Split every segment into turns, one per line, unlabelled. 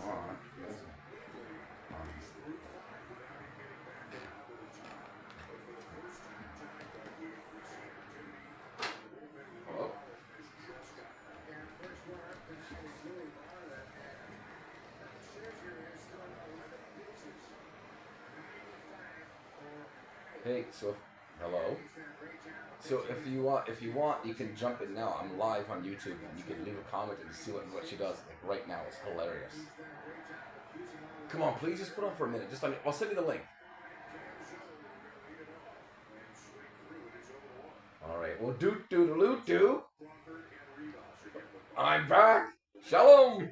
on. Hello? Hey, so hello. So if you want, you can jump in now. I'm live on YouTube, and you can leave a comment and see what she does. Like right now, it's hilarious. Come on, please just put on for a minute. Just let me. I'll send you the link. All right. Well, do. I'm back. Shalom.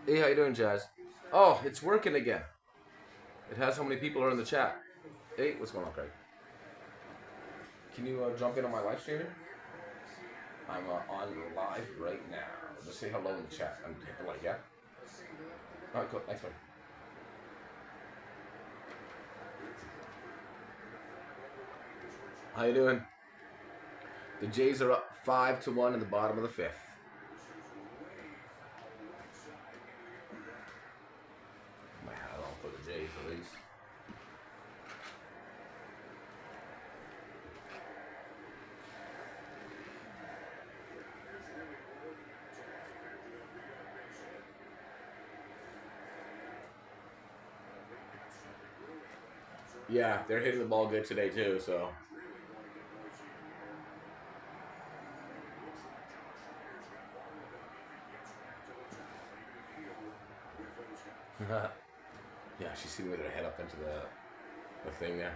Hey, how you doing, Jazz? Oh, it's working again. It has how many people are in the chat. Hey, what's going on, Craig? Can you jump in on my live stream here? I'm on live right now. Just say hello in the chat and hit the like, yeah? Alright, cool. Thanks, buddy. How you doing? The Jays are up 5-1 in the bottom of the fifth. My hat on for the Jays, at least. Yeah, they're hitting the ball good today too, so. Yeah, she's sitting with her head up into the thing there.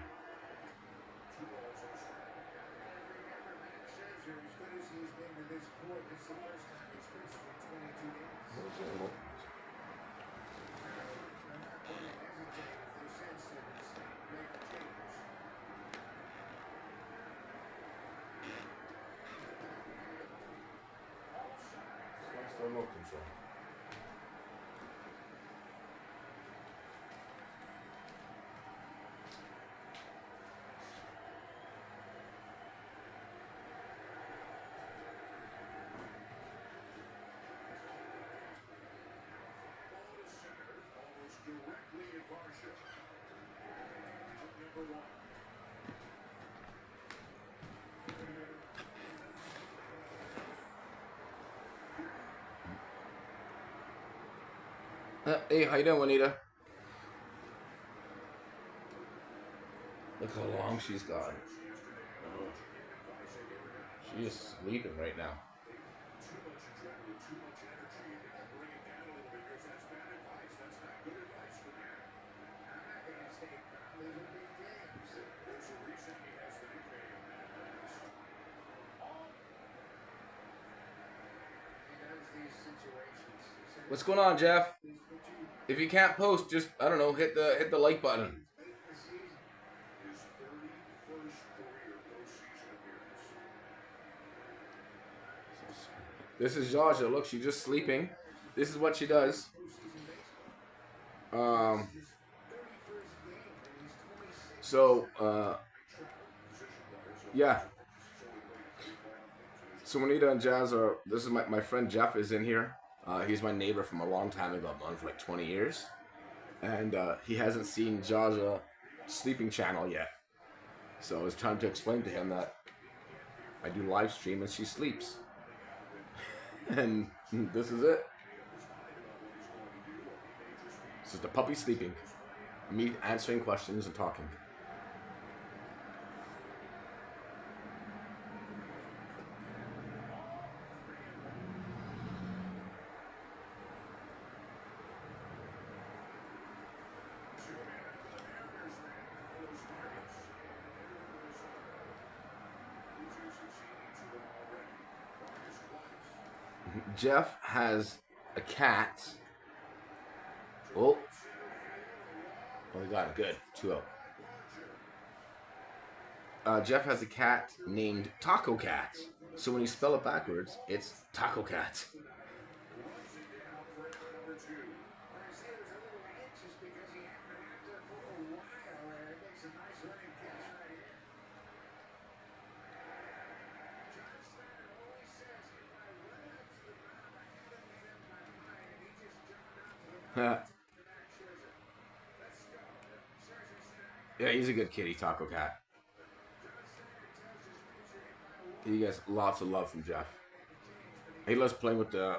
Remote control. Hey, how you doing, Juanita? Look how long she's gone. Oh. She is sleeping right now. What's going on, Jeff? If you can't post, just I don't know, hit the like button. This is Zsa Zsa. Look, she's just sleeping. This is what she does. Yeah. So Juanita and Jazz are. This is my friend Jeff is in here. He's my neighbor from a long time ago. I've known him for like 20 years. And he hasn't seen Zsa Zsa sleeping channel yet. So I was trying to explain to him that I do live stream and she sleeps. And this is it. This is the puppy sleeping. Me answering questions and talking. Jeff has a cat. Oh, we got it. Good. 2-0. Jeff has a cat named Taco Cat. So when you spell it backwards, it's Taco Cat. Yeah, he's a good kitty, Taco Cat. He gets lots of love from Jeff. He loves playing with the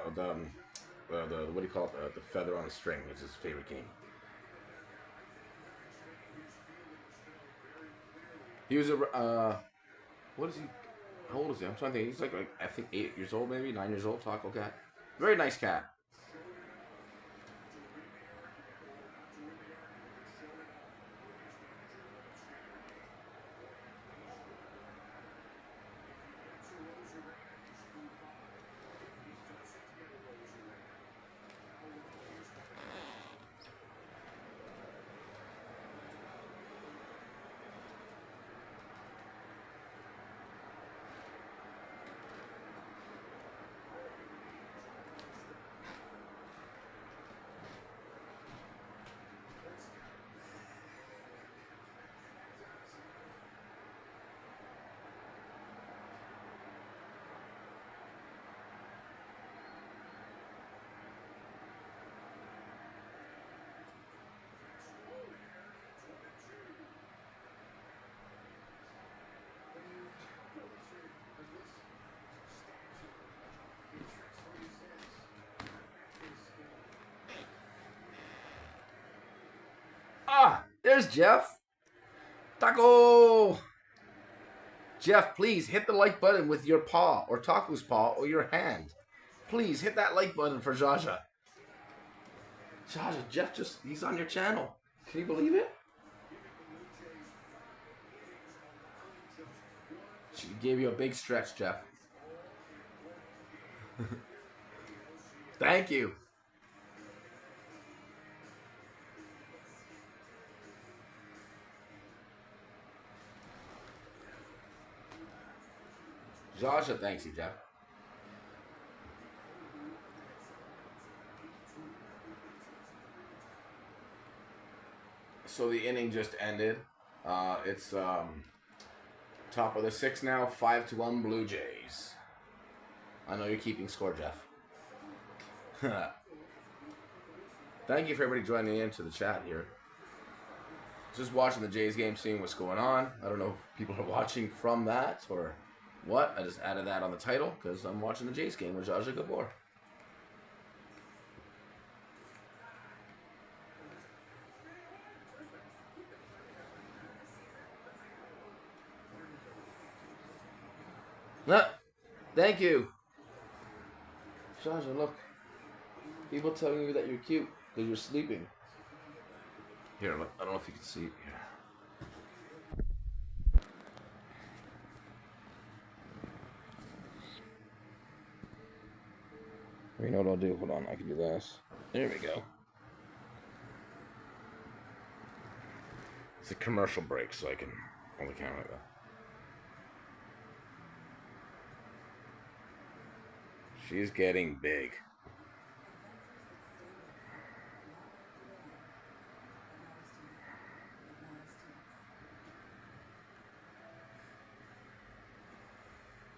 what do you call it? The feather on a string. It's his favorite game. He was a what is he? How old is he? I'm trying to think. He's like I think 8 years old, maybe 9 years old. Taco Cat. Very nice cat. Ah, there's Jeff. Taco. Jeff, please hit the like button with your paw or Taco's paw or your hand. Please hit that like button for Zsa Zsa. Zsa Zsa, Jeff he's on your channel. Can you believe it? She gave you a big stretch, Jeff. Thank you. Zsa Zsa thanks you, Jeff. So the inning just ended. It's top of the sixth now, 5-1 Blue Jays. I know you're keeping score, Jeff. Thank you for everybody joining into the chat here. Just watching the Jays game, seeing what's going on. I don't know if people are watching from that or what. I just added that on the title because I'm watching the Jays game with Zsa Zsa Gabor. Thank you. Zsa Zsa, look. People telling you that you're cute because you're sleeping. Here, look. I don't know if you can see it here. You know what I'll do? Hold on, I can do this. There we go. It's a commercial break, so I can hold the camera like that. She's getting big.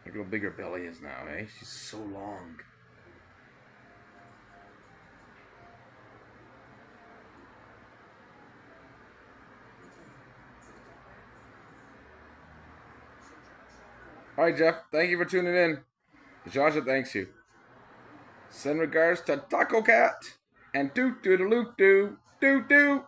Look how big her belly is now, eh? She's so long. All right, Jeff. Thank you for tuning in. Zsa Zsa thanks you. Send regards to Taco Cat and doot doot doot doot doot doot.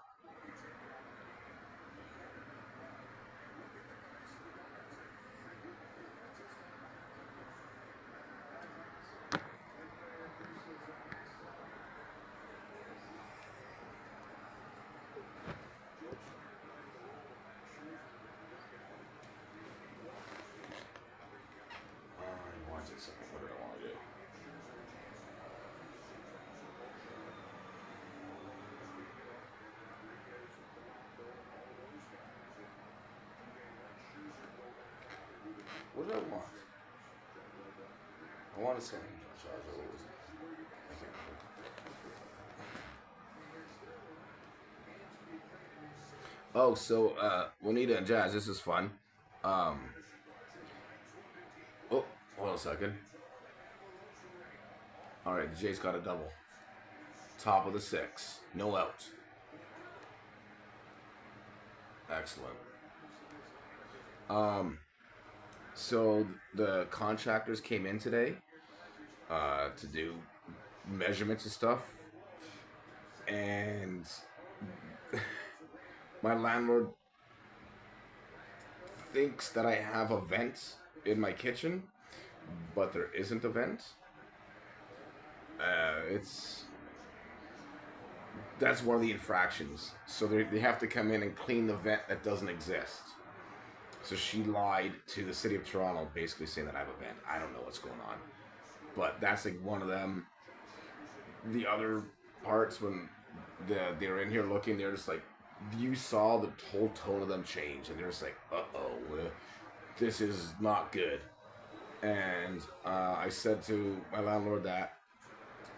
What do I want to do? What do I want? I want to say Zsa Zsa, what was it? I can't remember. Oh, so Juanita and Jazz, this is fun. Um, oh, hold on a second. All right, the Jay's got a double. Top of the six, no out. Excellent. Um, so the contractors came in today to do measurements and stuff, and my landlord thinks that I have a vent in my kitchen, but there isn't a vent. It's That's one of the infractions. So they have to come in and clean the vent that doesn't exist. So she lied to the city of Toronto, basically saying that I have a vent. I don't know what's going on, but that's like one of them. The other parts, when they were in here looking, they're just like, you saw the whole tone of them change, and they're just like, this is not good. And I said to my landlord that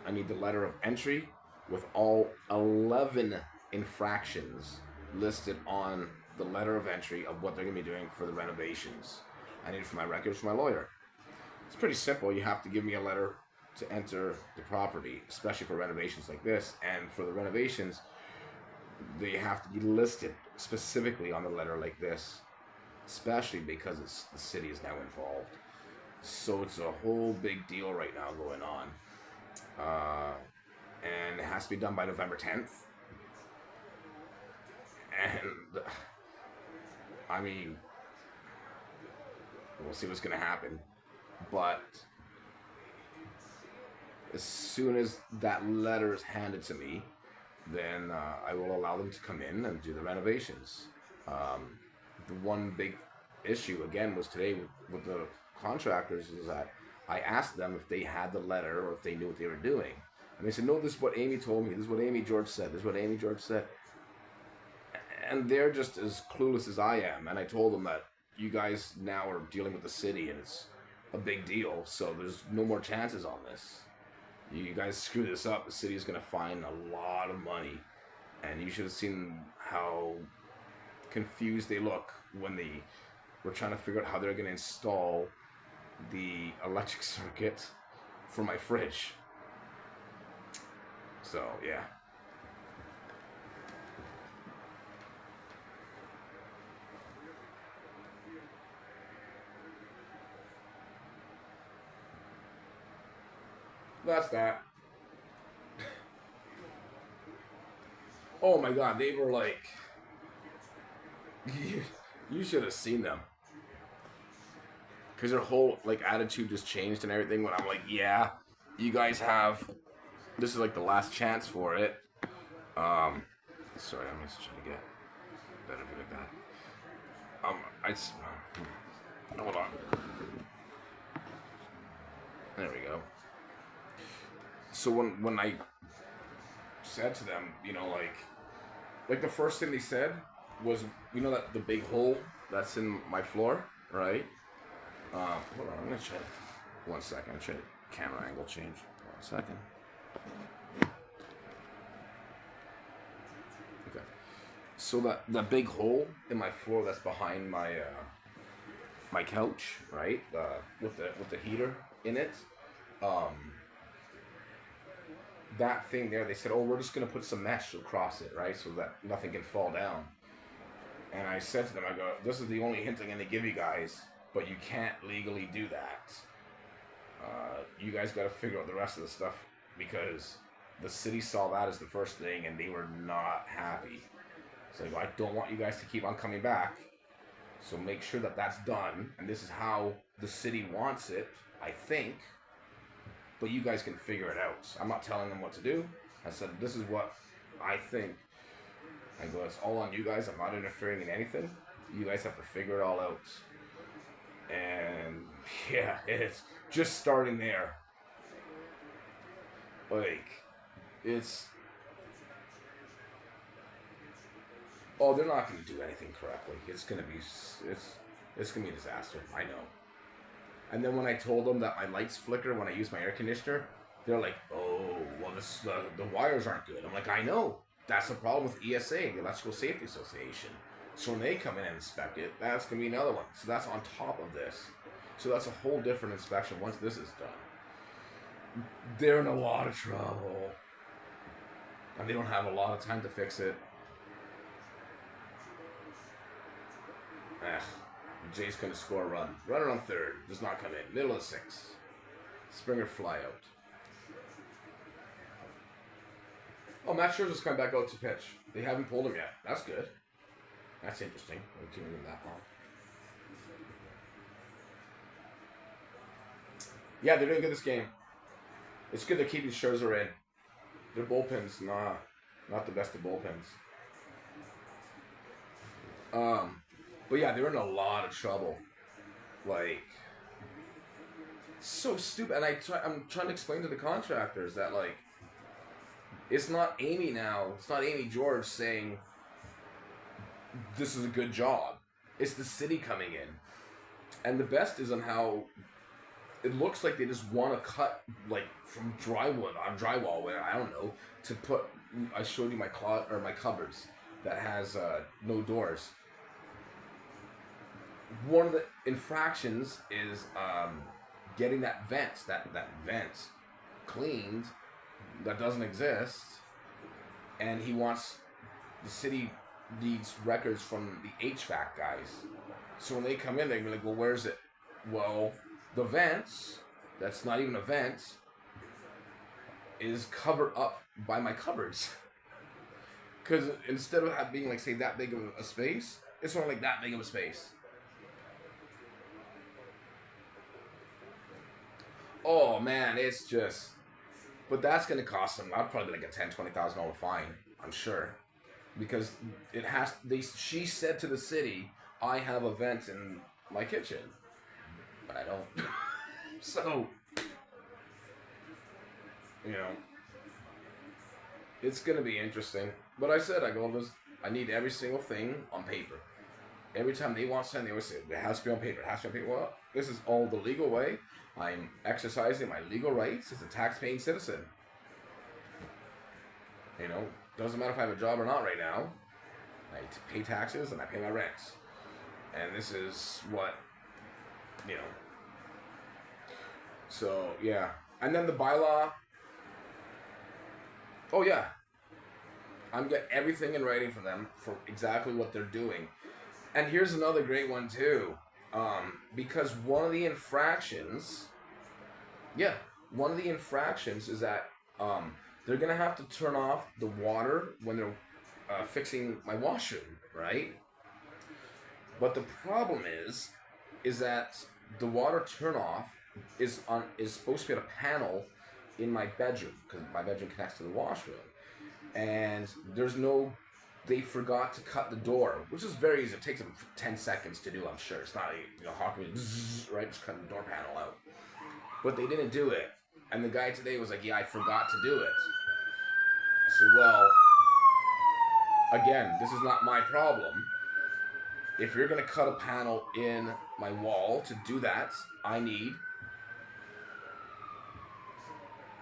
I need the letter of entry with all 11 infractions listed on the letter of entry of what they're going to be doing for the renovations. I need it for my records for my lawyer. It's pretty simple. You have to give me a letter to enter the property, especially for renovations like this. And for the renovations, they have to be listed specifically on the letter like this, especially because the city is now involved. So it's a whole big deal right now going on. And it has to be done by November 10th. And I mean, we'll see what's going to happen. But as soon as that letter is handed to me, then I will allow them to come in and do the renovations. The one big issue, again, was today with the contractors is that I asked them if they had the letter or if they knew what they were doing. And they said, no, this is what Amy told me. This is what Amy George said. This is what Amy George said. And they're just as clueless as I am. And I told them that you guys now are dealing with the city and it's a big deal. So there's no more chances on this. You guys screw this up, the city is going to fine a lot of money. And you should have seen how confused they look when they were trying to figure out how they're going to install the electric circuit for my fridge. So, yeah. That's that. Oh my god, they were like... you should have seen them. Because their whole like attitude just changed and everything when I'm like, yeah, you guys have... This is like the last chance for it. Sorry, I'm just trying to get better view like that. Hold on. There we go. So when I said to them, you know, like the first thing they said was, you know, that the big hole that's in my floor, right? Hold on, I'm gonna try it. 1 second, I'm trying to camera angle change. 1 second. Okay. So that big hole in my floor that's behind my my couch, right? With the heater in it. That thing there, they said, oh, we're just going to put some mesh across it, right? So that nothing can fall down. And I said to them, I go, this is the only hint I'm going to give you guys, but you can't legally do that. You guys got to figure out the rest of the stuff because the city saw that as the first thing and they were not happy. So I don't want you guys to keep on coming back. So make sure that that's done. And this is how the city wants it, I think. But you guys can figure it out. I'm not telling them what to do. I said, this is what I think. I go, it's all on you guys. I'm not interfering in anything. You guys have to figure it all out. And yeah, it's just starting there. Like, it's... Oh, they're not going to do anything correctly. It's going to be a disaster. I know. And then when I told them that my lights flicker when I use my air conditioner, they're like, "Oh, well, the wires aren't good." I'm like, "I know. That's the problem with ESA, the Electrical Safety Association. So when they come in and inspect it, that's going to be another one. So that's on top of this. So that's a whole different inspection once this is done. They're in a lot of trouble. And they don't have a lot of time to fix it. Jay's going to score a run. Runner on third. Does not come in. Middle of the sixth. Springer fly out. Oh, Matt Scherzer's coming back out to pitch. They haven't pulled him yet. That's good. That's interesting. We're keeping him that long. Yeah, they're doing good this game. It's good they're keeping Scherzer in. Their bullpen's not the best of bullpens. But yeah, they're in a lot of trouble. Like, it's so stupid. And I'm trying to explain to the contractors that, like, it's not Amy now. It's not Amy George saying this is a good job. It's the city coming in. And the best is on how it looks like they just want to cut, like, from drywall, where, I don't know, to put, I showed you my cupboards that has no doors. One of the infractions is getting that vent cleaned that doesn't exist, and he wants, the city needs records from the HVAC guys. So when they come in, they're gonna be like, well, where's it? Well, the vents, that's not even a vent, is covered up by my cupboards. Because instead of being, like, say, that big of a space, it's only like that big of a space. Oh man, it's just, but that's gonna cost them. I'll probably like a $10,000-$20,000 fine, I'm sure, because it has. She said to the city, "I have a vent in my kitchen," but I don't. So, you know, it's gonna be interesting. But I said, I need every single thing on paper. Every time they want something, they always say, it has to be on paper. It has to be on paper. Well, this is all the legal way. I'm exercising my legal rights as a tax-paying citizen. You know, doesn't matter if I have a job or not right now. I pay taxes and I pay my rents. And this is what, you know. So, yeah. And then the bylaw. Oh, yeah. I'm getting everything in writing from them for exactly what they're doing. And here's another great one, too. Because one of the infractions is that they're going to have to turn off the water when they're fixing my washroom, right? But the problem is that the water turn off is supposed to be on a panel in my bedroom, because my bedroom connects to the washroom. And they forgot to cut the door, which is very easy. It takes them 10 seconds to do, I'm sure. It's not, Hawkman, right? Just cutting the door panel out. But they didn't do it. And the guy today was like, yeah, I forgot to do it. I said, well, again, this is not my problem. If you're going to cut a panel in my wall to do that, I need...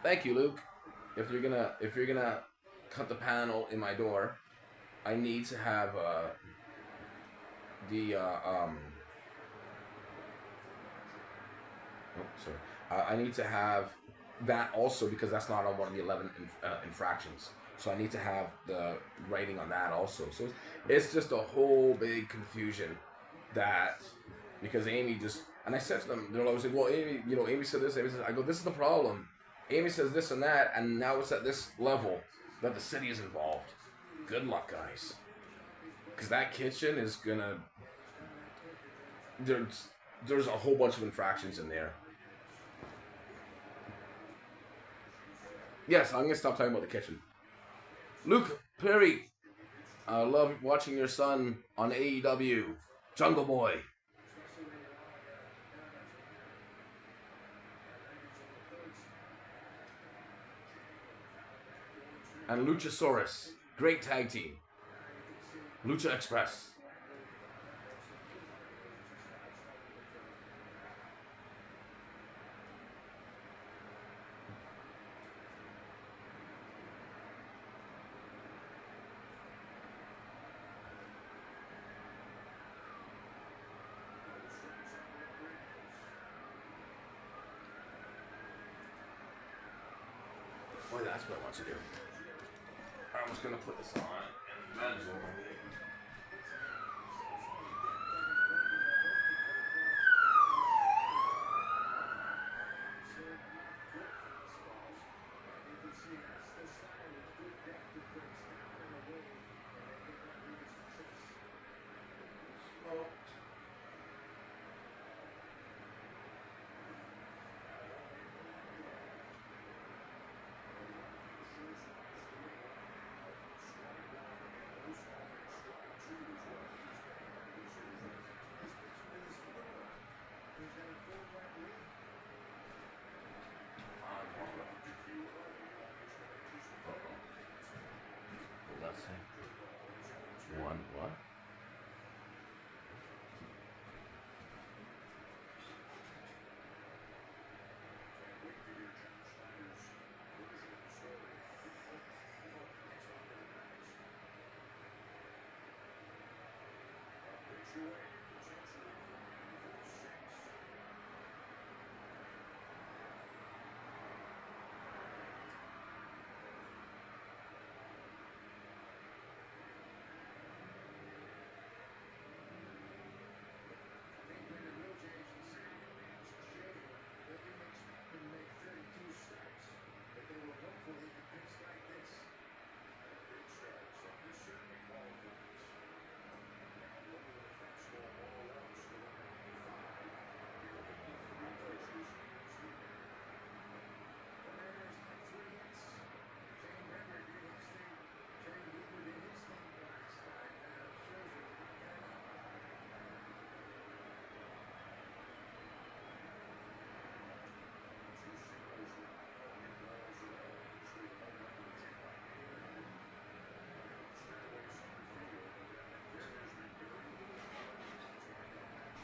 Thank you, Luke. If you're gonna cut the panel in my door, I need to have I need to have that also, because that's not on one of the 11 infractions. So I need to have the writing on that also. So it's just a whole big confusion that, because Amy just, and I said to them, they're always like, well, Amy said this, Amy said, I go, this is the problem. Amy says this and that, and now it's at this level that the city is involved. Good luck, guys. Because that kitchen is gonna... There's a whole bunch of infractions in there. Yes, I'm gonna stop talking about the kitchen. Luke Perry, I love watching your son on AEW. Jungle Boy. And Luchasaurus. Great tag team. Lucha Express. Hopefully that's what I want to do. I'm just gonna put this on and manage it. Let's see. One what?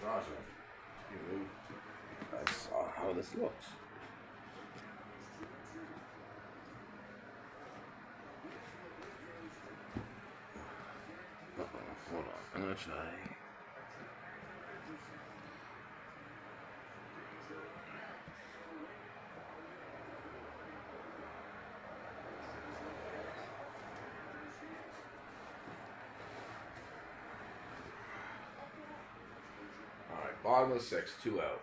Zsa Zsa, you move. I saw how this looks. Hold on. I'm gonna try. Alright, bottom of the 6, 2 out.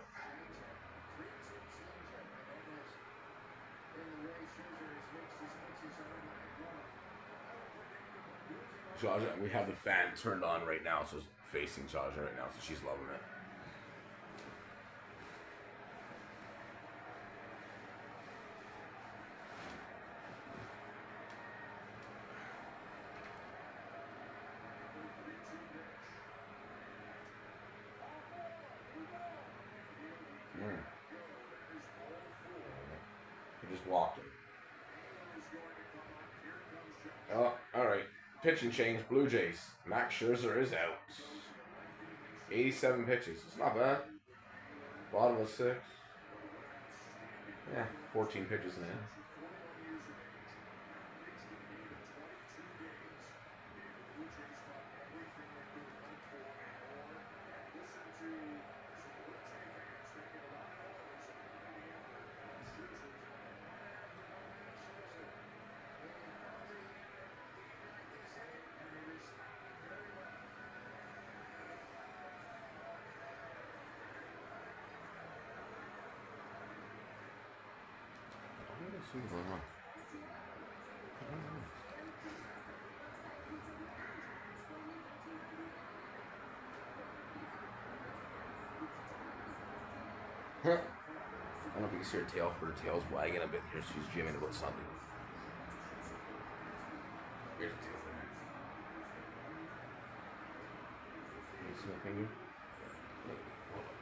Zsa Zsa, we have the fan turned on right now, so it's facing Zsa Zsa right now, so she's loving it. He just walked him. Oh, alright. Pitch and change, Blue Jays. Max Scherzer is out. 87 pitches. It's not bad. Bottom of 6. Yeah, 14 pitches in. What's going on? I don't know if you can see her tail. Her tail's wagging a bit here. She's dreaming about something. Here's the tail there. Can you see my finger? Maybe. Hold on.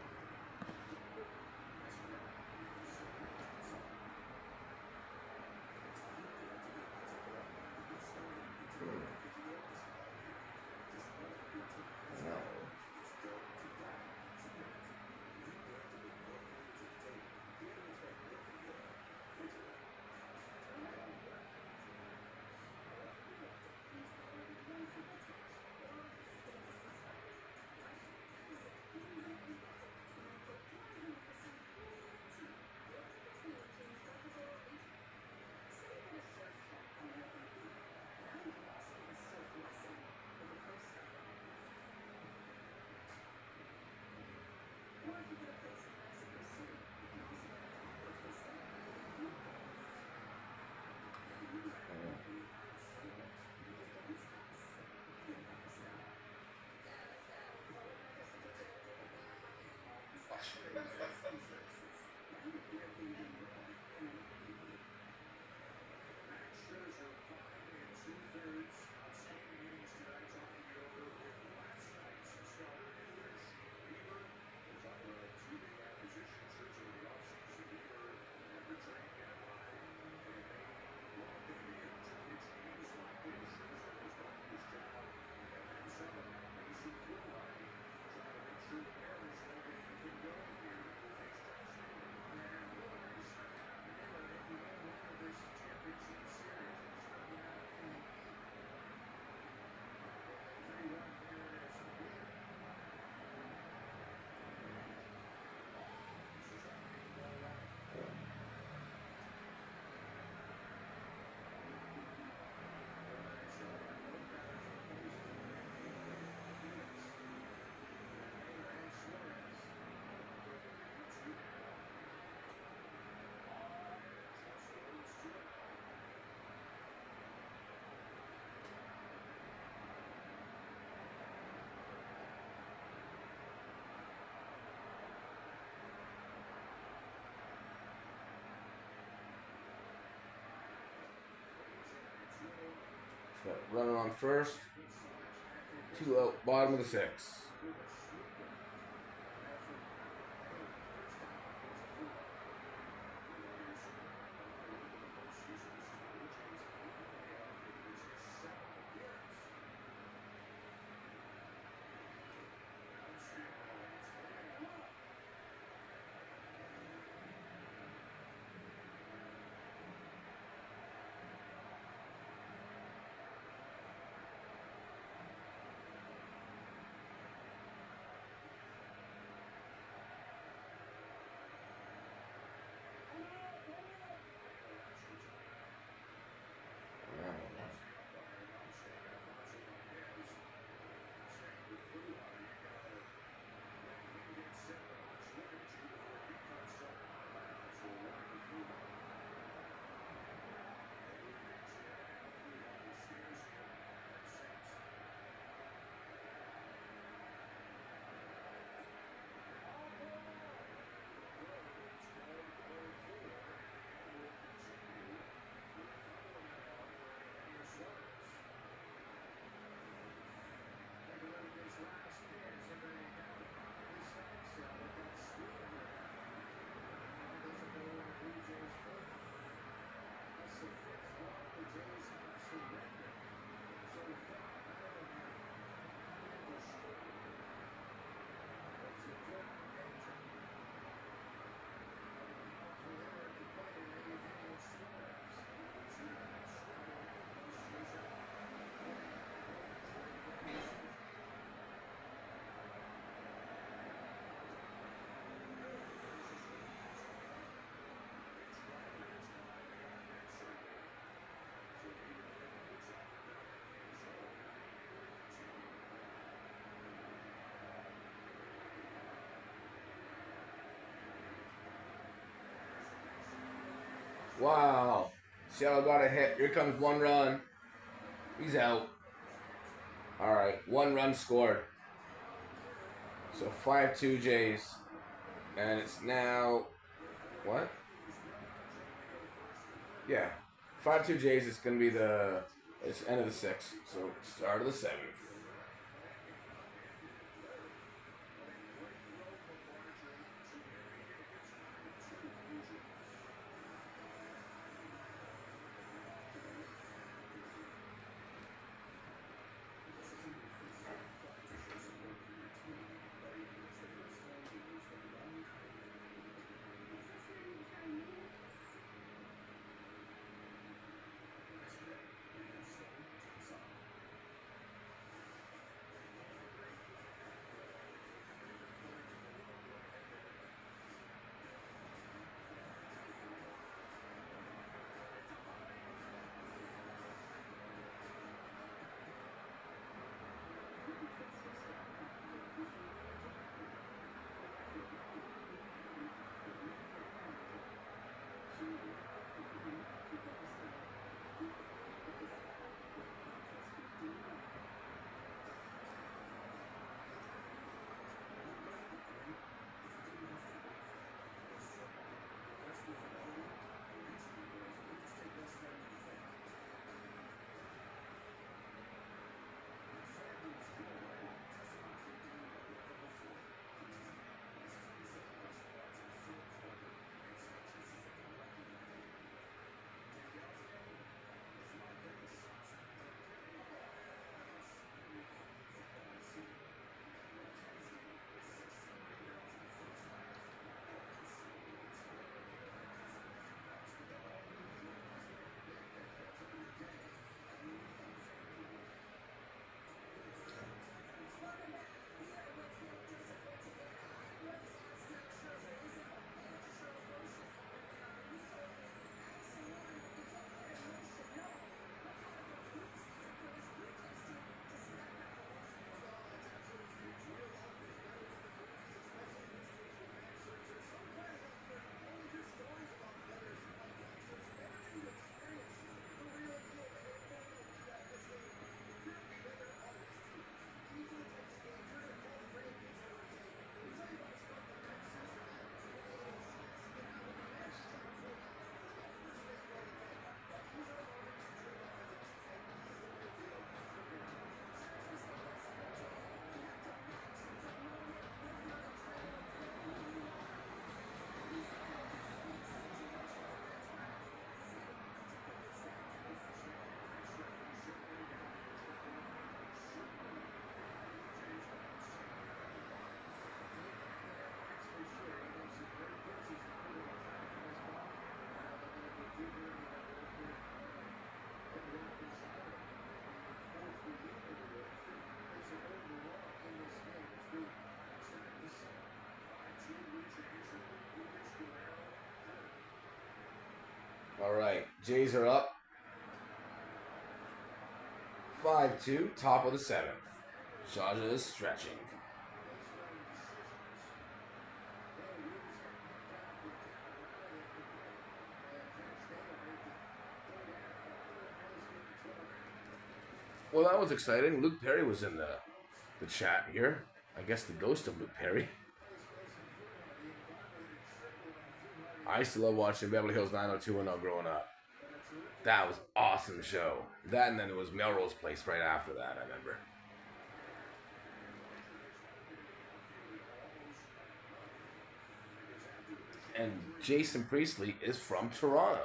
Got runner on first. 2 out, bottom of the 6th. Wow. Seattle got a hit. Here comes 1 run. He's out. Alright, 1 run scored. So 5-2 Jays. And it's now... What? Yeah. 5-2 Jays is going to be the... It's end of the 6th. So start of the 7th. All right, Jays are up. 5-2, top of the 7th. Zsa Zsa is stretching. Well, that was exciting. Luke Perry was in the chat here. I guess the ghost of Luke Perry. I used to love watching Beverly Hills 90210 growing up. That was an awesome show. That, and then it was Melrose Place right after that, I remember. And Jason Priestley is from Toronto.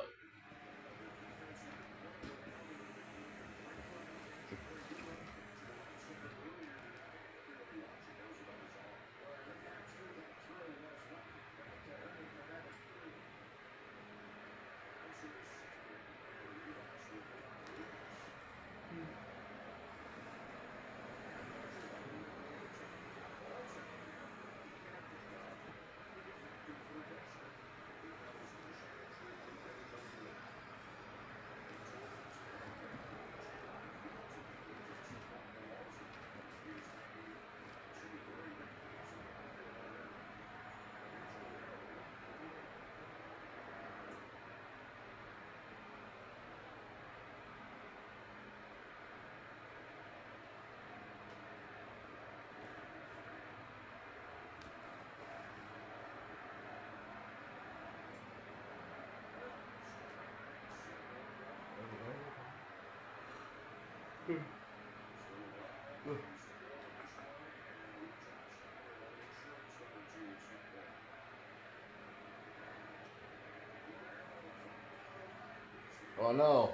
Oh no.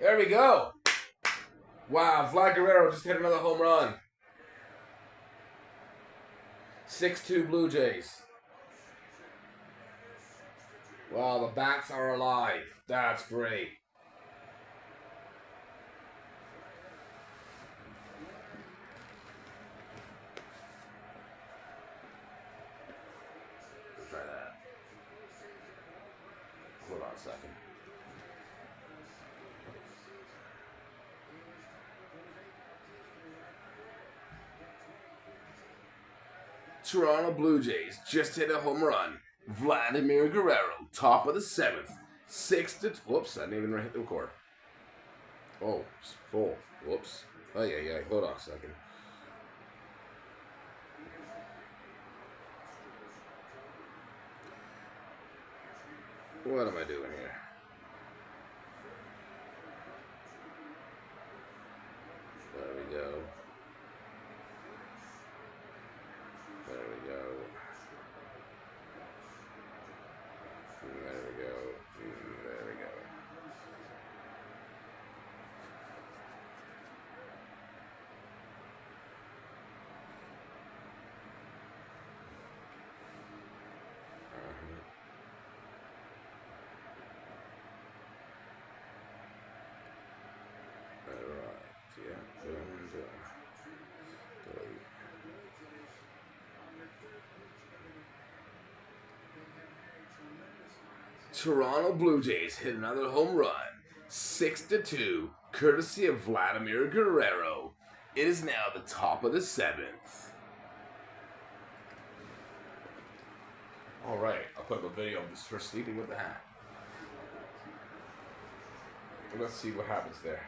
There we go. Wow, Vlad Guerrero just hit another home run. 6-2 Blue Jays. Wow, the bats are alive. That's great. Let's try that. Hold on a second. Toronto Blue Jays just hit a home run. Vladimir Guerrero, top of the 7th. 6-2. Whoops, I didn't even hit the record. Oh, it's full. Whoops. Oh, yeah. Hold on a second. What am I doing here? There we go. There we go. There we go. There we go. Toronto Blue Jays hit another home run. 6-2, courtesy of Vladimir Guerrero. It is now the top of the 7th. All right, I'll put up a video of this her sleeping with the hat. Let's see what happens there.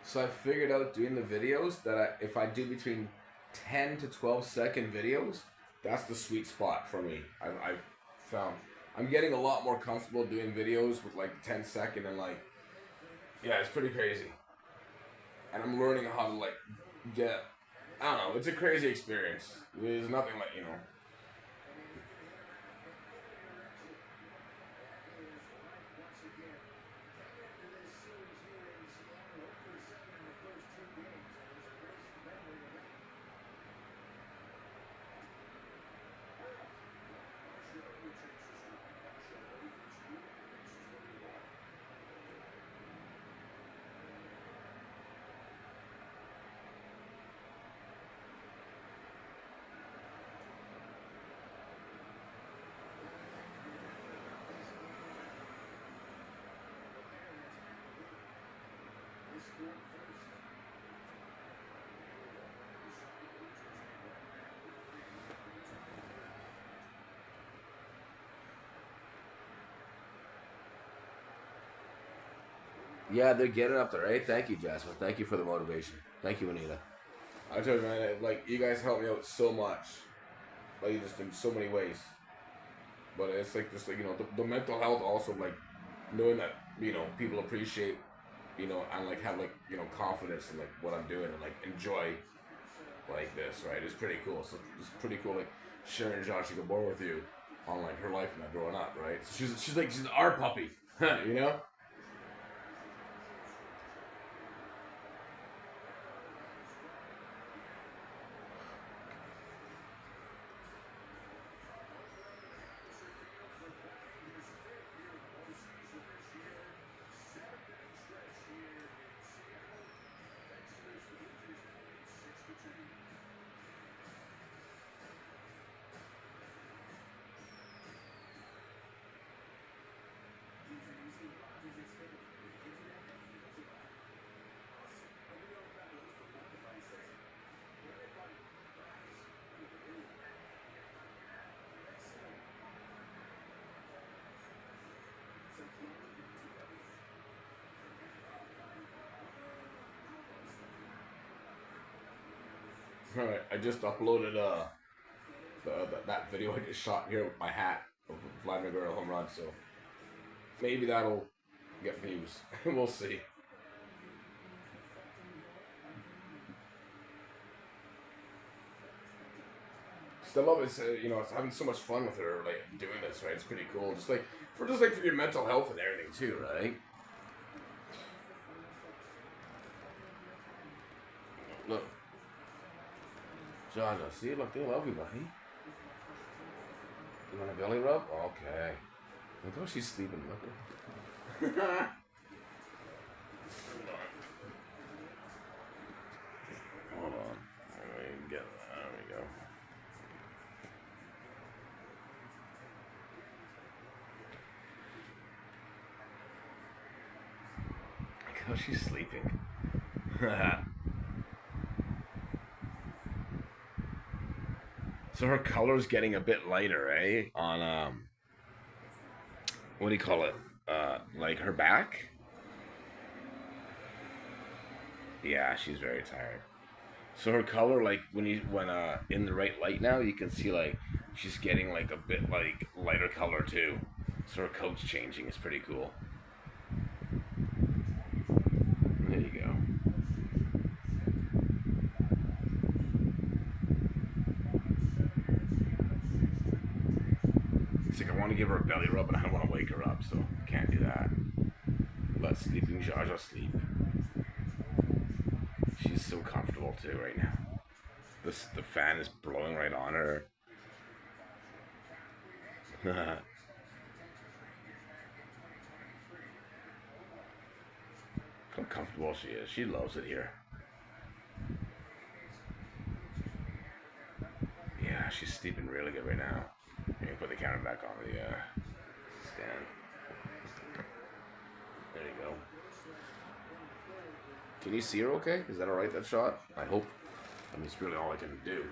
So I figured out doing the videos that if I do between 10 to 12 second videos, that's the sweet spot for me. I've found I'm getting a lot more comfortable doing videos with like 10 second and like, yeah, it's pretty crazy. And I'm learning how to like get, I don't know, it's a crazy experience. There's nothing like, you know. Yeah, they're getting up there, right? Thank you, Jasmine. Thank you for the motivation. Thank you, Anita. I tell you, man, like you guys help me out so much, like just in so many ways. But it's like this, like the mental health also, like knowing that people appreciate, and like have like confidence in like what I'm doing and like enjoy like this, right? It's pretty cool. So it's pretty cool, like sharing Zsa Zsa Gabor with you on like her life and that growing up, right? So she's our puppy, you know. All right, I just uploaded that video I just shot here with my hat of Vladimir Guerrero home run, so maybe that'll get views. We'll see. Still love it. It's having so much fun with her, like doing this. Right, it's pretty cool. Just like for your mental health and everything too, right? Look, Zsa Zsa, see, look, they love you, buddy. You want a belly rub? Okay. Look how she's sleeping. Look. Hold on. Let me get. There we go. Look how she's sleeping. So her color's getting a bit lighter, eh? On what do you call it? Like her back. Yeah, she's very tired. So her color, like when in the right light now, you can see like she's getting like a bit like lighter color too. So her coat's changing. It's pretty cool. There you go. It's like I want to give her a belly rub, but I don't want to wake her up, so can't do that. Let sleeping Zsa Zsa sleep. She's so comfortable too right now. The fan is blowing right on her. Look how comfortable she is. She loves it here. Yeah, she's sleeping really good right now. You can put the camera back on the stand. There you go. Can you see her okay? Is that alright, that shot? I hope. I mean, it's really all I can do.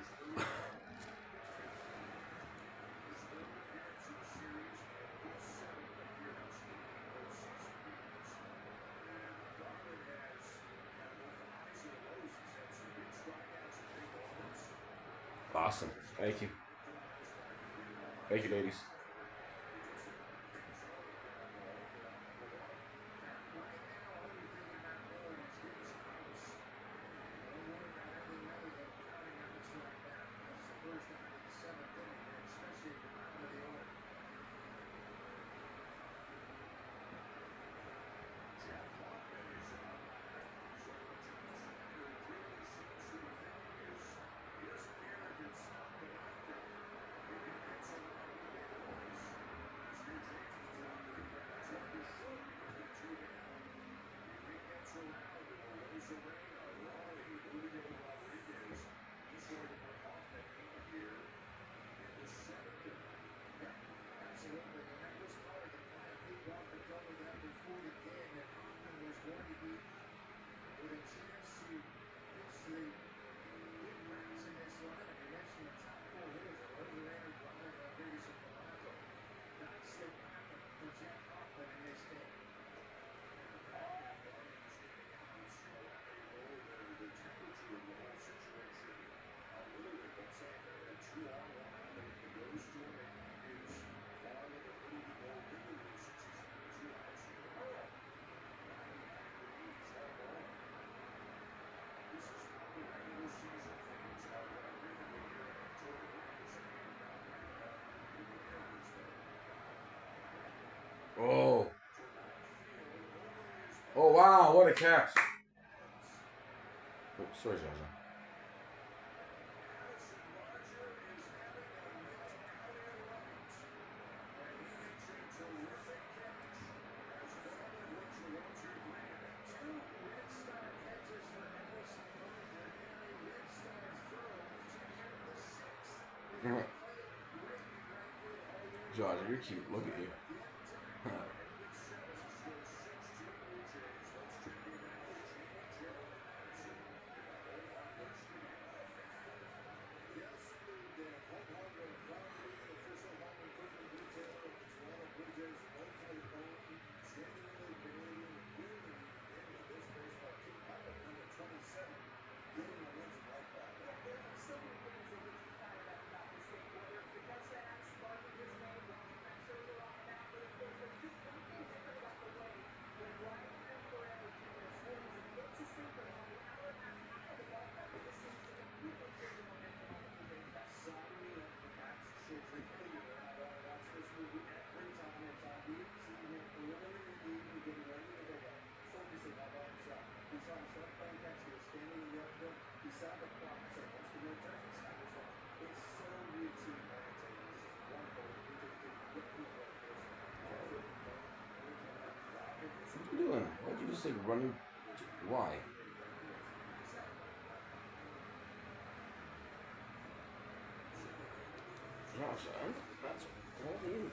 Awesome. Thank you. Thank you, ladies. Oh, wow, what a catch. Oh, sorry, Zsa Zsa. Zsa Zsa, you're cute. Look at you. What are you doing? Why'd you just like run? Why? Gosh, that's what are you doing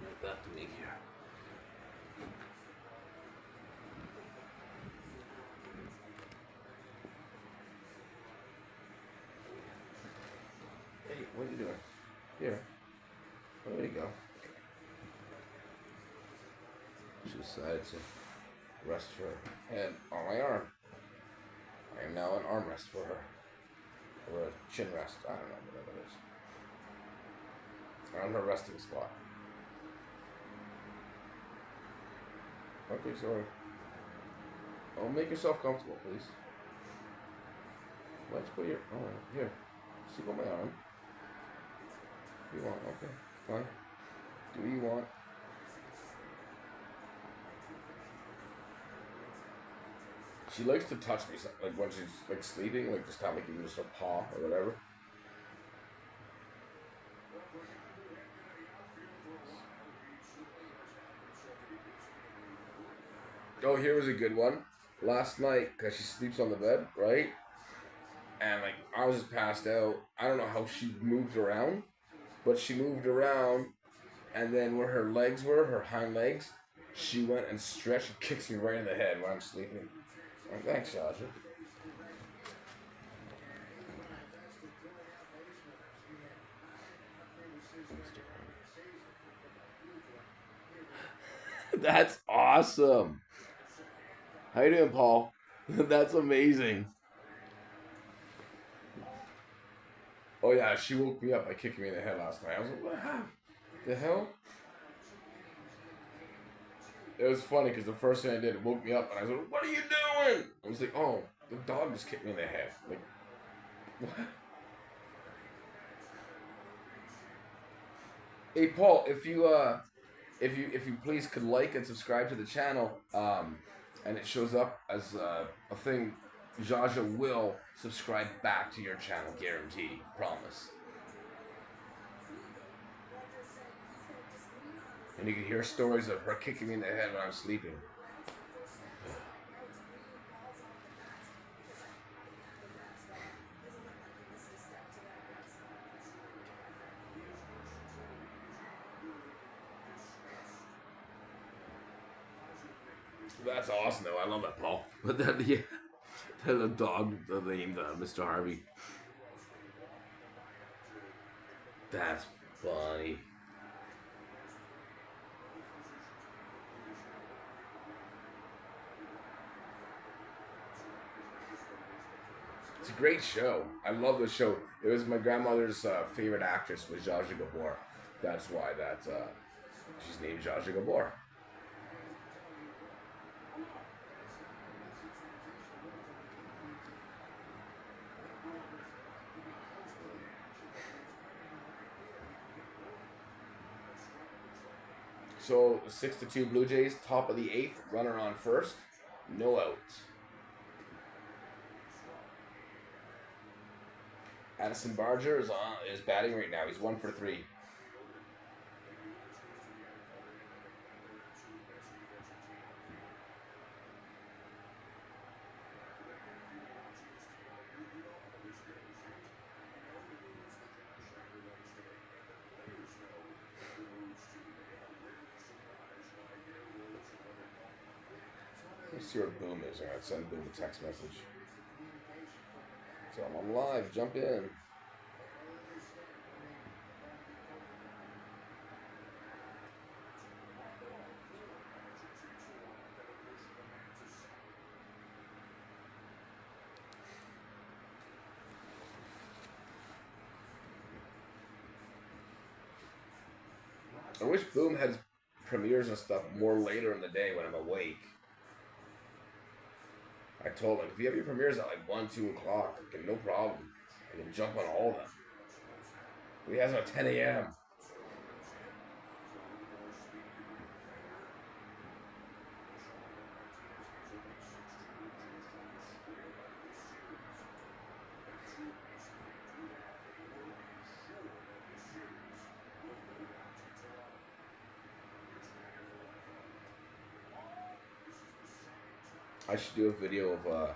like that to me here? Hey, what are you doing? Here. There you go. She decided to rest her head on my arm. I am now an armrest for her. Or a chin rest. I don't know what that is. On her resting spot. Okay, sorry. Oh, make yourself comfortable, please. Let's put your... Oh, here. Sleep on my arm. You want? Okay, fine. Do what you want. She likes to touch me, like when she's like sleeping, like just have like even just a paw or whatever. Oh, here was a good one. Last night, because she sleeps on the bed, right? And like I was just passed out. I don't know how she moved around, but she moved around, and then where her legs were, her hind legs, she went and stretched and kicks me right in the head when I'm sleeping. Oh, thanks, Zsa Zsa. That's awesome. How you doing, Paul? That's amazing. Oh yeah, she woke me up by kicking me in the head last night. I was like, what the hell? It was funny because the first thing I did, it woke me up, and I was like, what are you doing? I was like, oh, the dog just kicked me in the head. Like, what? Hey Paul, if you please could like and subscribe to the channel, and it shows up as a thing, Zsa Zsa will subscribe back to your channel, guarantee, promise. And you can hear stories of her kicking me in the head when I'm sleeping. That's awesome, though. I love that, Paul. But then, yeah, the dog named Mr. Harvey. That's funny. It's a great show. I love the show. It was my grandmother's favorite actress was Zsa Zsa Gabor. That's why she's named Zsa Zsa Gabor. So 6-2 Blue Jays, top of the eighth, runner on first. No out. Addison Barger is batting right now. He's 1 for 3. Let's see where Boom is. Alright, send Boom a text message. So I'm on live. Jump in. I wish Boom had premieres and stuff more later in the day when I'm awake. I told him, if you have your premieres at like 1, 2 o'clock, no problem. I can jump on all of them. But he has them at 10 a.m. I should do a video of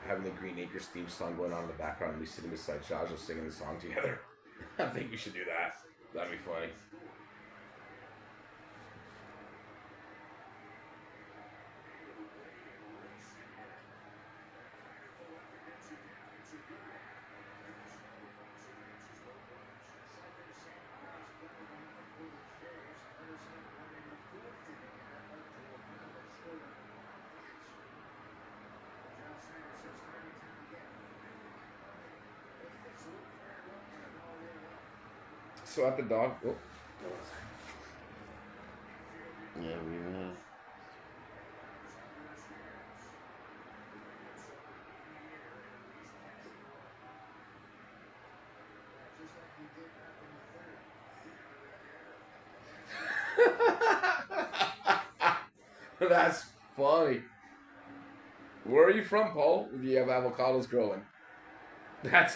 having the Green Acres theme song going on in the background and me sitting beside Zsa Zsa singing the song together. I think we should do that. That'd be funny. So at the dog... Oh.
Yeah, we will.
That's funny. Where are you from, Paul? You have avocados growing. I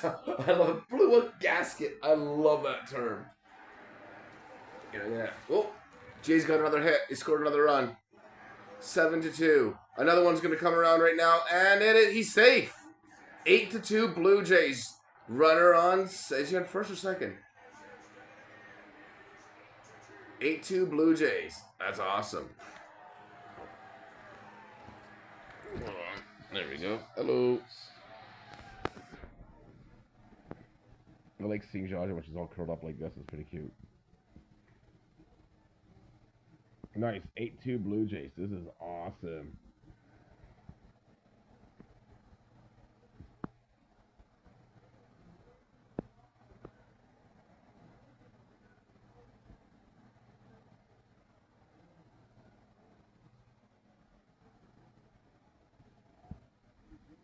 love it. Blew a gasket. I love that term. Yeah. Oh, Jay's got another hit. He scored another run. 7-2. Another one's going to come around right now, and he's safe. 8-2 Blue Jays. Runner on. Is he on first or second? 8-2 Blue Jays. That's awesome. Hold on. There we go. Hello. I like seeing Zsa Zsa when she's all curled up like this. It's pretty cute. Nice. 8-2 Blue Jays. This is awesome.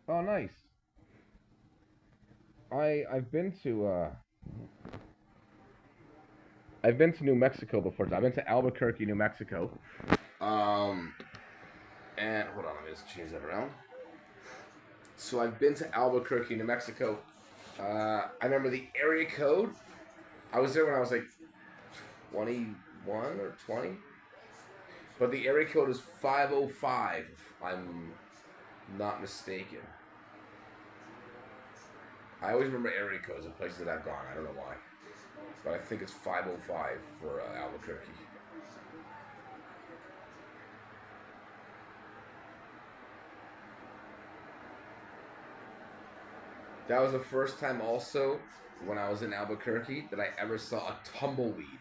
Oh, nice. I've been to New Mexico before. I've been to Albuquerque, New Mexico. And hold on, let me just change that around. So I've been to Albuquerque, New Mexico. I remember the area code. I was there when I was like 21 or 20. But the area code is 505, if I'm not mistaken. I always remember area codes of places that I've gone. I don't know why. But I think it's 505 for Albuquerque. That was the first time also, when I was in Albuquerque, that I ever saw a tumbleweed.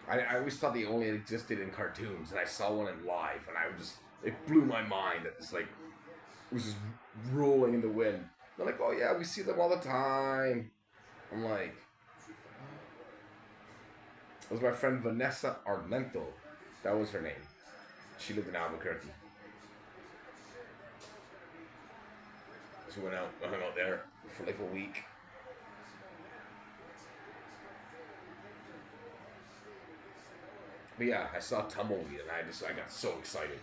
I always thought they only existed in cartoons, and I saw one in live, and it blew my mind that it was just rolling in the wind. They're like, oh yeah, we see them all the time. I'm like, it was my friend Vanessa Armento. That was her name. She lived in Albuquerque. So we hung out there for like a week. But yeah, I saw Tumbleweed and I got so excited.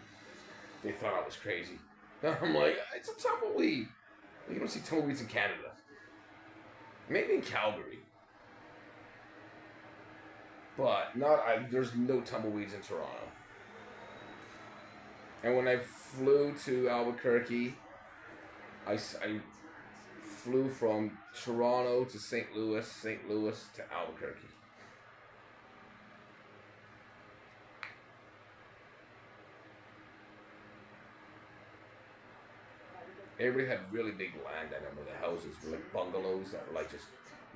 They thought I was crazy. I'm like, it's a tumbleweed. You don't see tumbleweeds in Canada. Maybe in Calgary. But there's no tumbleweeds in Toronto. And when I flew to Albuquerque, I flew from Toronto to St. Louis to Albuquerque. Everybody had really big land. I remember the houses were like bungalows that were like just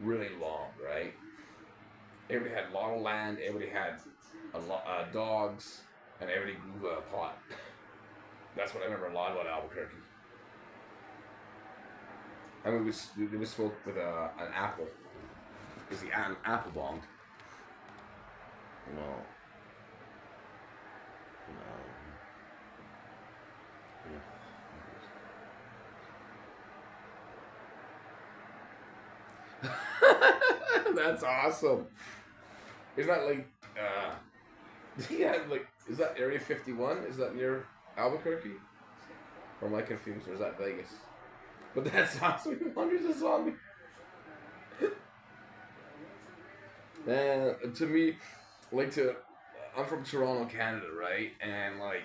really long, right? Everybody had a lot of land. Everybody had a lot dogs, and everybody grew a pot. That's what I remember a lot about Albuquerque. And we would smoke with an apple. Is the apple bomb?
No.
That's awesome. Is that like yeah, like, is that Area 51? Is that near Albuquerque? Or am I confused? Or is that Vegas? But that's awesome. Hundreds of zombies. And to me, like, I'm from Toronto, Canada, right? And like,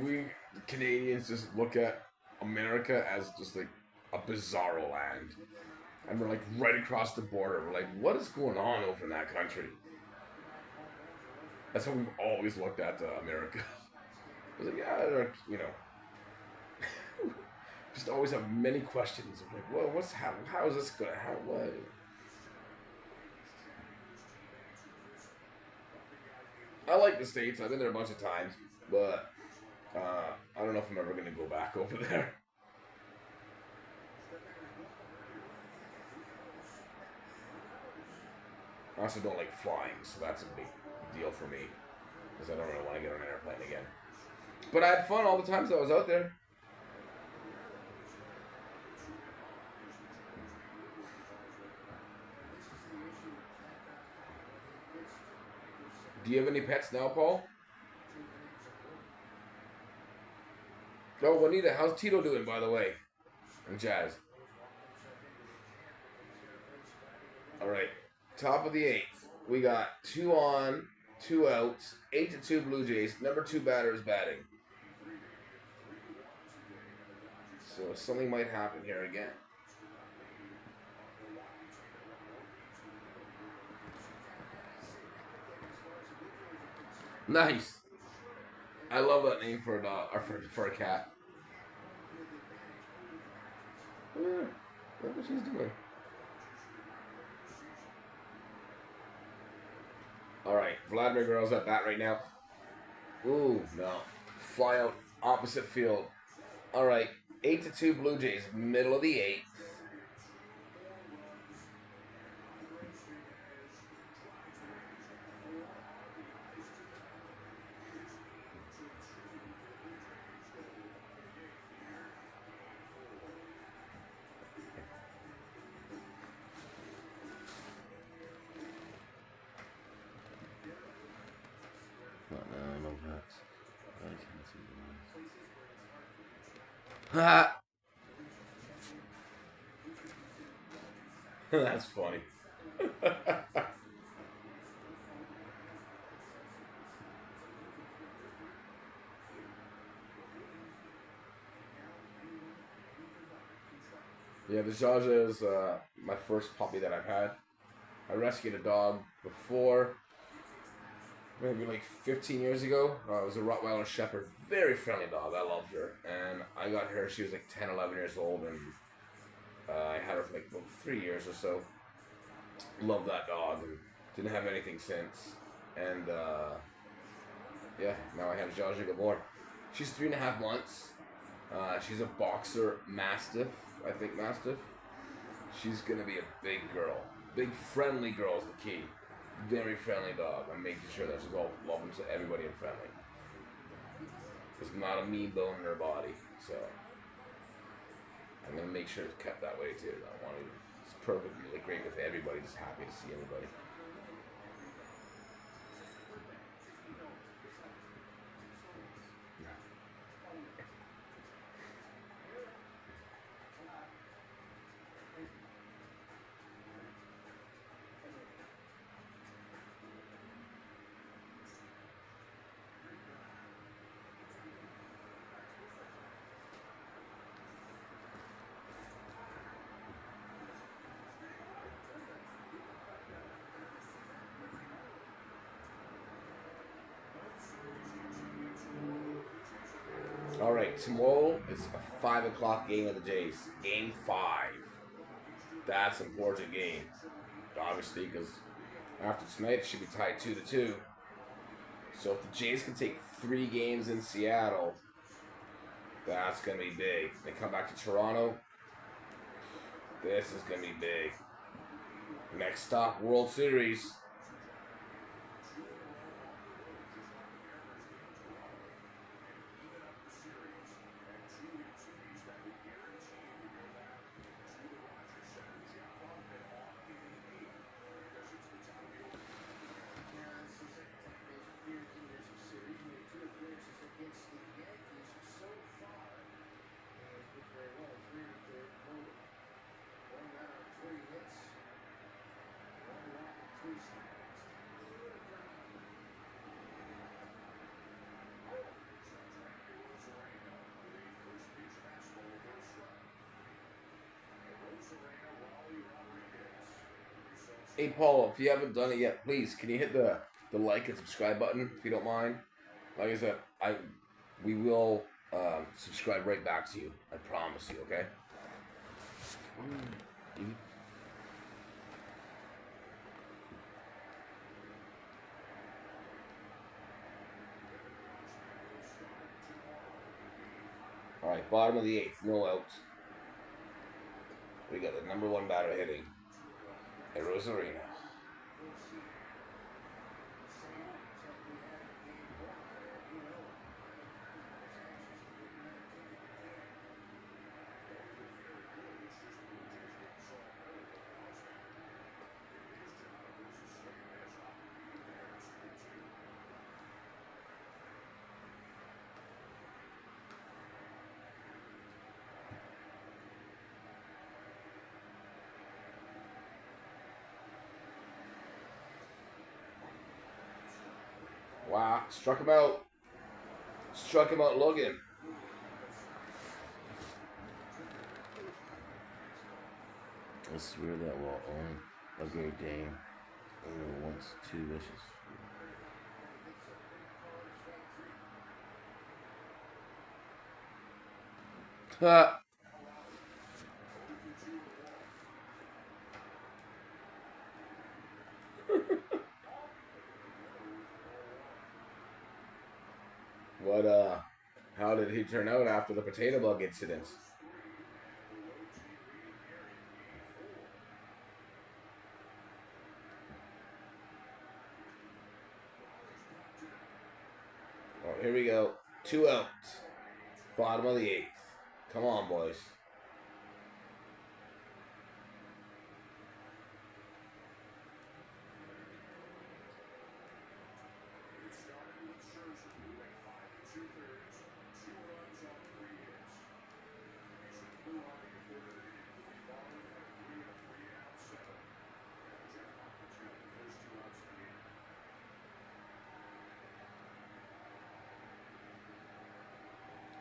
we Canadians just look at America as just like a bizarro land. And we're like right across the border. We're like, what is going on over in that country? That's how we've always looked at America. I was like, yeah, you know, just always have many questions of like, well, how is this going? What? I like the States. I've been there a bunch of times, but I don't know if I'm ever going to go back over there. I also don't like flying, so that's a big deal for me, because I don't really want to get on an airplane again. But I had fun all the times I was out there. Do you have any pets now, Paul? Oh, Juanita, how's Tito doing, by the way? And Jazz. All right. Top of the 8th. We got 2 on, 2 out, 8-2 Blue Jays. Number 2 batter is batting. So something might happen here again. Nice. I love that name for a dog, or for a cat. Yeah, look what she's doing. All right, Vladimir Guerrero's at bat right now. Ooh, no. Fly out opposite field. All right, 8-2 Blue Jays, middle of the 8th.
No packs. I can't see
Ha! That's funny. Yeah, the Zsa Zsa is my first puppy that I've had. I rescued a dog before, maybe like 15 years ago. It was a Rottweiler Shepherd. Very friendly dog. I loved her. And I got her, she was like 10, 11 years old. And I had her for like about 3 years or so. Loved that dog. And didn't have anything since. And yeah, now I have Zsa Zsa Gabor. She's 3.5 months. She's a boxer mastiff. I think mastiff. She's going to be a big girl. Big friendly girl is the key. Very friendly dog. I'm making sure that she's all loving to everybody and friendly. There's not a mean bone in her body, so I'm gonna make sure it's kept that way too. I want it. It's perfectly really great with everybody. Just happy to see everybody. All right, tomorrow it's a 5 o'clock game of the Jays. Game 5. That's an important game, obviously, because after tonight it should be tied 2-2. So if the Jays can take 3 games in Seattle, that's gonna be big. They come back to Toronto. This is gonna be big. Next stop, World Series. Hey Paul, if you haven't done it yet, please can you hit the like and subscribe button if you don't mind? Like I said, we will subscribe right back to you. I promise you. Okay. All right, bottom of the 8th, no outs. We got the number 1 batter hitting at Rosarina. Wow, struck him out. Struck him out looking.
I swear that will own a great game. Once 2 wishes.
Ha! What, how did he turn out after the potato bug incident? Oh, here we go. 2 out. Bottom of the 8th. Come on, boys.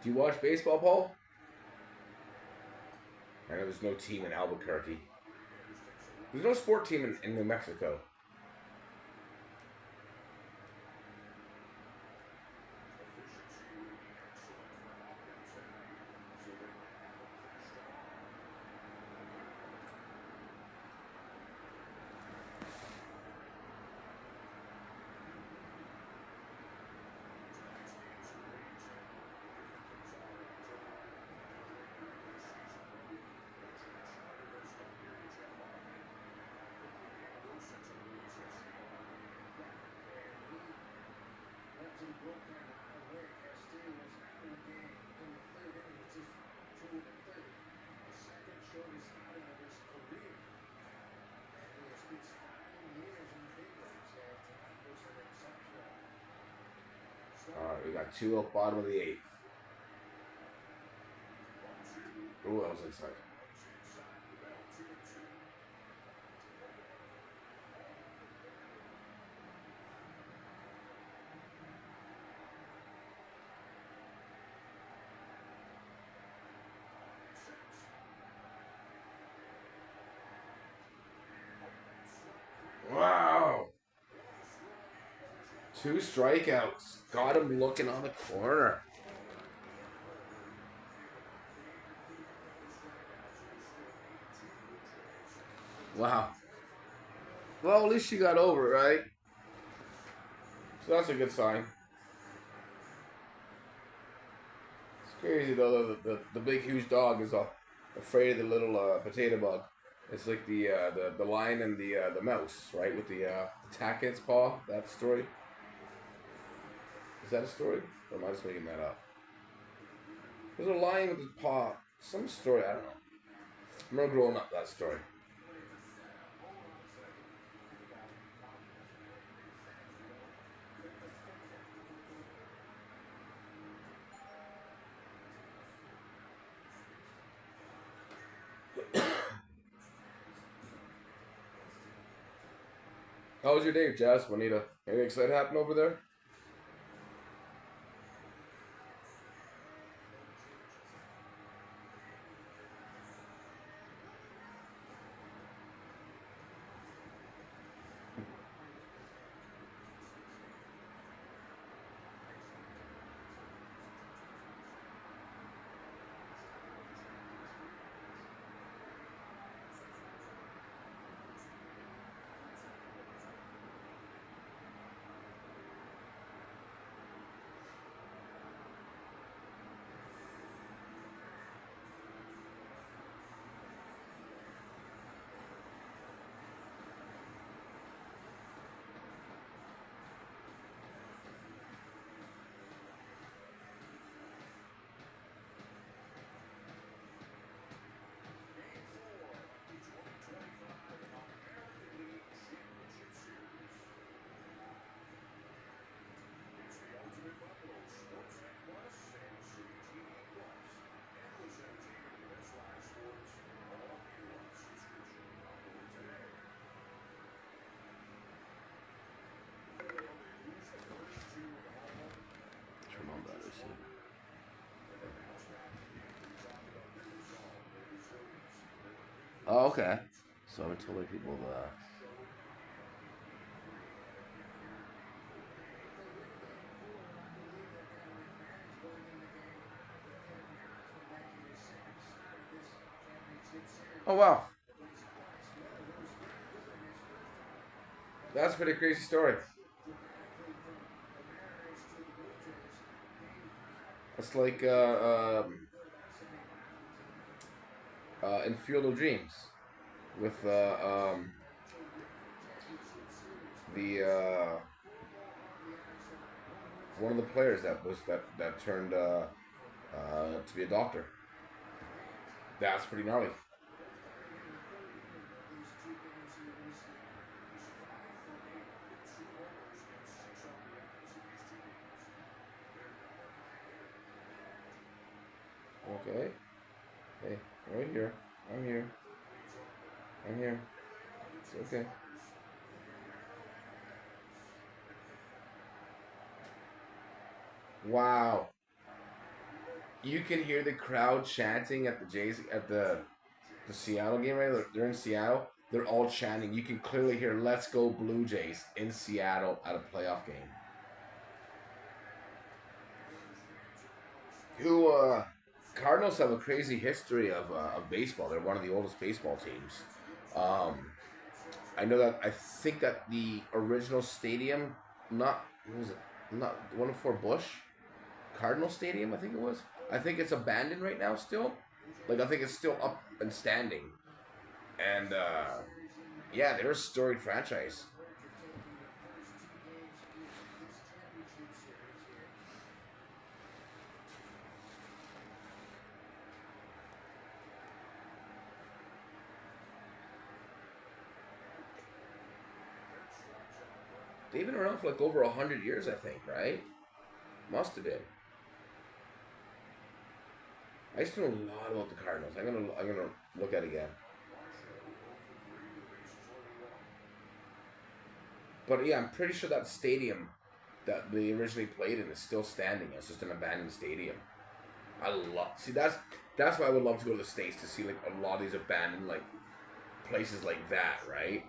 Do you watch baseball, Paul? I know there's no team in Albuquerque. There's no sport team in New Mexico. Alright, we got 2 up bottom of the 8th. Ooh, that was inside. Wow. 2 strikeouts. Got him looking on the corner. Wow. Well, at least she got over it, right? So that's a good sign. It's crazy though. The big huge dog is afraid of the little potato bug. It's like the lion and the mouse, right? With the tack in its paw. That story. Is that a story? Or am I just making that up? There's a lion with his paw. Some story. I don't know. I remember growing up that story. How was your day, Jazz? Juanita? Anything exciting happen over there?
Turn on that, I see. Oh, okay. So I'm telling people that.
Oh wow, that's a pretty crazy story. It's like in Field of Dreams with the one of the players that turned to be a doctor. That's pretty gnarly. Okay. Hey, right here. I'm here. I'm here. It's okay. Wow. You can hear the crowd chanting at the Jays at the Seattle game, right? They're in Seattle. They're all chanting. You can clearly hear "Let's Go Blue Jays" in Seattle at a playoff game. Who Cardinals have a crazy history of baseball. They're one of the oldest baseball teams. Um, I know that I think that the original stadium, not what was it, not one before Bush, Cardinal Stadium, I think it was. I think it's abandoned right now still. Like I think it's still up and standing. And yeah, they're a storied franchise. They've been around for like over 100 years, I think, right? Must have been. I used to know a lot about the Cardinals. I'm gonna look at it again. But yeah, I'm pretty sure that stadium that they originally played in is still standing. It's just an abandoned stadium. I love see that's why I would love to go to the States to see like a lot of these abandoned like places like that, right?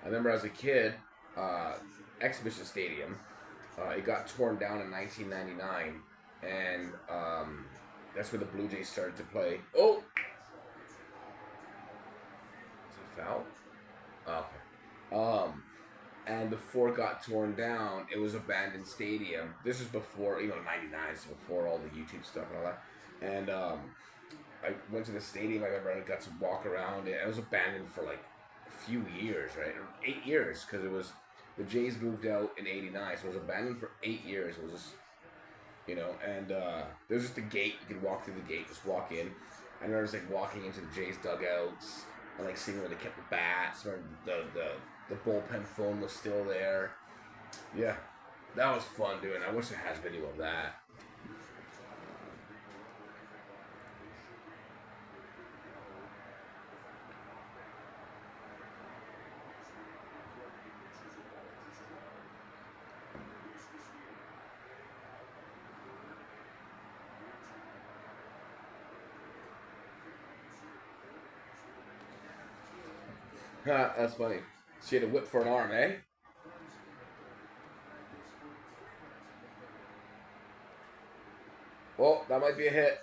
I remember as a kid, Exhibition Stadium. It got torn down in 1999, and that's where the Blue Jays started to play. Oh, before it got torn down, it was abandoned stadium. This was before, '99, so before all the YouTube stuff and all that. And I went to the stadium. I remember I got to walk around it. It was abandoned for like a few years, right? 8 years, because it was the Jays moved out in '89, so it was abandoned for 8 years. It was just, and there's just a gate. You could walk through the gate, just walk in. I remember just like walking into the Jays dugouts and like seeing where they kept the bats, where the bullpen phone was still there. Yeah, that was fun doing. I wish I had video of that. That's funny. She had a whip for an arm, eh? Oh, that might be a hit.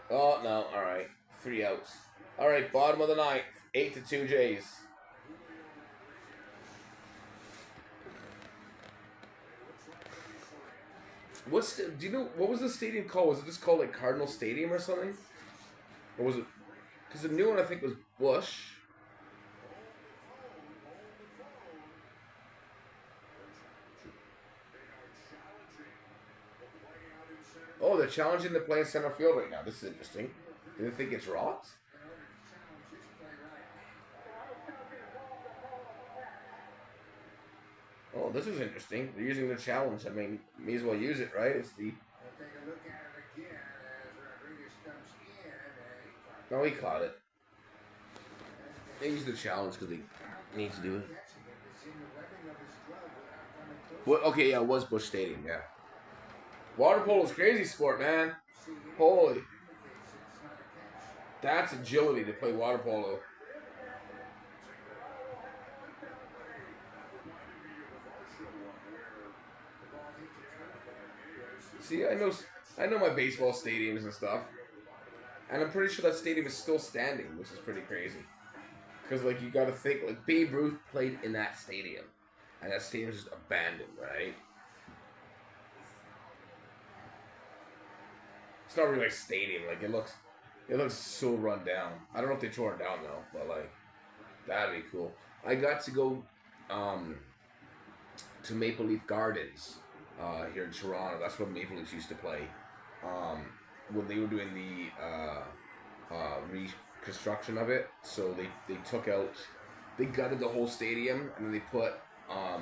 Oh, no. All right. 3 outs. All right, bottom of the ninth. 8-2 Jays. Do you know, what was the stadium called? Was it just called like Cardinal Stadium or something? Or was it? Because the new one I think was Bush. Oh, they're challenging to play in center field right now. This is interesting. Do they think it's rocked? Oh, this is interesting. They're using the challenge. I mean, may as well use it, right? It's the... No, he caught it. They use the challenge because they need to do it. Well, okay, yeah, it was Busch Stadium, yeah. Water polo's crazy sport, man. Holy. That's agility to play water polo. See, I know my baseball stadiums and stuff. And I'm pretty sure that stadium is still standing, which is pretty crazy. Because, like, you gotta think, like, Babe Ruth played in that stadium. And that stadium is just abandoned, right? It's not really like a stadium. Like, it looks so run down. I don't know if they tore it down, though. But, like, that'd be cool. I got to go to Maple Leaf Gardens here in Toronto. That's where Maple Leafs used to play. When they were doing the reconstruction of it. So they took out, they gutted the whole stadium, and then they put a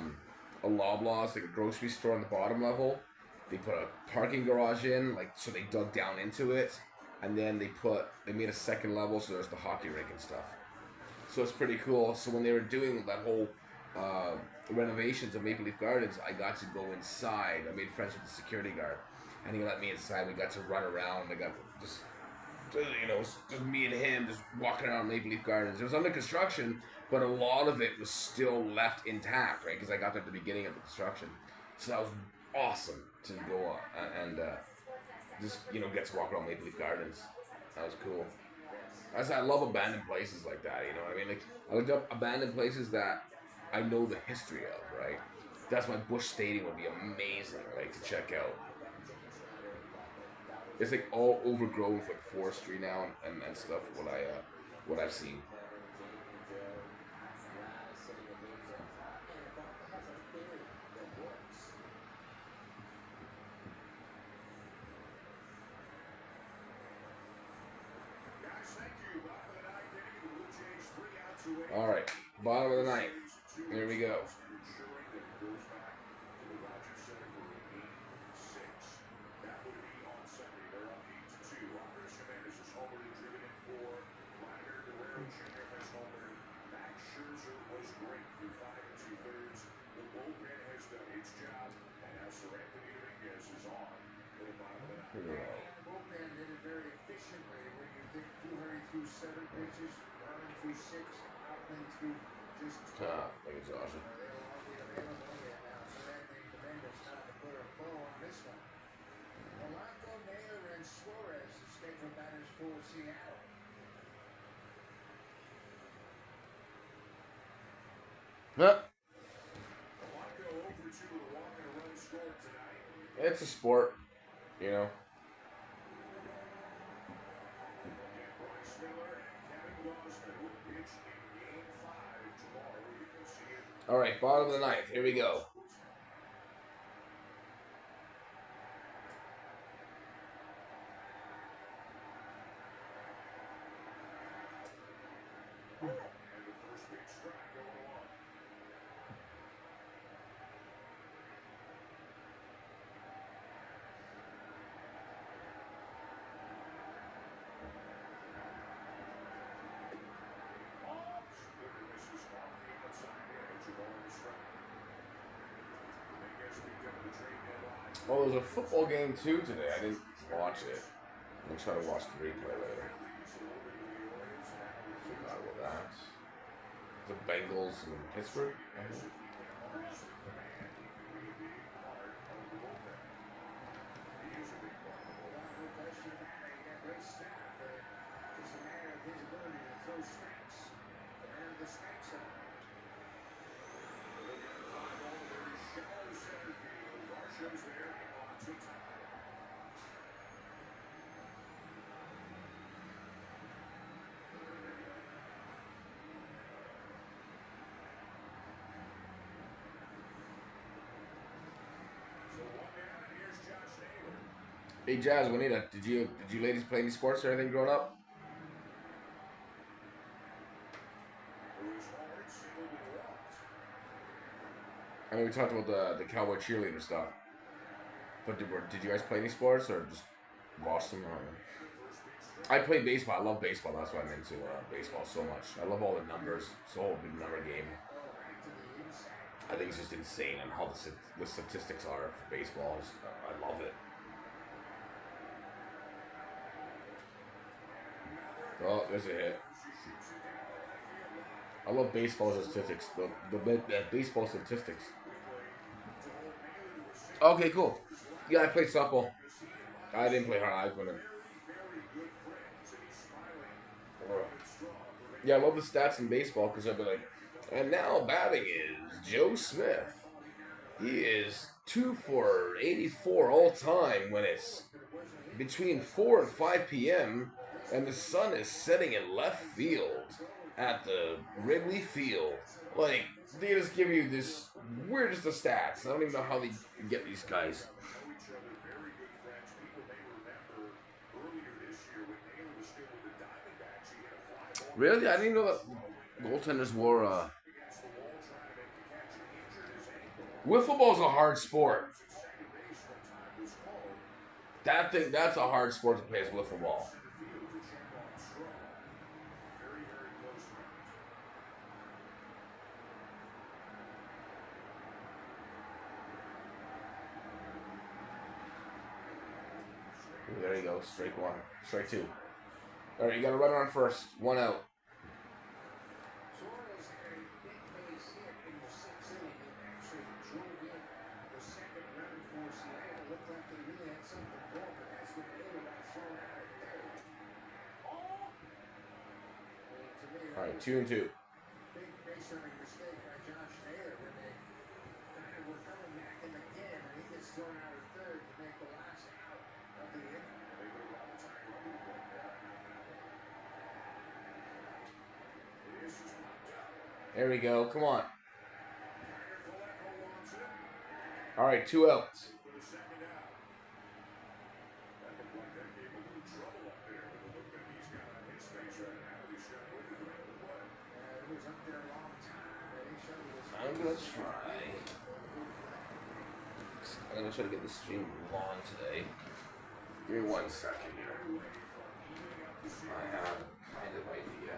Loblaws, like a grocery store on the bottom level. They put a parking garage in, like, so they dug down into it, and then they made a second level, so there's the hockey rink and stuff. So it's pretty cool. So when they were doing that whole renovations of Maple Leaf Gardens, I got to go inside. I made friends with the security guard, and he let me inside. We got to run around. I got just me and him just walking around Maple Leaf Gardens. It was under construction, but a lot of it was still left intact, right? Because I got there at the beginning of the construction. So that was awesome to go and just, get to walk around Maple Leaf Gardens. That was cool. I love abandoned places like that, you know what I mean? Like, I looked up abandoned places that I know the history of, right? That's why Busch Stadium would be amazing, right, to check out. It's like all overgrown with like forestry now and stuff. What I've seen. All right, bottom of the ninth. Here we go. Like it's awesome. Huh? It's a sport, you know. All right, bottom of the ninth. Here we go. Oh, there's a football game too today. I didn't watch it. I'm gonna try to watch the replay later. Forgot about that. The Bengals in Pittsburgh. Hey Jazz, Juanita, did you ladies play any sports or anything growing up? I mean, we talked about the cowboy cheerleader stuff, but did you guys play any sports or just watch them? I play baseball. I love baseball. That's why I'm into baseball so much. I love all the numbers. It's a whole big number game. I think it's just insane on how the statistics are for baseball. I love it. Oh, there's a hit. I love baseball statistics. The baseball statistics. Okay, cool. Yeah, I played softball. I didn't play hard. I couldn't. Yeah, I love the stats in baseball because I'd be like, and now batting is Joe Smith. He is 2 for 84 all time when it's between 4 and 5 p.m. and the sun is setting in left field at the Wrigley Field. Like, they just give you this weirdest of stats. I don't even know how they get these guys. Really? I didn't know that goaltenders wore wiffle ball's a hard sport. That's a hard sport to play as wiffle ball. Ooh, there you go. Strike one. Strike two. All right, you got a runner on first. One out. All right, 2 and 2.
Big base-running mistake by Josh Naylor when they were coming back in again, and he gets thrown out at third to make the last out of the inning.
There we go. Come on. All right, 2 outs. I'm gonna try to get the stream long today. Give me 1 second here. I have kind of idea.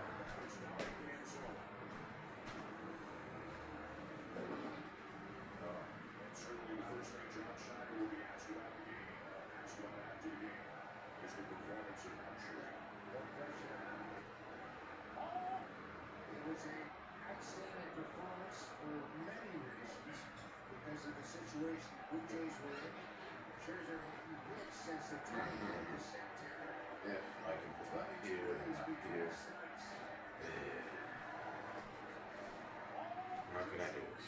It was an outstanding performance for many reasons because of the situation the Blue Jays were in. Scherzer hadn't pitched since the 29th of September.
If I can put that here and not here. How can I do this?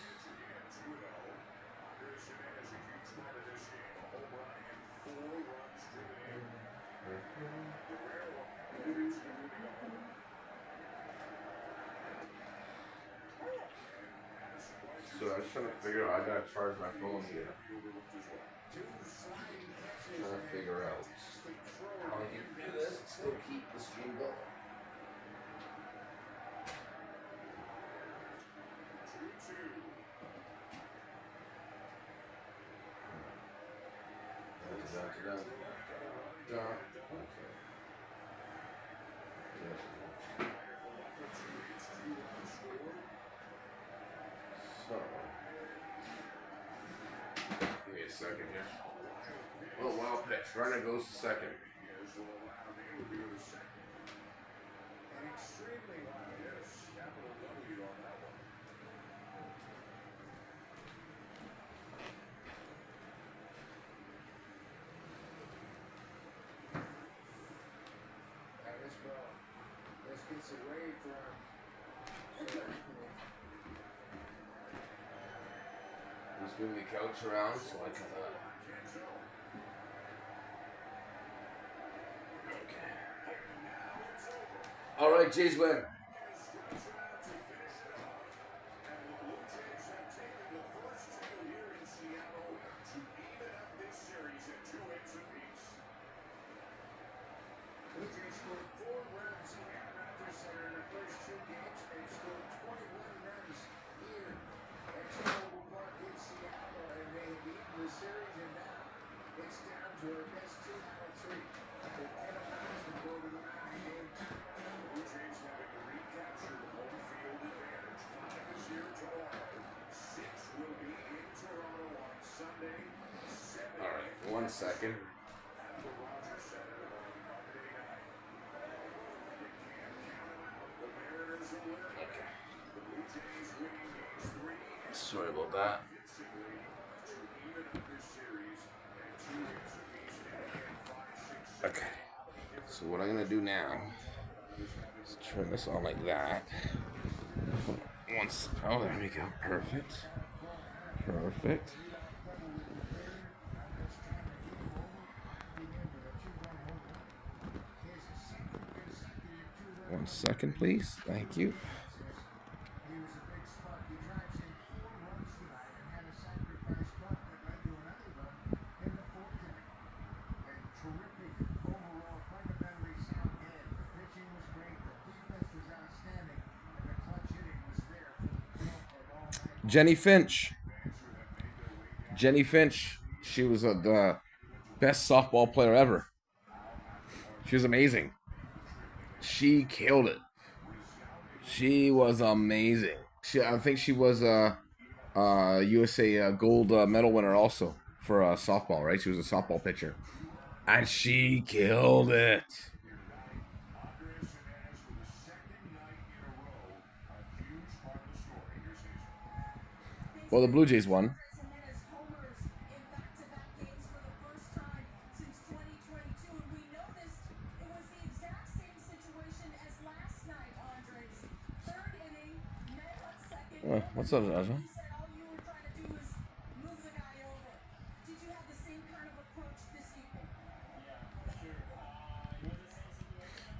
I was trying to figure out. I gotta charge my phone here. Trying to figure out how I can do this and still keep the stream going. So, give me a second here. Oh, wild pitch. Runner goes to second.
Extremely loud, yes. Capital W on that one. This gets away from.
Just move the couch around so I can. Okay. All right, Jays win. All right, 1 second. Okay. Sorry about that. Okay. So what I'm gonna do now is turn this on like that. Once, oh, there we go. Perfect. Perfect. 1 second, please. Thank you. Jenny Finch. Jenny Finch. She was the best softball player ever. She was amazing. She killed it. She was amazing. I think she was a USA gold medal winner also for softball, right? She was a softball pitcher. And she killed it. Well, the Blue Jays won. What's up, Zsa Zsa?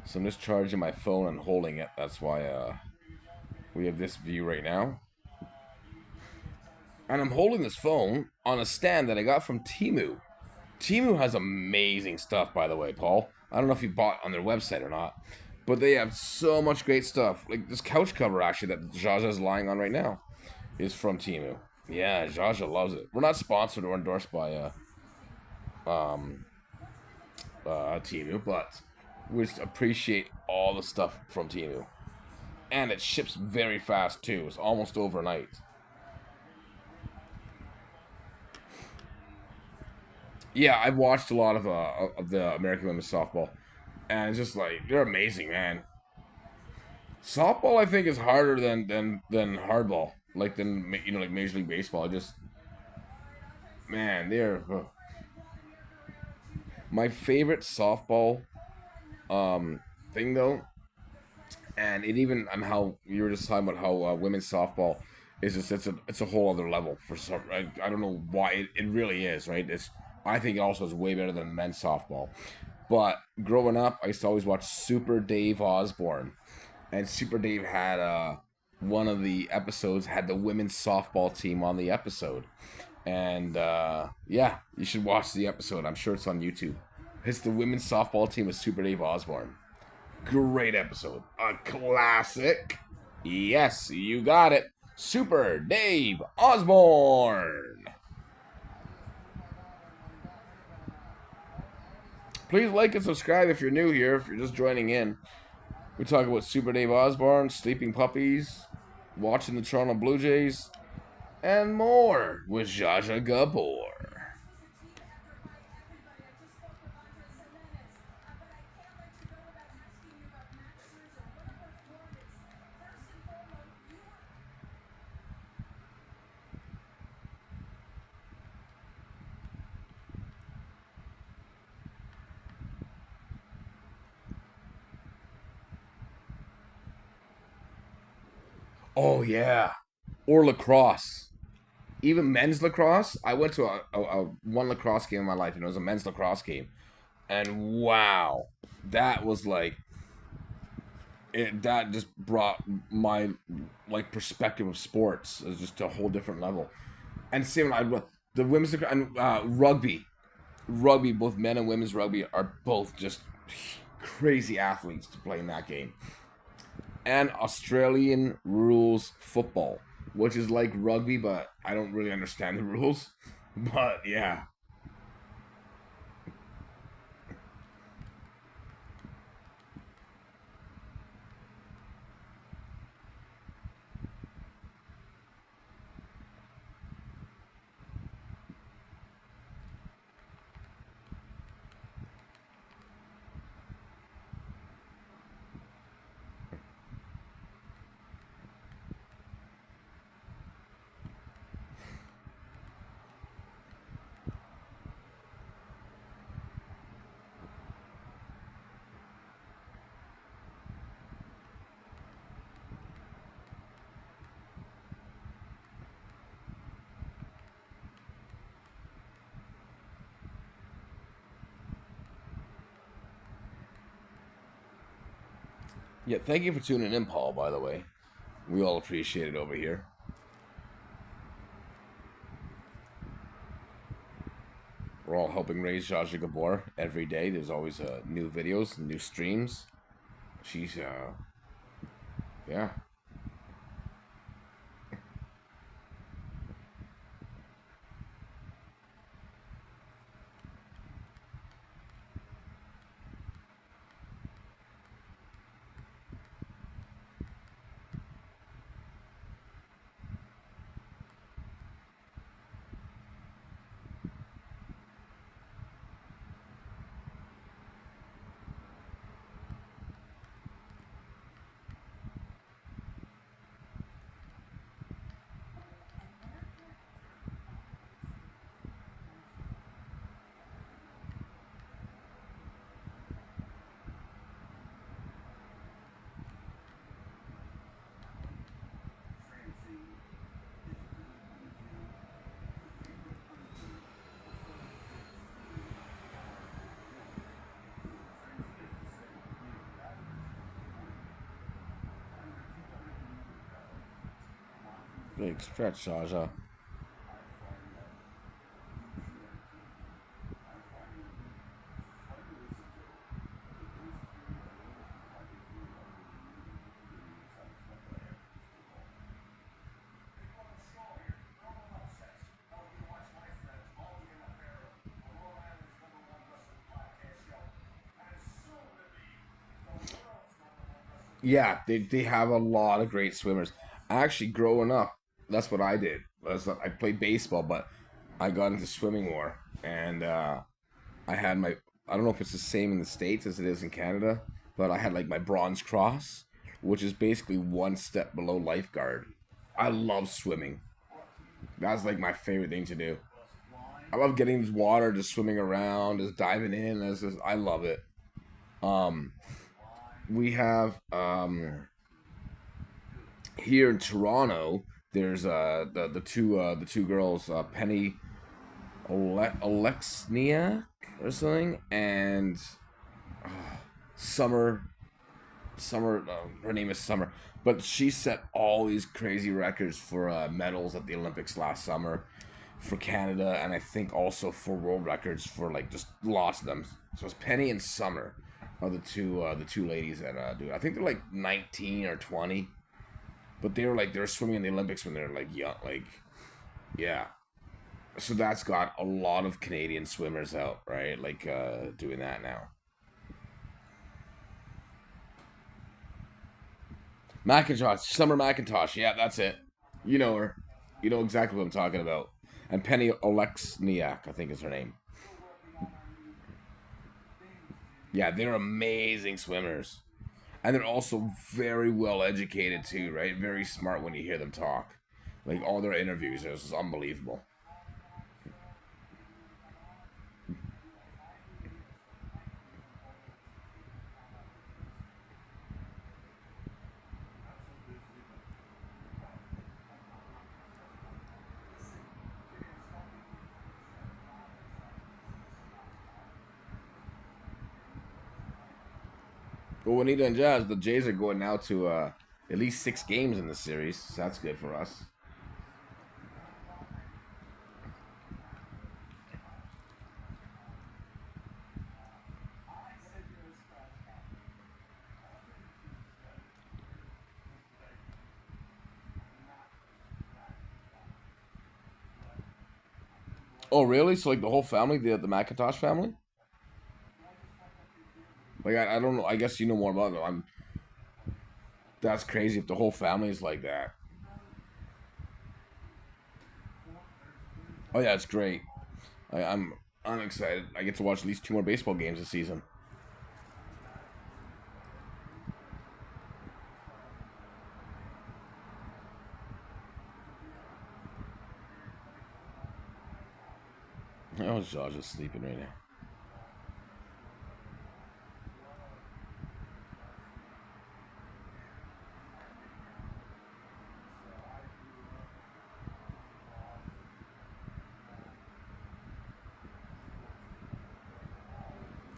So I'm just charging my phone and holding it. That's why we have this view right now. And I'm holding this phone on a stand that I got from Temu. Temu has amazing stuff, by the way, Paul. I don't know if you bought on their website or not, but they have so much great stuff. Like this couch cover, actually, that Zsa Zsa is lying on right now is from Temu. Yeah, Zsa Zsa loves it. We're not sponsored or endorsed by Temu, but we just appreciate all the stuff from Temu. And it ships very fast, too. It's almost overnight. Yeah, I've watched a lot of the American women's softball, and it's just like they're amazing, man. Softball, I think, is harder than hardball, like like Major League Baseball. Just man, they're my favorite softball thing though, and it even on how you were just talking about how women's softball is just it's a whole other level for some. I don't know why it really is, right? I think it also is way better than men's softball. But growing up, I used to always watch Super Dave Osborne. And Super Dave had one of the episodes had the women's softball team on the episode. And yeah, you should watch the episode. I'm sure it's on YouTube. It's the women's softball team with Super Dave Osborne. Great episode. A classic. Yes, you got it. Super Dave Osborne. Please like and subscribe if you're new here, if you're just joining in. We talk about Super Dave Osborne, sleeping puppies, watching the Toronto Blue Jays, and more with Zsa Zsa Gabor. Oh, yeah. Or lacrosse. Even men's lacrosse. I went to a one lacrosse game in my life, and it was a men's lacrosse game. And wow, that was like, that just brought my like perspective of sports as just to a whole different level. And same, the women's and rugby, both men and women's rugby are both just crazy athletes to play in that game. And Australian rules football, which is like rugby, but I don't really understand the rules. But yeah. Yeah, thank you for tuning in, Paul, by the way. We all appreciate it over here. We're all helping raise Zsa Zsa Gabor every day. There's always new videos, new streams. She's, yeah. Big stretch, Zsa Zsa. Yeah, they have a lot of great swimmers. Actually, growing up, that's what I did. I played baseball, but I got into swimming more, and I had my. I don't know if it's the same in the States as it is in Canada, but I had like my bronze cross, which is basically one step below lifeguard. I love swimming. That's like my favorite thing to do. I love getting in this water, just swimming around, just diving in. I love it. Um, we have here in Toronto. There's the two girls, Penny Alexniak or something, and Summer Summer. Her name is Summer, but she set all these crazy records for medals at the Olympics last summer for Canada, and I think also for world records for like just lost them. So it's Penny and Summer are the two ladies that do it. I think they're like 19 or 20, but they were swimming in the Olympics when they're like young, like yeah. So that's got a lot of Canadian swimmers out, right? Like doing that now. McIntosh, Summer McIntosh. Yeah, that's it. You know her. You know exactly what I'm talking about. And Penny Oleksniak, I think is her name. Yeah, they're amazing swimmers. And they're also very well educated too, right? Very smart when you hear them talk. Like all their interviews are just unbelievable. Well, Juanita and Jazz, the Jays are going now to at least 6 games in the series. So that's good for us. Oh, really? So like the whole family, the McIntosh family? Like I don't know. I guess you know more about them. That's crazy if the whole family is like that. Oh yeah, it's great. I'm excited. I get to watch at least 2 more baseball games this season. Oh, Zsa just sleeping right now.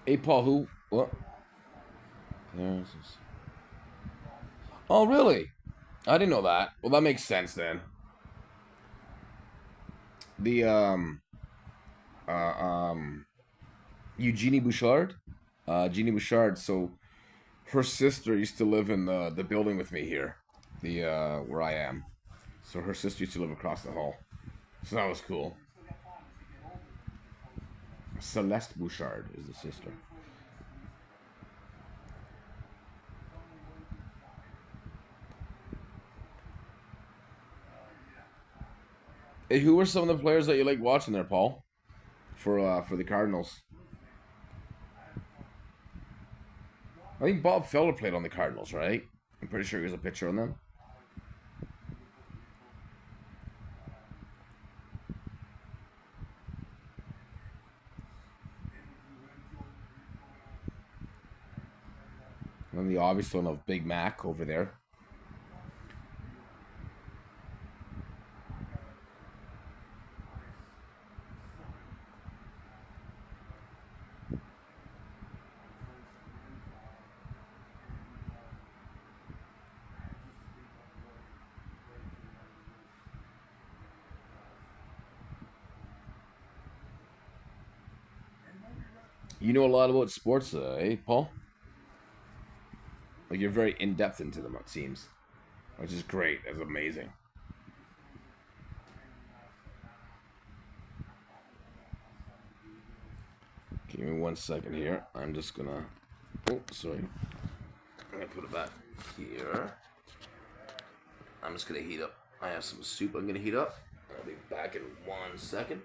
Hey, Paul, who? What? There's this. Oh, really? I didn't know that. Well, that makes sense then. The uh, um, Eugenie Bouchard, Jeannie Bouchard. So her sister used to live in the building with me here, the where I am. So her sister used to live across the hall. So that was cool. Celeste Bouchard is the sister. Hey, who were some of the players that you like watching there, Paul? For the Cardinals. I think Bob Feller played on the Cardinals, right? I'm pretty sure he was a pitcher on them. And then the obvious one of Big Mac over there. You know a lot about sports, eh, Paul? Like you're very in depth into them, it seems, which is great. That's amazing. Give me 1 second here. I'm just gonna. Oh, sorry. I'm gonna put it back here. I'm just gonna heat up. I have some soup I'm gonna heat up. I'll be back in 1 second.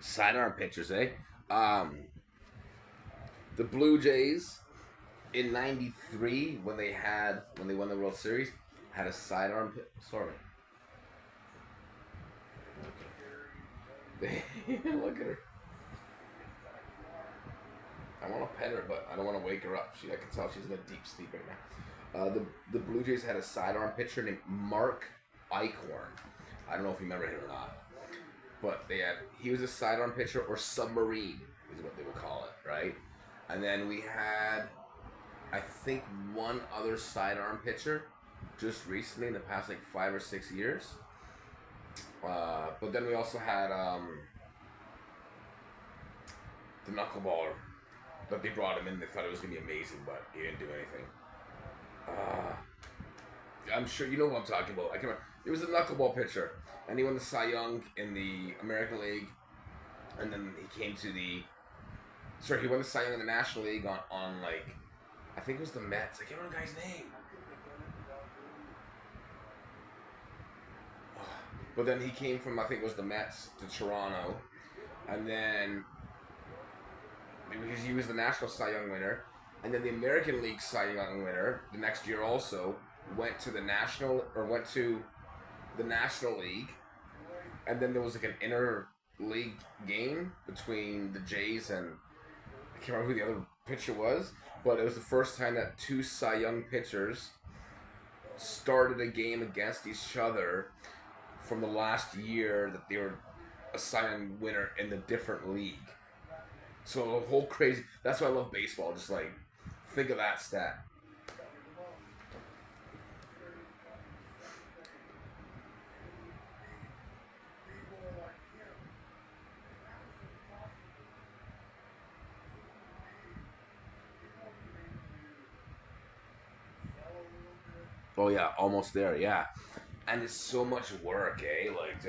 Sidearm pitchers, eh? The Blue Jays in '93 when they won the World Series had a sidearm. Sorry. Look at her. I want to pet her, but I don't want to wake her up. I can tell she's in a deep sleep right now. The Blue Jays had a sidearm pitcher named Mark Eichhorn. I don't know if you remember him or not, but he was a sidearm pitcher, or submarine is what they would call it, right? And then we had, I think, one other sidearm pitcher just recently in the past like 5 or 6 years. But then we also had the knuckleballer. But they brought him in. They thought it was going to be amazing, but he didn't do anything. I'm sure you know who I'm talking about. I can't remember. He was a knuckleball pitcher, and he won the Cy Young in the American League, and then he came to the. Sorry, he won the Cy Young in the National League on like, I think it was the Mets. I can't remember the guy's name. But then he came from, I think it was the Mets to Toronto, and then. Because he was the National Cy Young winner, and then the American League Cy Young winner the next year also went to the National League, and then there was like an inter-league game between the Jays and I can't remember who the other pitcher was, but it was the first time that two Cy Young pitchers started a game against each other from the last year that they were a Cy Young winner in the different league. So the whole crazy. That's why I love baseball. Just like, think of that stat. Oh yeah, almost there. Yeah, and it's so much work, eh? Like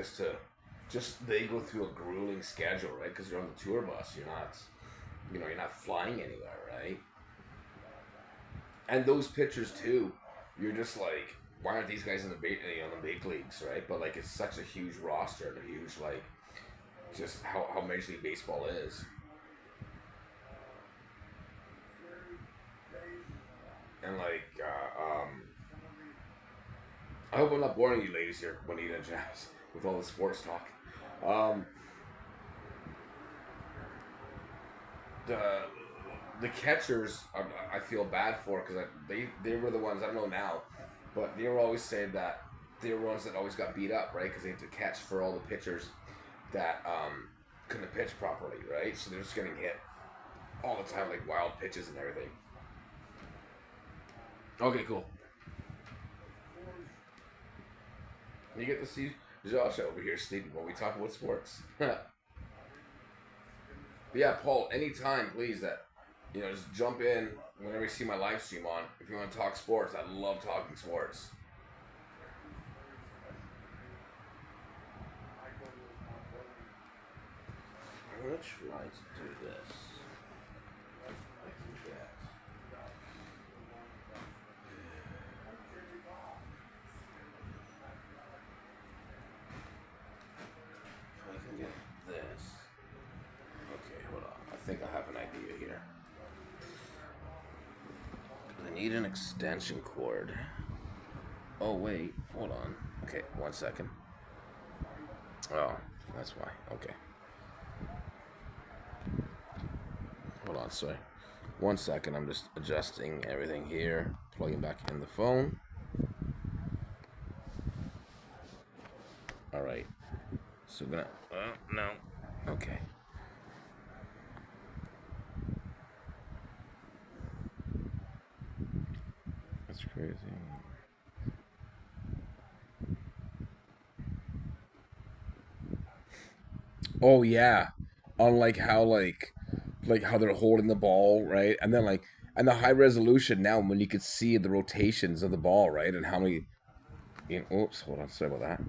they go through a grueling schedule, right? Because you're on the tour bus. You're not flying anywhere, right? And those pitchers too, you're just like, why aren't these guys in the big leagues, right? But like, it's such a huge roster and a huge like, just how Major League Baseball is. And like, I hope I'm not boring you ladies here, Juanita and Jazz, with all the sports talk. The catchers I feel bad for because they were the ones, I don't know now, but they were always saying that they were ones that always got beat up, right? Because they had to catch for all the pitchers that couldn't pitch properly, right? So they're just getting hit all the time, like wild pitches and everything. Okay, cool. You get to see Josh over here sleeping while we talk about sports. But yeah, Paul, anytime, please, just jump in whenever you see my live stream on. If you want to talk sports, I love talking sports.
I'm going to try to do this.
I think I have an idea here. I need an extension cord. Oh, wait. Hold on. Okay, 1 second. Oh, that's why. Okay. Hold on, sorry. 1 second. I'm just adjusting everything here. Plugging back in the phone. All right. So we're gonna... no. Okay. That's crazy. Oh yeah, on like how they're holding the ball, right? And then and the high resolution now when you could see the rotations of the ball, right? And how many oops, hold on, sorry about that.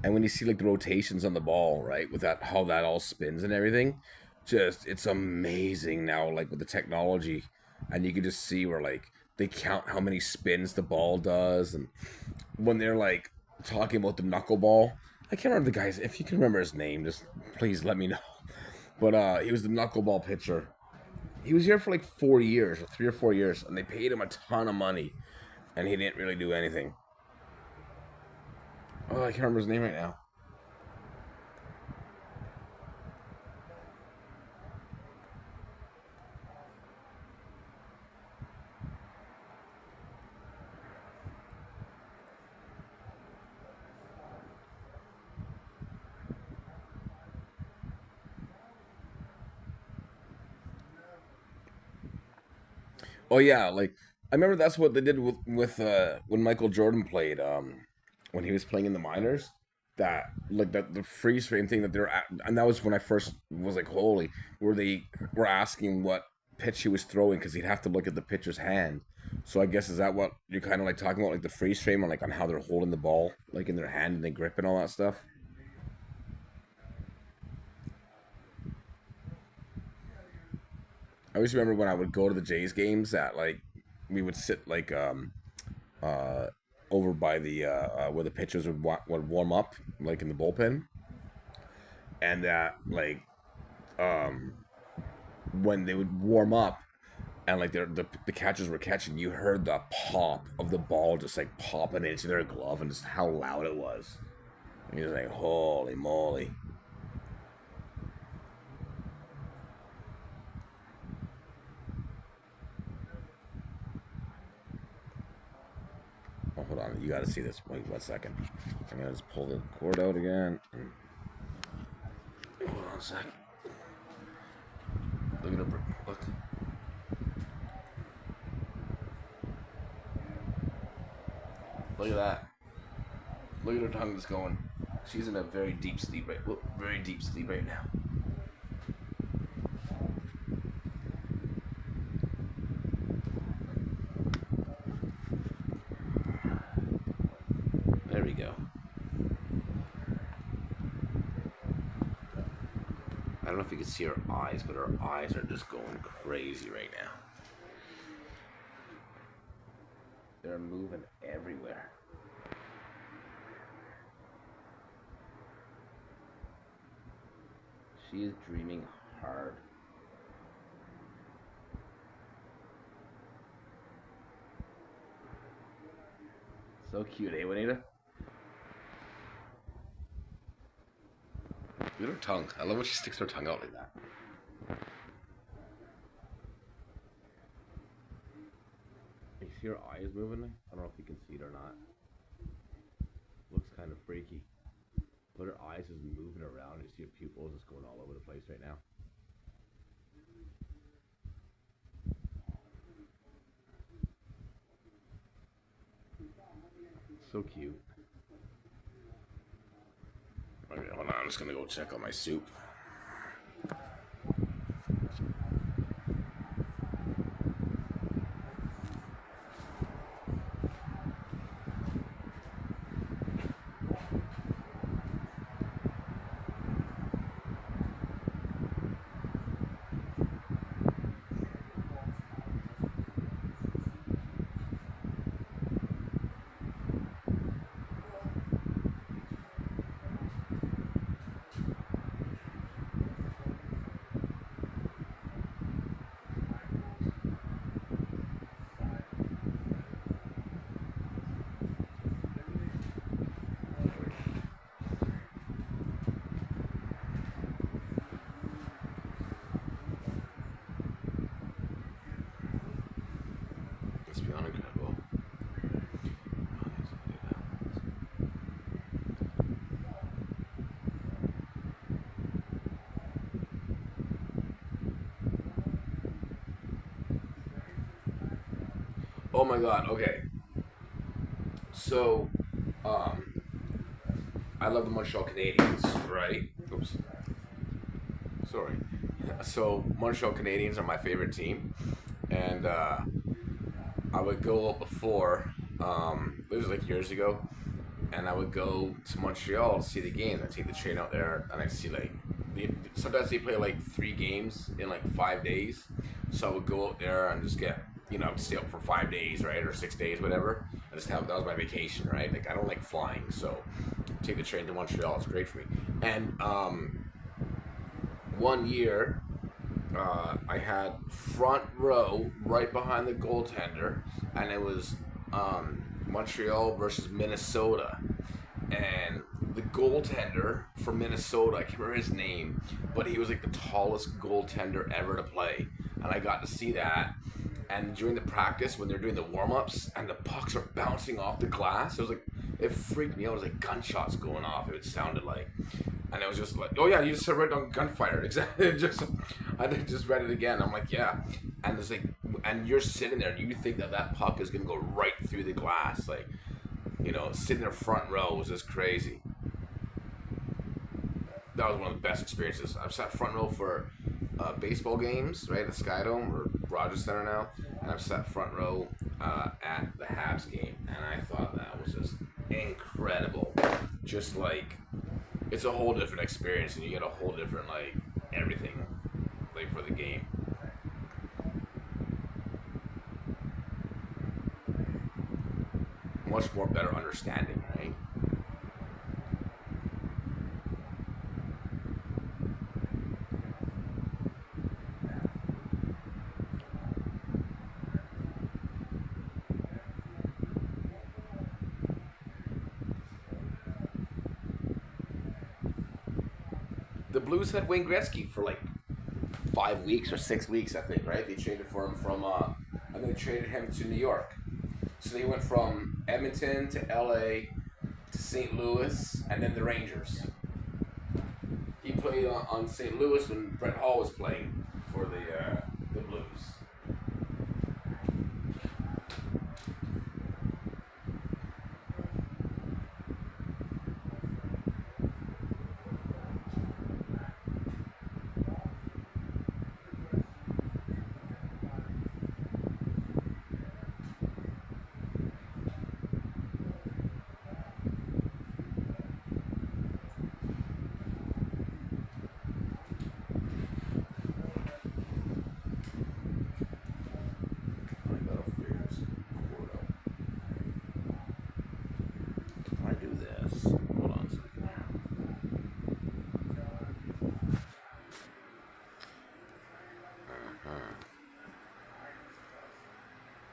And when you see like the rotations on the ball, right, with that how that all spins and everything, just it's amazing now, like with the technology. And you can just see where like they count how many spins the ball does, and when they're like talking about the knuckleball I can't remember the guy's. If you can remember his name, just please let me know. But he was the knuckleball pitcher. He was here for like 4 years, or 3 or 4 years, and they paid him a ton of money, and he didn't really do anything. Oh, I can't remember his name right now. Oh yeah, like I remember that's what they did with when Michael Jordan played when he was playing in the minors. That like the freeze frame thing that they're at, and that was when I first was like, holy, where they were asking what pitch he was throwing because he'd have to look at the pitcher's hand. So I guess is that what you're kind of like talking about, like the freeze frame on like on how they're holding the ball like in their hand and they grip and all that stuff. I always remember when I would go to the Jays games that like we would sit like uh over by the where the pitchers would warm up like in the bullpen, and that like um when they would warm up and like the catchers were catching, you heard the pop of the ball just like popping into their glove and just how loud it was. And you're like, holy moly. Oh, hold on, you gotta see this. Wait 1 second. I'm gonna just pull the cord out again. Hold on a sec. Look at her. Look. Look at that. Look at her tongue that's going. She's in a very deep sleep very deep sleep right now. There we go. I don't know if you can see her eyes, but her eyes are just going crazy right now. They're moving everywhere. She is dreaming hard. So cute, eh, Juanita? Look at her tongue. I love when she sticks her tongue out like that. You see her eyes moving? I don't know if you can see it or not. Looks kind of freaky. But her eyes is moving around. You see her pupils just going all over the place right now. So cute. Okay, hold on. I'm just gonna go check on my soup. It's beyond incredible. Oh my god, okay. So, um, I love the Montreal Canadiens, right? Oops. Sorry. So, Montreal Canadiens are my favorite team. And, I would go up before, it was like years ago, and I would go to Montreal to see the games. I'd take the train out there, and I'd see like, sometimes they play like 3 games in like 5 days. So I would go out there and just get, stay up for 5 days, right, or 6 days, whatever. that was my vacation, right? Like I don't like flying, so take the train to Montreal. It's great for me. And one year, I had front row right behind the goaltender, and it was Montreal versus Minnesota. And the goaltender for Minnesota, I can't remember his name, but he was like the tallest goaltender ever to play. And I got to see that. And during the practice, when they're doing the warm-ups and the pucks are bouncing off the glass, it freaked me out. It was like gunshots going off, it sounded like. And it was just like, oh yeah, you just said right on gunfire. Exactly. I just read it again. I'm like, yeah. And it's like, and you're sitting there and you think that puck is going to go right through the glass. Like, sitting there front row was just crazy. That was one of the best experiences. I've sat front row for baseball games, right, at Skydome or Rogers Center now, and I've sat front row at the Habs game, and I thought that was just incredible. Just like, it's a whole different experience, and you get a whole different, like, everything, like, for the game. Much more better understanding, right? The Blues had Wayne Gretzky for like 5 weeks or 6 weeks, I think, right? They traded for him from, and they traded him to New York. So they went from Edmonton to LA to St. Louis, and then the Rangers. He played on St. Louis when Brett Hall was playing for the Blues.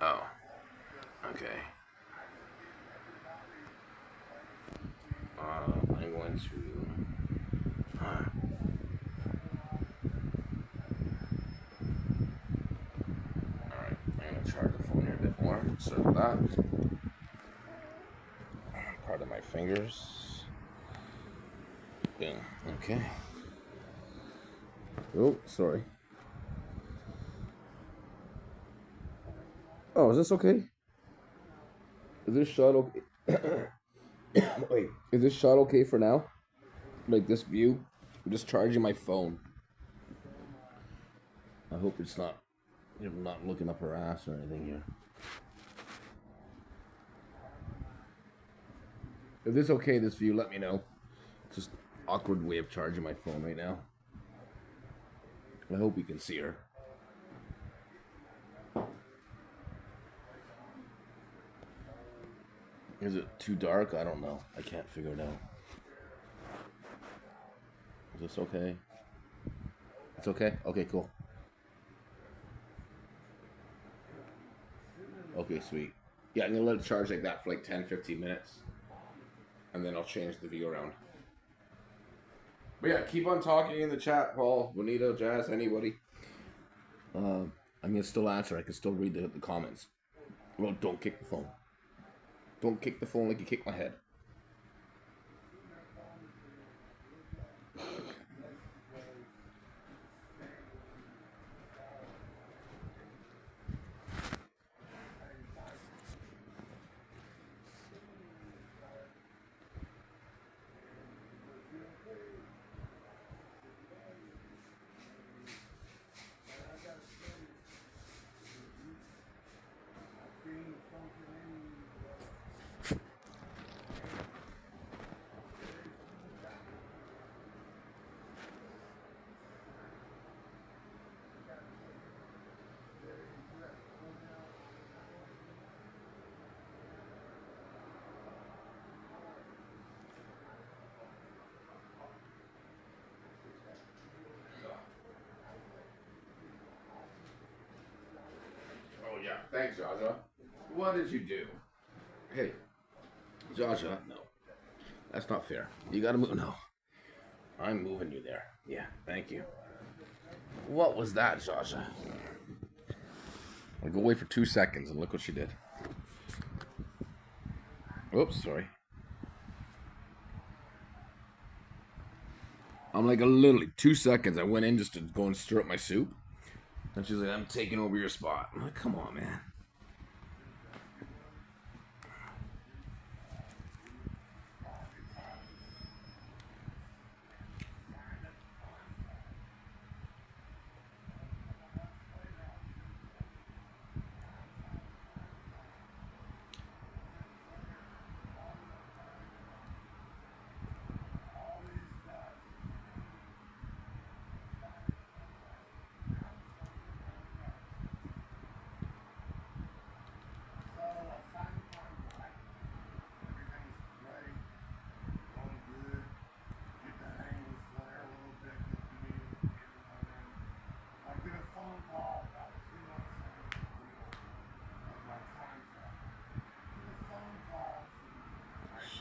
Oh, okay. I'm going to. Alright, I'm going to charge the phone here a bit more. Sorry about that. Pardon my fingers. Yeah, okay. Oh, sorry. Oh, is this okay? Is this shot okay? Wait, is this shot okay for now? Like this view? I'm just charging my phone. I hope it's not, you're not looking up her ass or anything here. If this okay, this view, let me know. Just awkward way of charging my phone right now. I hope you can see her. Is it too dark? I don't know. I can't figure it out. Is this okay? It's okay? Okay, cool. Okay, sweet. Yeah, I'm gonna let it charge like that for like 10-15 minutes. And then I'll change the view around. But yeah, keep on talking in the chat, Paul, Bonito, Jazz, anybody. I'm gonna still answer. I can still read the comments. Well, don't kick the phone. Don't kick the phone like you kicked my head. Thanks, Zsa Zsa. What did you do? Hey, Zsa Zsa, no. That's not fair. You gotta move. No. I'm moving you there. Yeah, thank you. What was that, Zsa Zsa? I'll go away for 2 seconds and look what she did. Oops, sorry. I'm like, literally 2 seconds. I went in just to go and stir up my soup. And she's like, I'm taking over your spot. I'm like, come on, man.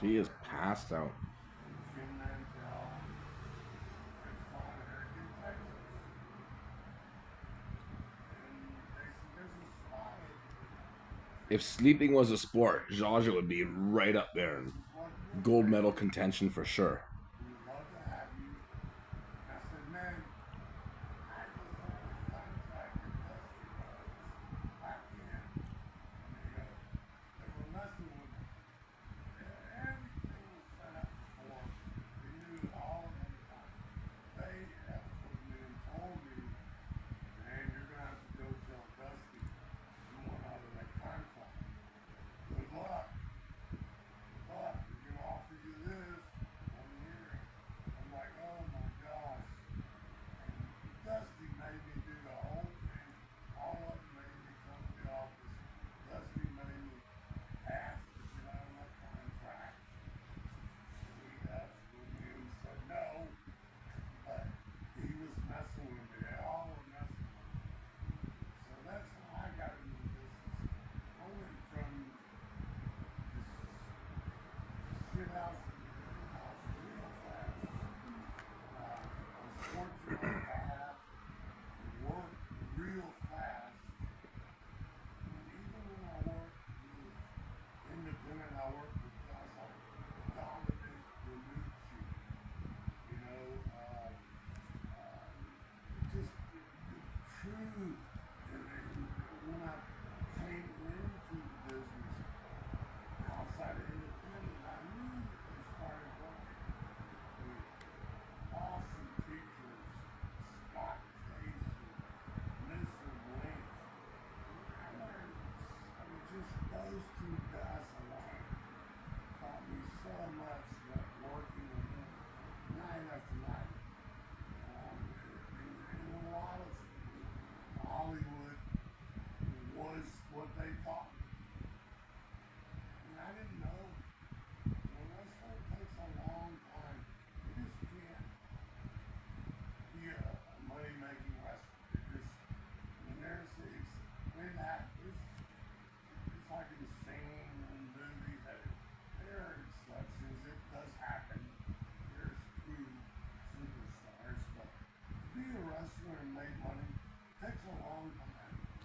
She is passed out. If sleeping was a sport, Zsa Zsa would be right up there in gold medal contention for sure.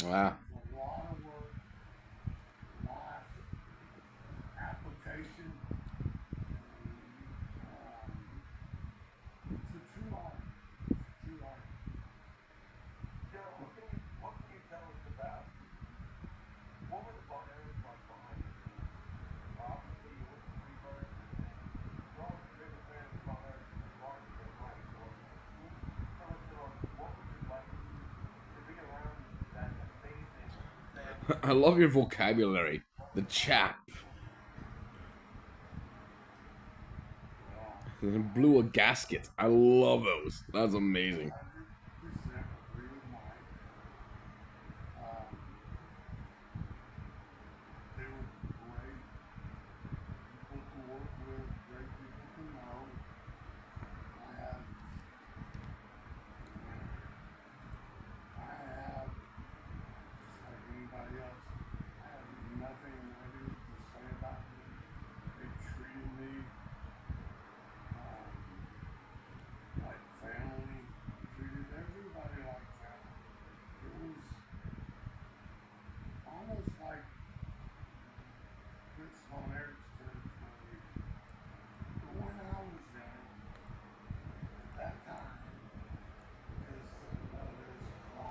Wow. I love your vocabulary. The chap. Blew a gasket. I love those. That's amazing.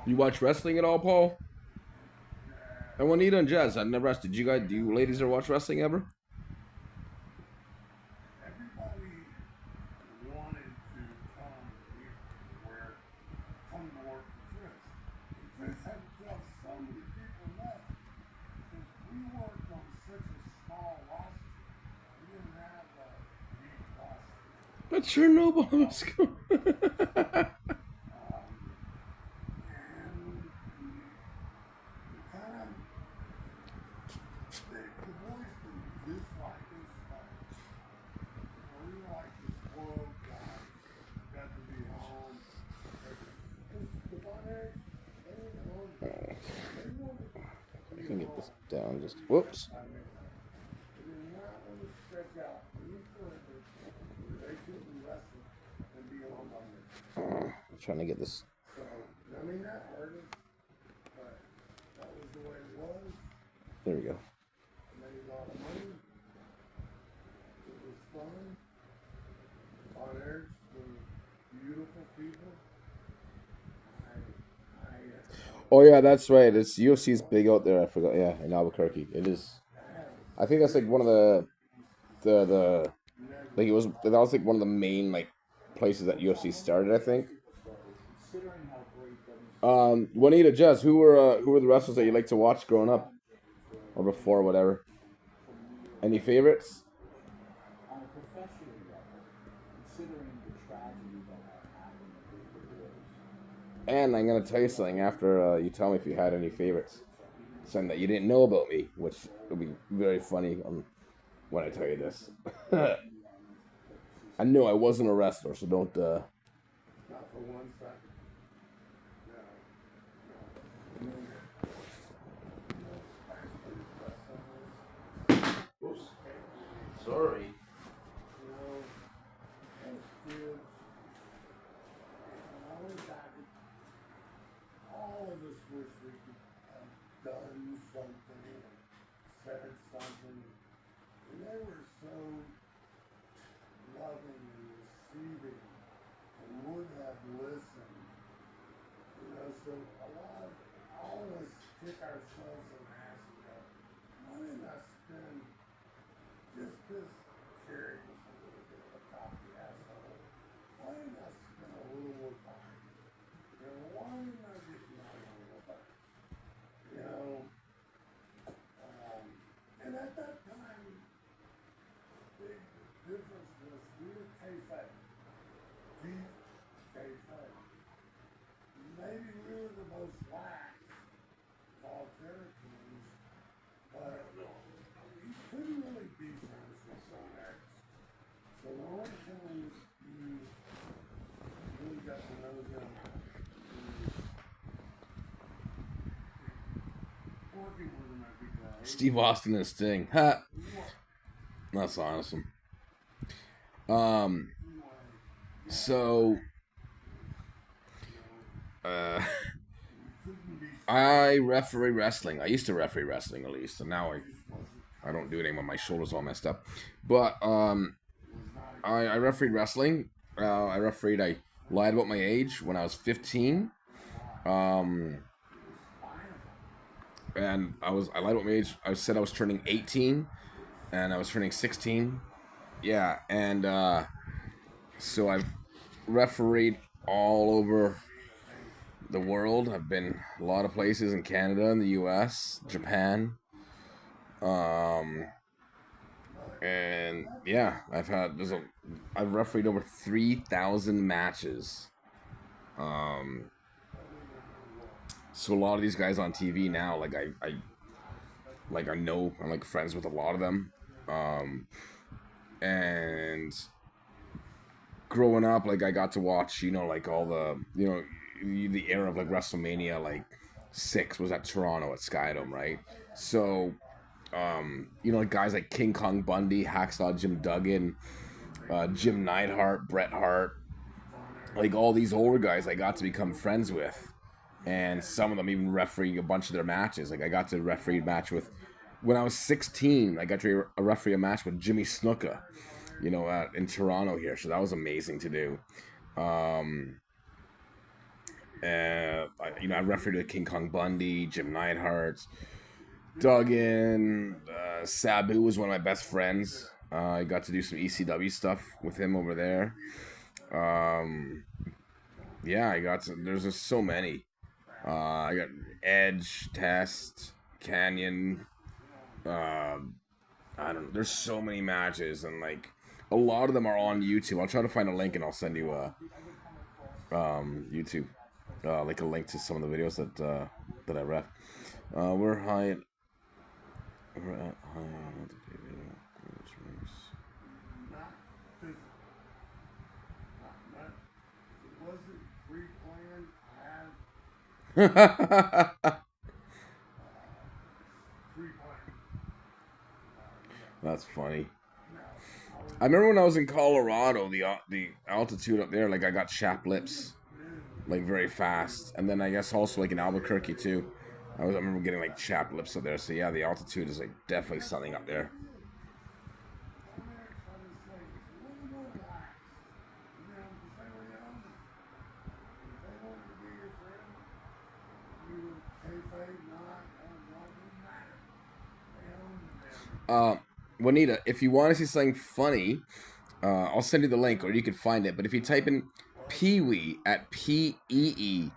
You watch wrestling at all, Paul? And Juanita and Jazz, I never asked. Did you guys? Do you ladies ever watch wrestling ever?
Everybody wanted to come here, where come to work for Chris. And Chris had to tell so many people left because we worked on such a small roster. We didn't have a big roster.
But Chernobyl was cool.
And we kind of, the boys didn't dislike us, but we were like the spoiled guy who got to be home. Because the Bonairs, they were home. They wanted
I can get this down. Just whoops.
I mean, they did not want to stretch out any further where they couldn't wrestle and be on Bonairs.
I'm trying to get this.
So, I mean, that hurt us, but that was the way it was.
There we go.
I made a lot of money. It was fun. On Eric's were beautiful people.
Oh yeah, that's right. It's UFC's big out there. I forgot. Yeah, in Albuquerque, it is. I think that's like one of the like it was that was like one of the main like places that UFC started. I think. Juanita, Jess, who were the wrestlers that you like to watch growing up, or before, whatever? Any favorites?
On a professional level, considering the tragedy that happened with the boys,
And I'm gonna tell you something after you tell me if you had any favorites, something that you didn't know about me, which will be very funny when I tell you this. I know I wasn't a wrestler, so don't.
not for 1 second. No.
Oops. Sorry.
You know, those kids, when I was back, all of us wish we could have done something, said something, and they were so loving and receiving and would have listened. You know, so a lot of all of us kick ourselves in the ass and go, why didn't I spend just because Carrie was a little bit of a cocky asshole? Why didn't I spend a little more time? You know, why didn't I get to know him a little better? You know, and at that time, big difference was we were kayfabe, deep kayfabe. Maybe we were the most lax of all territories, but you couldn't really be friends with some X. So the only time you really got to know them is working with them every day.
Steve Austin and Sting. Ha! That's awesome. So, I referee wrestling. I used to referee wrestling at least, and now I don't do it anymore. My shoulder's all messed up. But I refereed wrestling. I lied about my age when I was 15. And I lied about my age. I said I was turning 18, and I was turning 16. Yeah, and so I've refereed all over the world. I've been a lot of places in Canada, in the U.S., Japan, and yeah, I've refereed over 3,000 matches. So a lot of these guys on TV now, like I know, I'm like friends with a lot of them, and growing up, like I got to watch, like all the, the era of like WrestleMania, like 6 was at Toronto at Skydome, right? So, like guys like King Kong Bundy, Hacksaw Jim Duggan, Jim Neidhart, Bret Hart, like all these older guys I got to become friends with. And some of them even refereeing a bunch of their matches. Like I got to referee a match with, when I was 16, I got to referee a match with Jimmy Snuka, in Toronto here. So that was amazing to do. I refereed with King Kong Bundy, Jim Neidhart, Duggan, Sabu was one of my best friends. I got to do some ECW stuff with him over there. Yeah, there's just so many. I got Edge, Test, Canyon. I don't know. There's so many matches, and like a lot of them are on YouTube. I'll try to find a link, and I'll send you YouTube, like a link to some of the videos that I ref. We're high. We're at high.
Not physical. Not, if it wasn't pre-planned, I have pre-planned.
That's funny.
No,
I remember when I was in Colorado, the altitude up there, like I got chapped lips, like very fast, and then I guess also like in Albuquerque too. I remember getting like chapped lips up there. So yeah, the altitude is like definitely something up there. Juanita, if you want to see something funny, I'll send you the link, or you can find it. But if you type in Pee-wee at Peewee,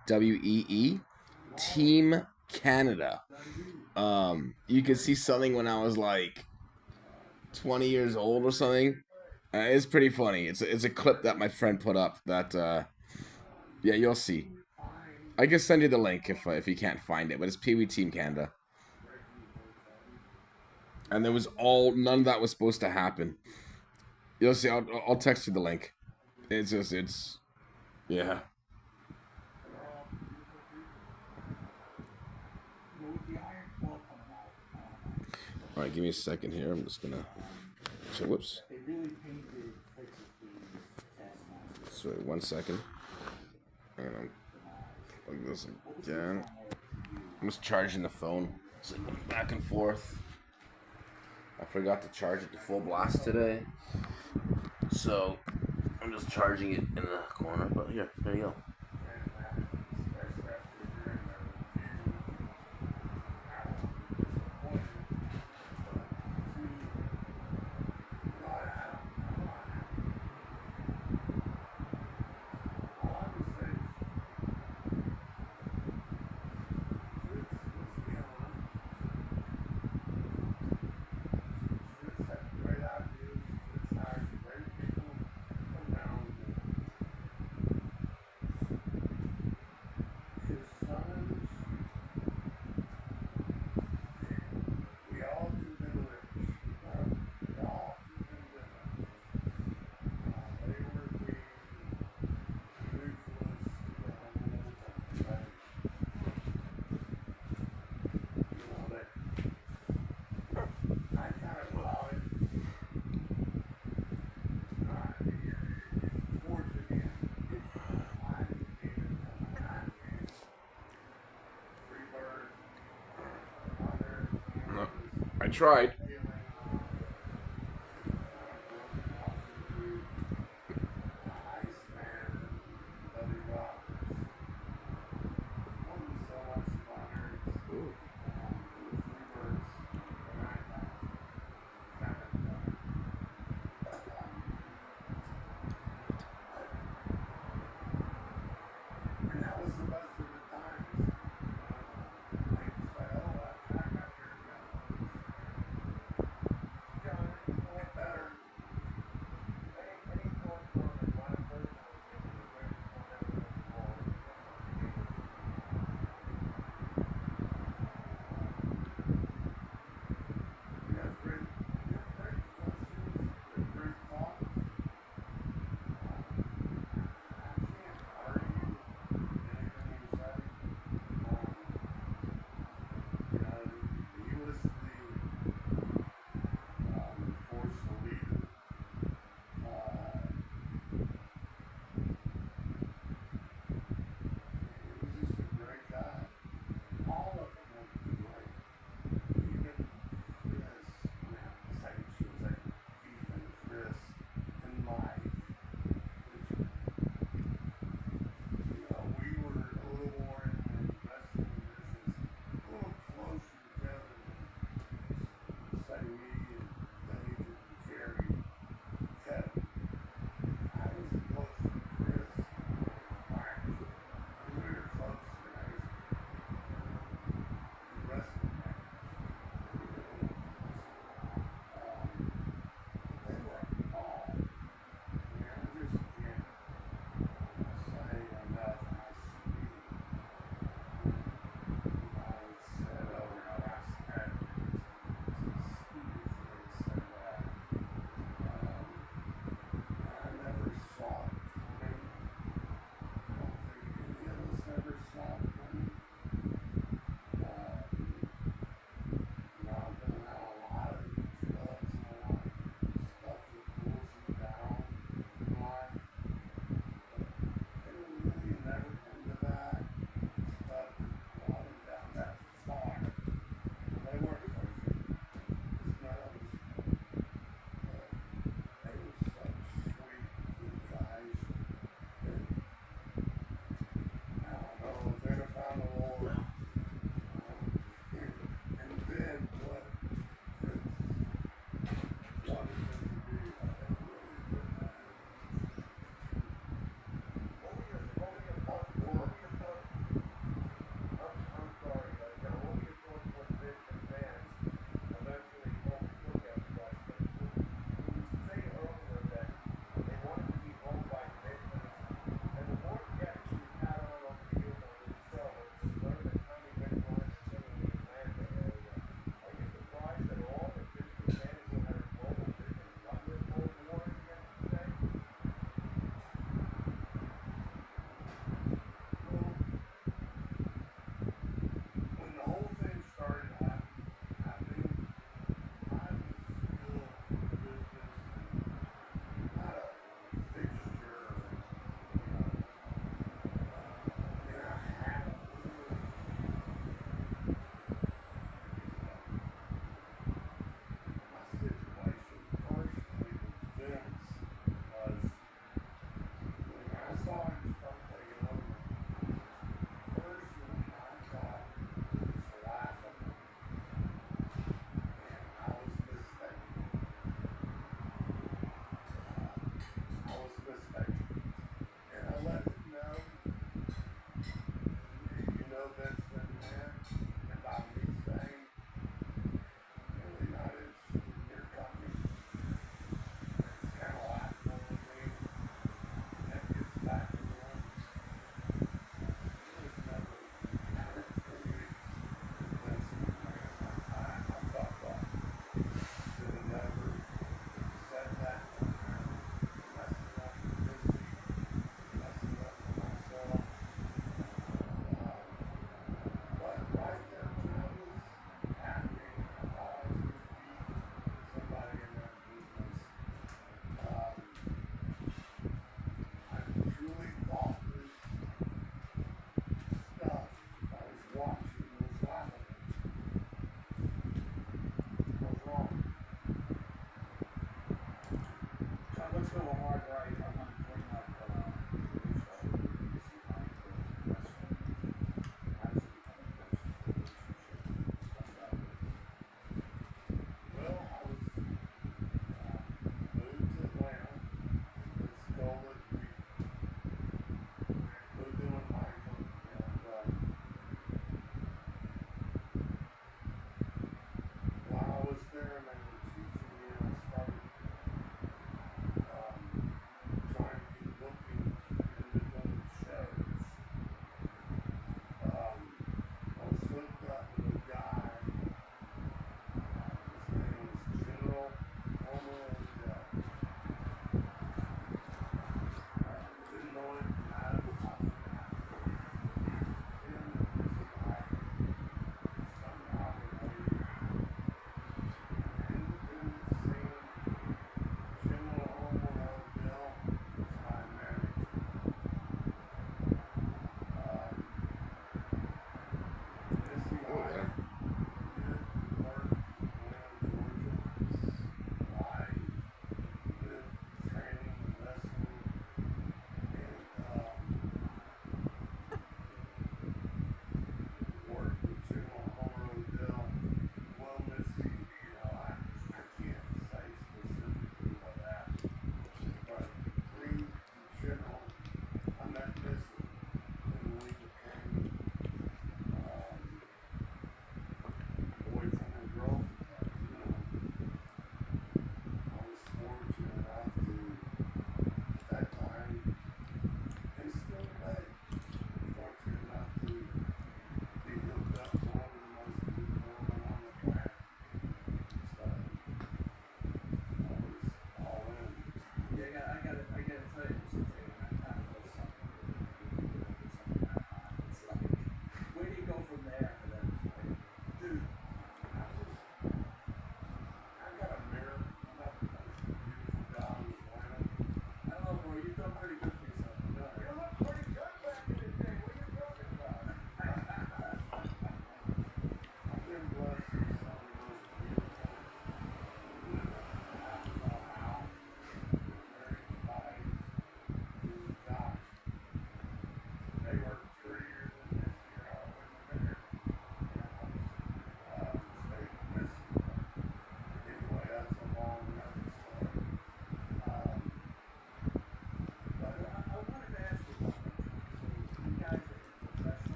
Team Canada, you can see something when I was like 20 years old or something. It's pretty funny. It's a clip that my friend put up. That yeah, you'll see. I can send you the link if you can't find it. But it's Pee-wee Team Canada. And there was none of that was supposed to happen. You'll see. I'll text you the link. It's yeah. All right, give me a second here. I'm just gonna. So whoops. Sorry, 1 second. And I'm plug this again. I'm just charging the phone. So back and forth. I forgot to charge it to full blast today. So I'm just charging it in the corner. But here you go. I tried.
still a hard right. I want to bring up well, I was moved to Atlanta. It's stolen. We moved in with Michael, and while I was there, they were teaching me, and I started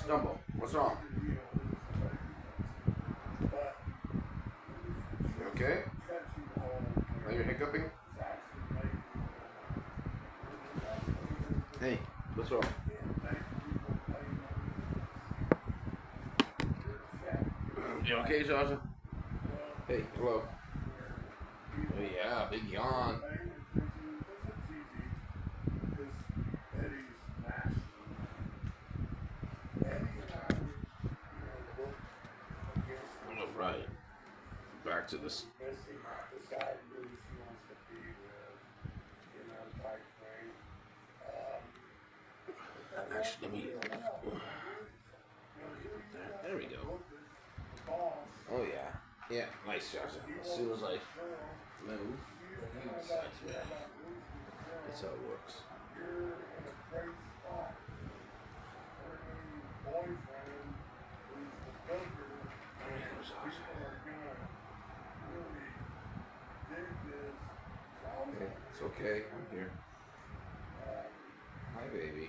stumble? What's wrong? You okay? Are you hiccuping? Hey, what's wrong? You okay, Zsa Zsa? Hey, hello. Oh yeah, big yawn. All right, back to this. Actually, let me. There we go. Oh yeah, yeah, nice, Zsa Zsa. As soon as I move, you decide to move. That's how it works. Okay, it's okay. I'm here. Hi, baby.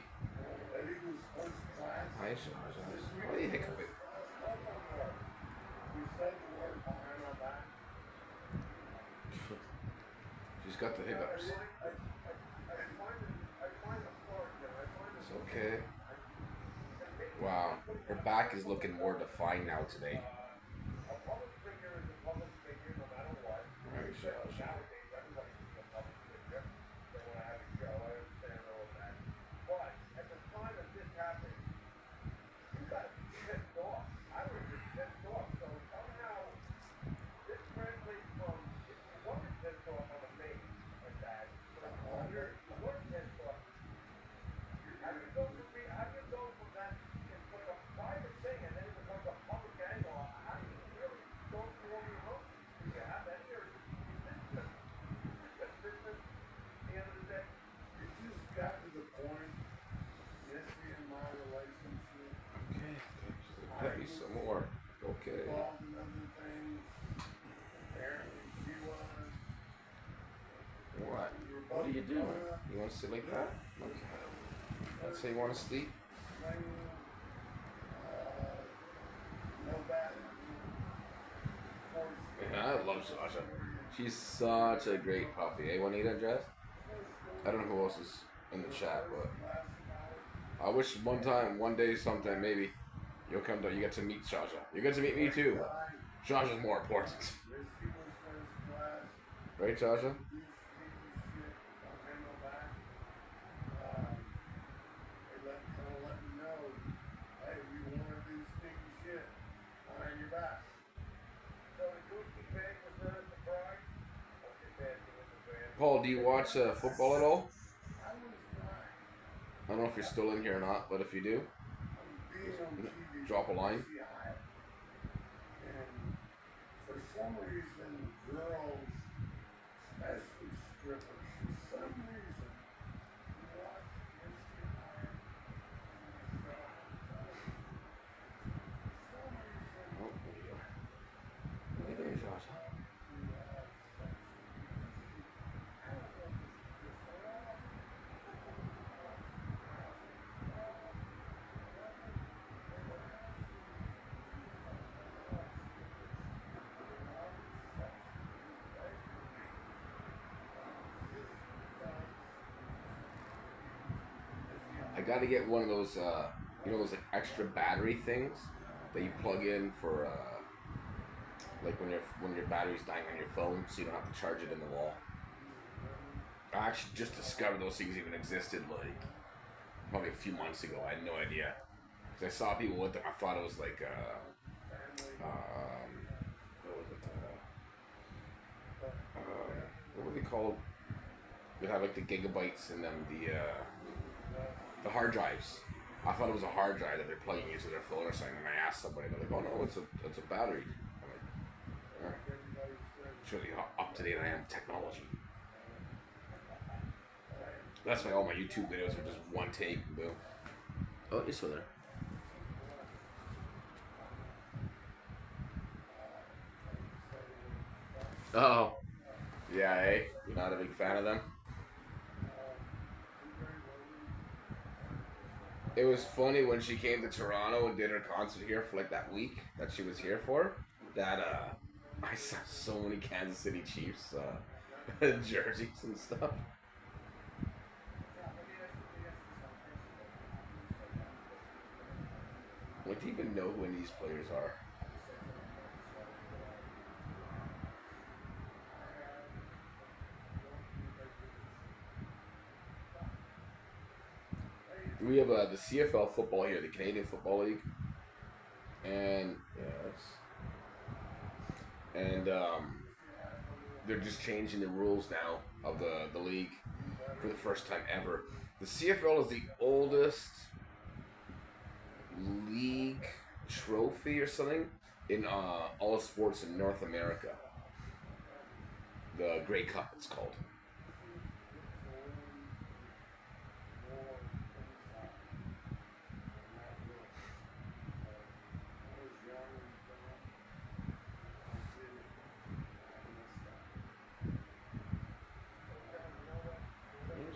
Hi, Zsa Zsa. Why are you hiccuping? She's got the hiccups. It's okay. Wow, her back is looking more defined now today. Alright, Zsa Zsa. Pet me some more. Okay. What? What are you doing? You want to sit like that? Okay. That's how you want to sleep? Yeah, I love Zsa Zsa. She's such a great puppy. Eh, Juanita, Jess? I don't know who else is in the chat, but I wish one day, sometime, maybe you'll come to. You get to meet Zsa Zsa. You get to meet me too, but Zsa Zsa's more important. Right, Zsa Zsa? Paul, do you watch football at all? I don't know if you're still in here or not, but if you do, drop a line.
For some reason, girls, especially strippers, for some reason, watch
Oh, there you go. What are you doing, Zsa Zsa? I gotta get one of those, those like extra battery things that you plug in for, like when your battery's dying on your phone, so you don't have to charge it in the wall. I actually just discovered those things even existed, like probably a few months ago. I had no idea because I saw people with them. I thought it was like, what was it? What were they called? They have like the gigabytes and then the hard drives. I thought it was a hard drive that they're plugging into their phone or something. And I asked somebody, and they're like, "Oh no, it's a battery." I'm like, "All right." Shows you how up to date I am with technology. That's why all my YouTube videos are just one take, boom. Oh, you're still there. Oh, yeah, eh? You're not a big fan of them? It was funny when she came to Toronto and did her concert here for like that week that she was here for. That I saw so many Kansas City Chiefs jerseys and stuff. Like, do you even know who any of these players are? We have the CFL football here, the Canadian Football League, and they're just changing the rules now of the league for the first time ever. The CFL is the oldest league trophy or something in all sports in North America. The Grey Cup, it's called.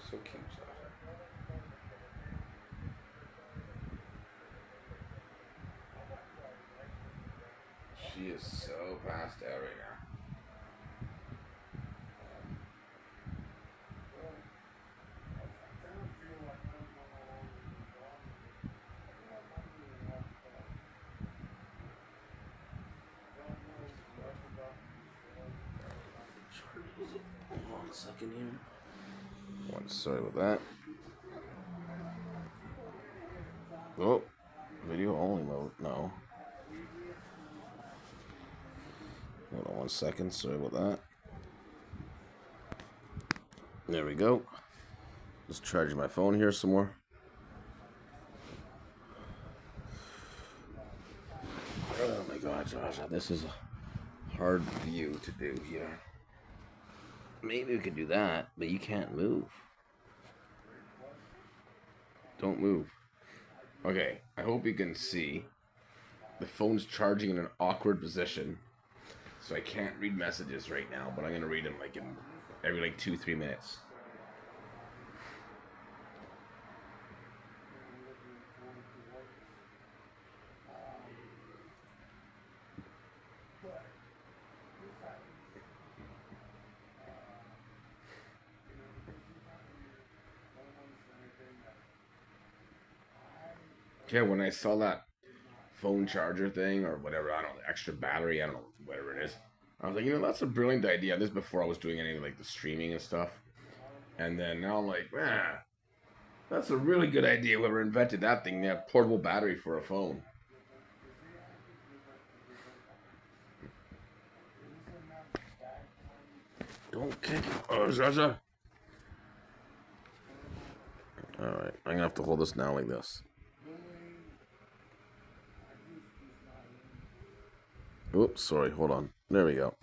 So cute. She is so passed out right now.
Hold on a second here.
Sorry about that. Oh, video only mode. No. Hold on 1 second. Sorry about that. There we go. Just charging my phone here some more. Oh my God, Josh, this is a hard view to do here. Maybe we could do that, but you can't move. Don't move. Okay, I hope you can see. The phone's charging in an awkward position, so I can't read messages right now, but I'm going to read them like in every 2-3 minutes. Yeah, when I saw that phone charger thing or whatever, I don't know, extra battery, I don't know, whatever it is, I was like, that's a brilliant idea. This before I was doing any like the streaming and stuff. And then now I'm like, man, that's a really good idea. Whoever invented that thing, they have portable battery for a phone. Don't kick it. Oh, Zsa Zsa. Alright, I'm gonna have to hold this down like this. Oops, sorry, hold on. There we go.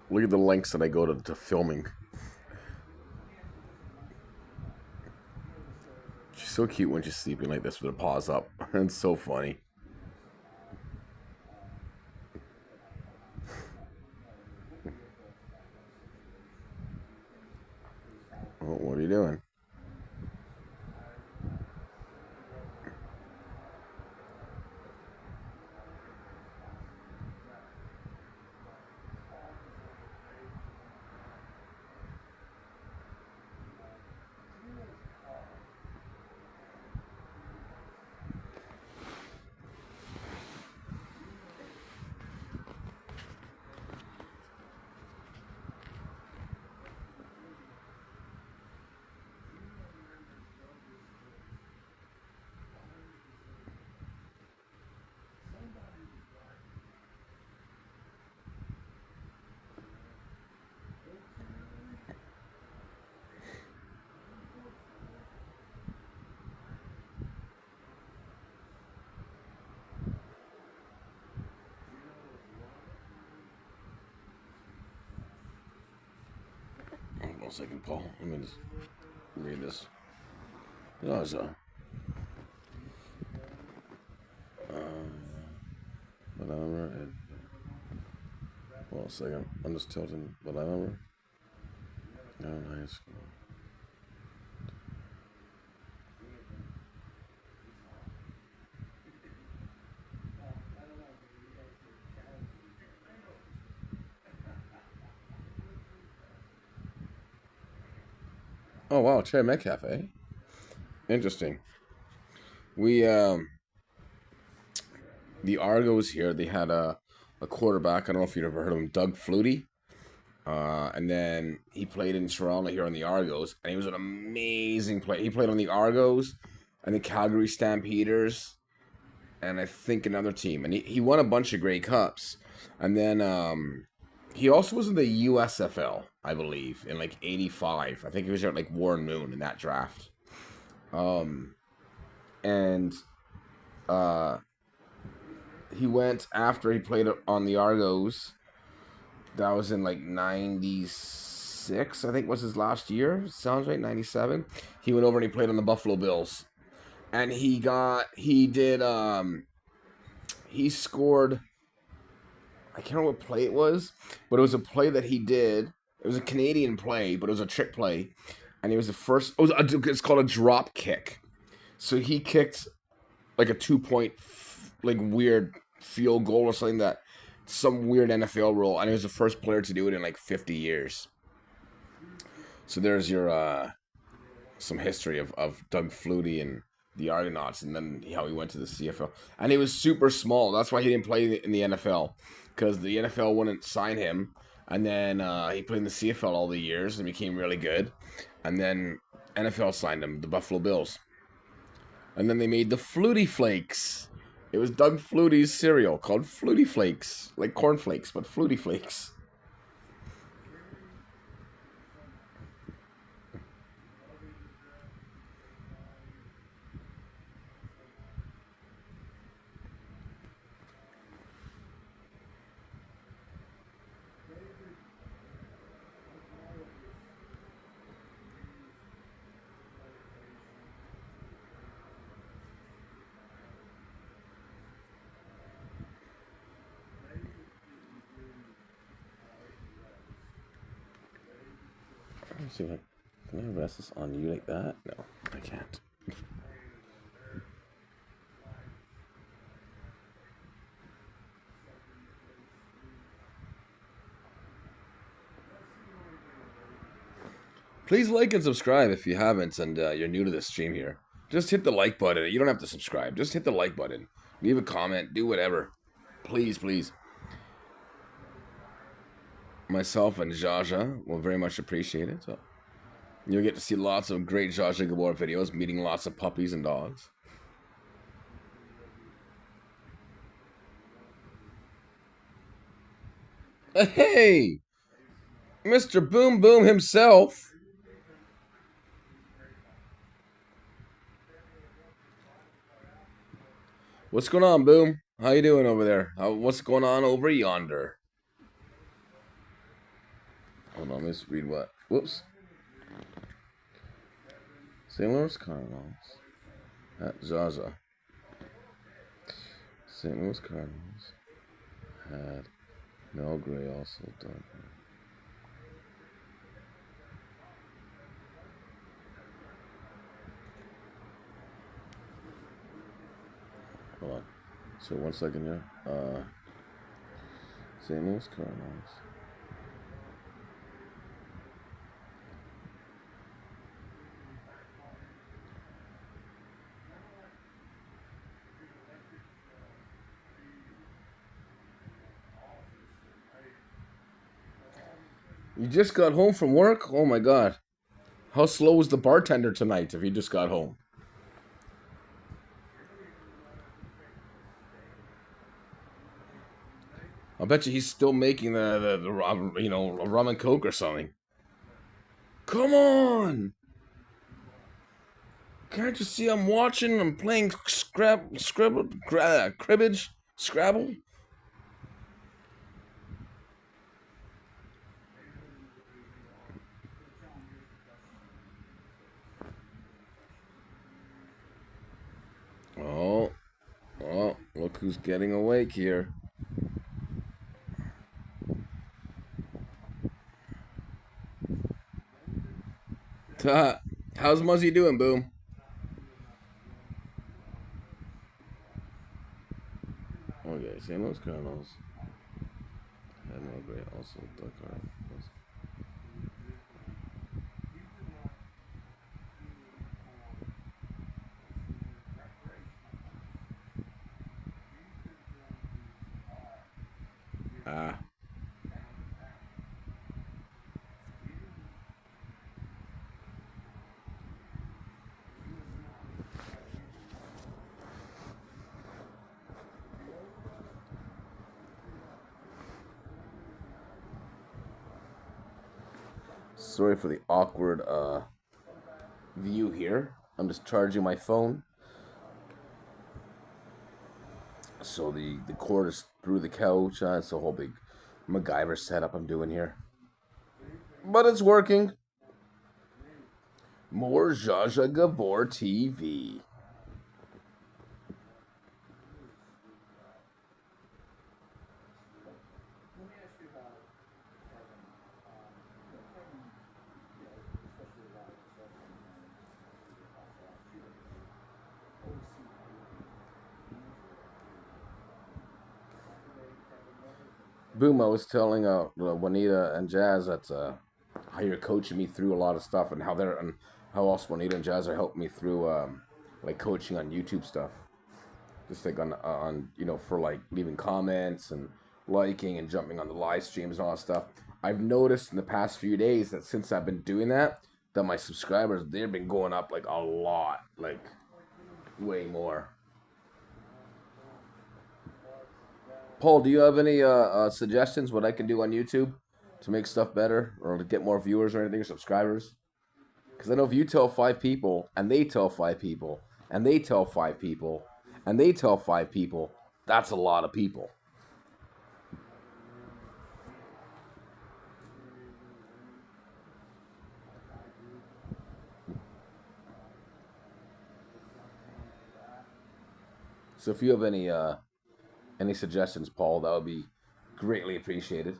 Look at the lengths that I go to filming. She's so cute when she's sleeping like this with her paws up. It's so funny. Oh, what are you doing? One second, Paul. Let me just read this.
But I remember. Well, a second. I'm just tilting. But I remember. No, high school. Oh wow, Cherry Metcalf, eh? Interesting. We the Argos here, they had a quarterback. I don't know if you've ever heard of him, Doug Flutie. And then he played in Toronto here on the Argos, and he was an amazing player. He played on the Argos and the Calgary Stampeders, and I think another team. And he won a bunch of Grey Cups. And then he also was in the USFL, I believe, in like '85. I think he was at like Warren Moon in that draft. And he went after he played on the Argos. That was in like '96, I think was his last year. Sounds right, '97. He went over and he played on the Buffalo Bills. And he scored, I can't remember what play it was, but it was a play that he did. It was a Canadian play, but it was a trick play. And he was the first, it's called a drop kick. So he kicked like a 2-point, like weird field goal or something, that some weird NFL rule, and he was the first player to do it in like 50 years. So there's your some history of Doug Flutie and the Argonauts, and then how he went to the CFL. And he was super small. That's why he didn't play in the NFL, because the NFL wouldn't sign him. And then he played in the CFL all the years and became really good. And then NFL signed him, the Buffalo Bills. And then they made the Flutie Flakes. It was Doug Flutie's cereal called Flutie Flakes. Like cornflakes, but Flutie Flakes. Let's see if can I rest this on you like that? No, I can't. Please like and subscribe if you haven't and you're new to this stream here. Just hit the like button. You don't have to subscribe. Just hit the like button. Leave a comment. Do whatever. Please, please. Myself and Zsa Zsa will very much appreciate it. So you'll get to see lots of great Zsa Zsa Gabor videos, meeting lots of puppies and dogs. Hey! Mr. Boom Boom himself. What's going on, Boom? How you doing over there? What's going on over yonder? Hold on, let's read what. Whoops. St. Louis Cardinals at Zsa Zsa. St. Louis Cardinals had Mel Gray also done. Hold on. So 1 second here. St. Louis Cardinals. You just got home from work? Oh my god. How slow was the bartender tonight if you just got home? I'll bet you he's still making the rum and coke or something. Come on! Can't you see I'm watching? I'm playing cribbage? Scrabble? Oh, look who's getting awake here. How's Muzzy doing, Boom? Okay, St. Louis Cardinals had no great. Also, the Cardinals. Ah. Sorry for the awkward view here. I'm just charging my phone. So the cord is through the couch. It's a whole big MacGyver setup I'm doing here. But it's working. More Zsa Zsa Gabor TV. Boom, I was telling Juanita and Jazz that how you're coaching me through a lot of stuff, and how also Juanita and Jazz are helping me through like coaching on YouTube stuff, just like on for like leaving comments and liking and jumping on the live streams and all that stuff. I've noticed in the past few days that since I've been doing that my subscribers, they've been going up like a lot, like way more. Paul, do you have any suggestions what I can do on YouTube to make stuff better or to get more viewers or anything or subscribers? Because I know if you tell 5 people and they tell 5 people and they tell 5 people and they tell 5 people, that's a lot of people. So if you have any suggestions, Paul, that would be greatly appreciated.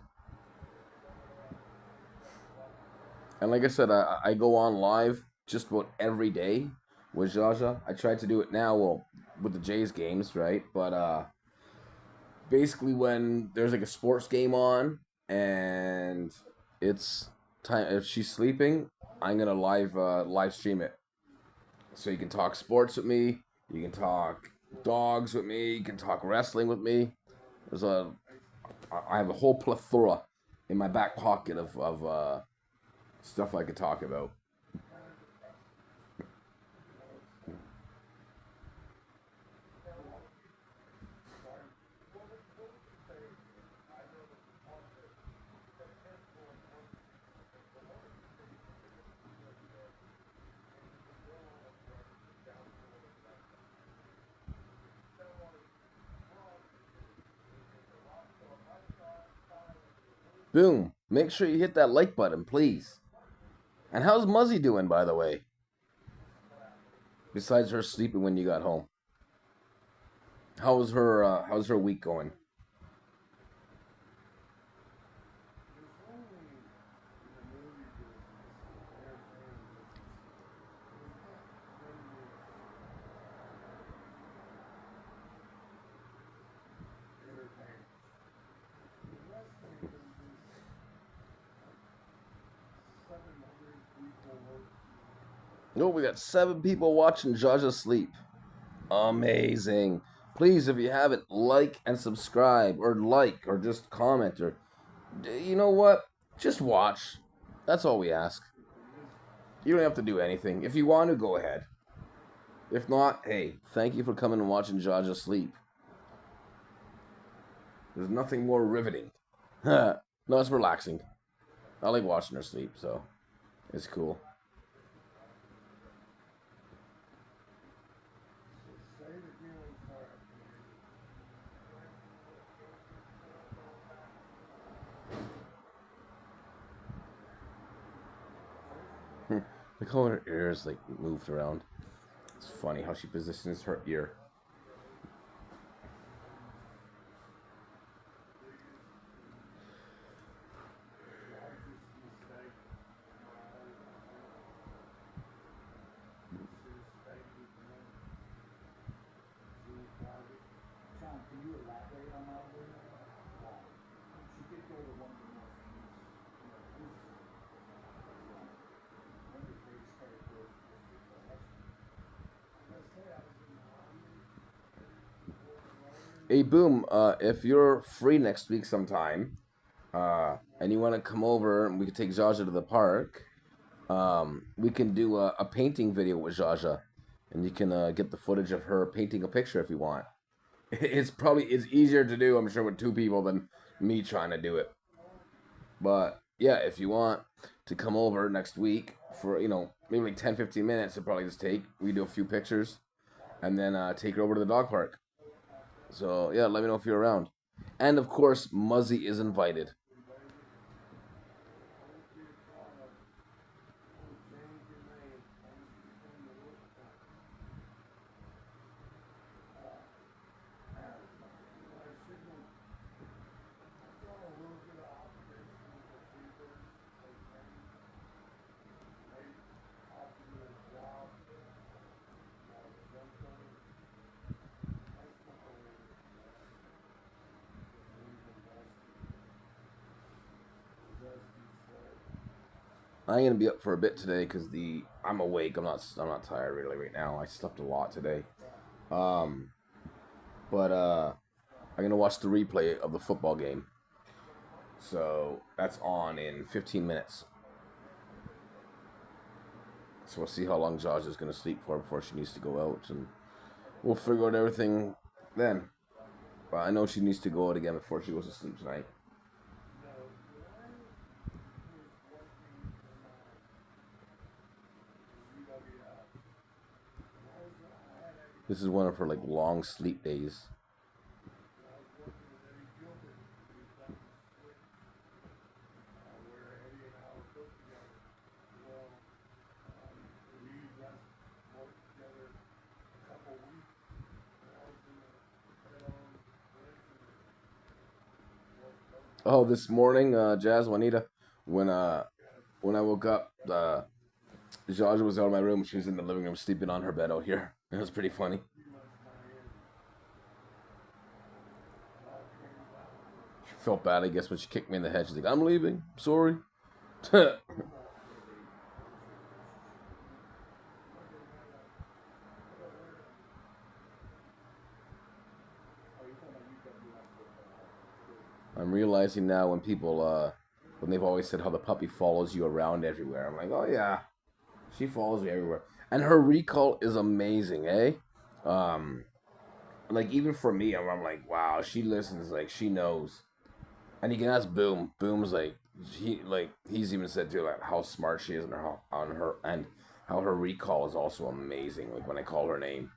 And like I said, I go on live just about every day with Zsa Zsa. I tried to do it now, well, with the Jays games, right? But basically when there's like a sports game on and it's time, if she's sleeping, I'm gonna live stream it. So you can talk sports with me, you can talk dogs with me, you can talk wrestling with me. I have a whole plethora in my back pocket of stuff I could talk about. Boom. Make sure you hit that like button, please. And how's Muzzy doing, by the way? Besides her sleeping when you got home. How's her week going? No, we got 7 people watching Zsa Zsa sleep. Amazing. Please, if you haven't, like and subscribe, or just comment, or you know what? Just watch. That's all we ask. You don't have to do anything. If you want to, go ahead. If not, hey, thank you for coming and watching Zsa Zsa sleep. There's nothing more riveting. No, it's relaxing. I like watching her sleep, so it's cool. Look how her ears like moved around. It's funny how she positions her ear. Hey, Boom, if you're free next week sometime, and you want to come over and we can take Zsa Zsa to the park, we can do a painting video with Zsa Zsa, and you can get the footage of her painting a picture if you want. It's easier to do, I'm sure, with two people than me trying to do it. But yeah, if you want to come over next week for, maybe like 10, 15 minutes, it'll probably just take. We do a few pictures and then take her over to the dog park. So yeah, let me know if you're around. And of course, Muzzy is invited. I'm gonna be up for a bit today because I'm awake. I'm not tired really right now. I slept a lot today. Um, but I'm gonna watch the replay of the football game. So that's on in 15 minutes. So we'll see how long Josh is gonna sleep for before she needs to go out, and we'll figure out everything then. But I know she needs to go out again before she goes to sleep tonight. This is one of her like long sleep days. Oh, this morning, Jazz Juanita, when I woke up, Jaja was out of my room. She was in the living room sleeping on her bed out here. It was pretty funny. She felt bad, I guess, when she kicked me in the head. She's like, "I'm leaving. Sorry." I'm realizing now when they've always said how the puppy follows you around everywhere. I'm like, oh yeah, she follows me everywhere, and her recall is amazing, eh? Um, like even for me, I'm like, wow, she listens, like she knows. And you can ask Boom. Boom's he's even said to like how smart she is and how her recall is also amazing. Like when I call her name.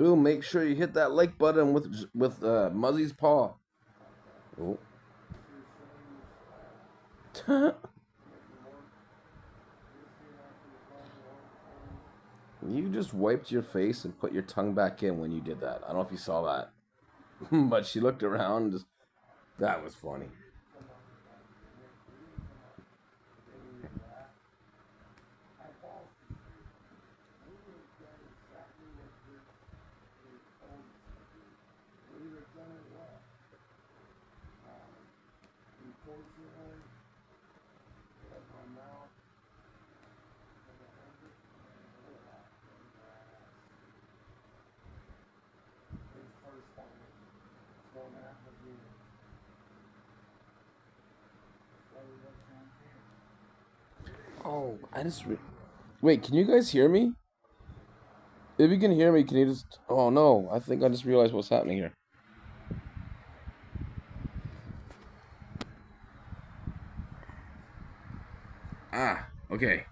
Boom, make sure you hit that like button with Muzzy's paw. Oh. You just wiped your face and put your tongue back in when you did that. I don't know if you saw that. But she looked around and just, that was funny. Oh, wait, can you guys hear me? If you can hear me, can you just... Oh, no. I think I just realized what's happening here. Ah, okay.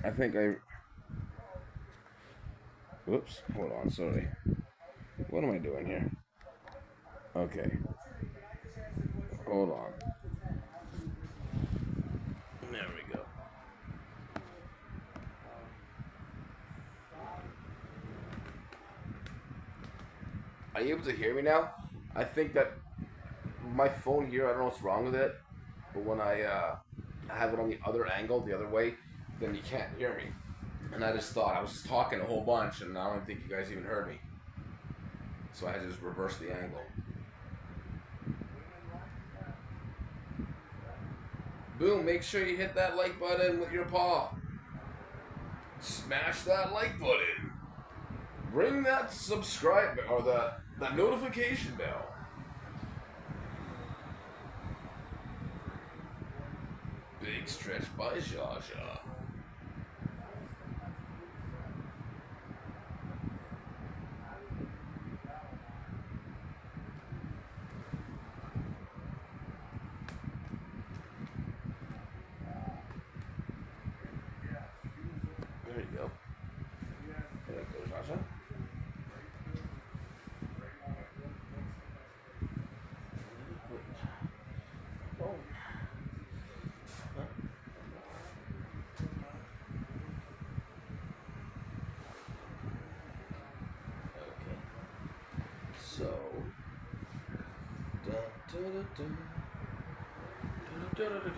I think I... Whoops. Hold on, sorry. What am I doing here? Okay. Hold on. There we go. Are you able to hear me now? I think that my phone here, I don't know what's wrong with it, but when I have it on the other angle, the other way, then you can't hear me. And I just thought, I was just talking a whole bunch, and I don't think you guys even heard me. So I had to just reverse the angle. Boom, make sure you hit that like button with your paw. Smash that like button. Ring that subscribe or that notification bell. Big stretch by Zsa Zsa. There you go. There you go, Zsa Zsa. So, oh, there it is.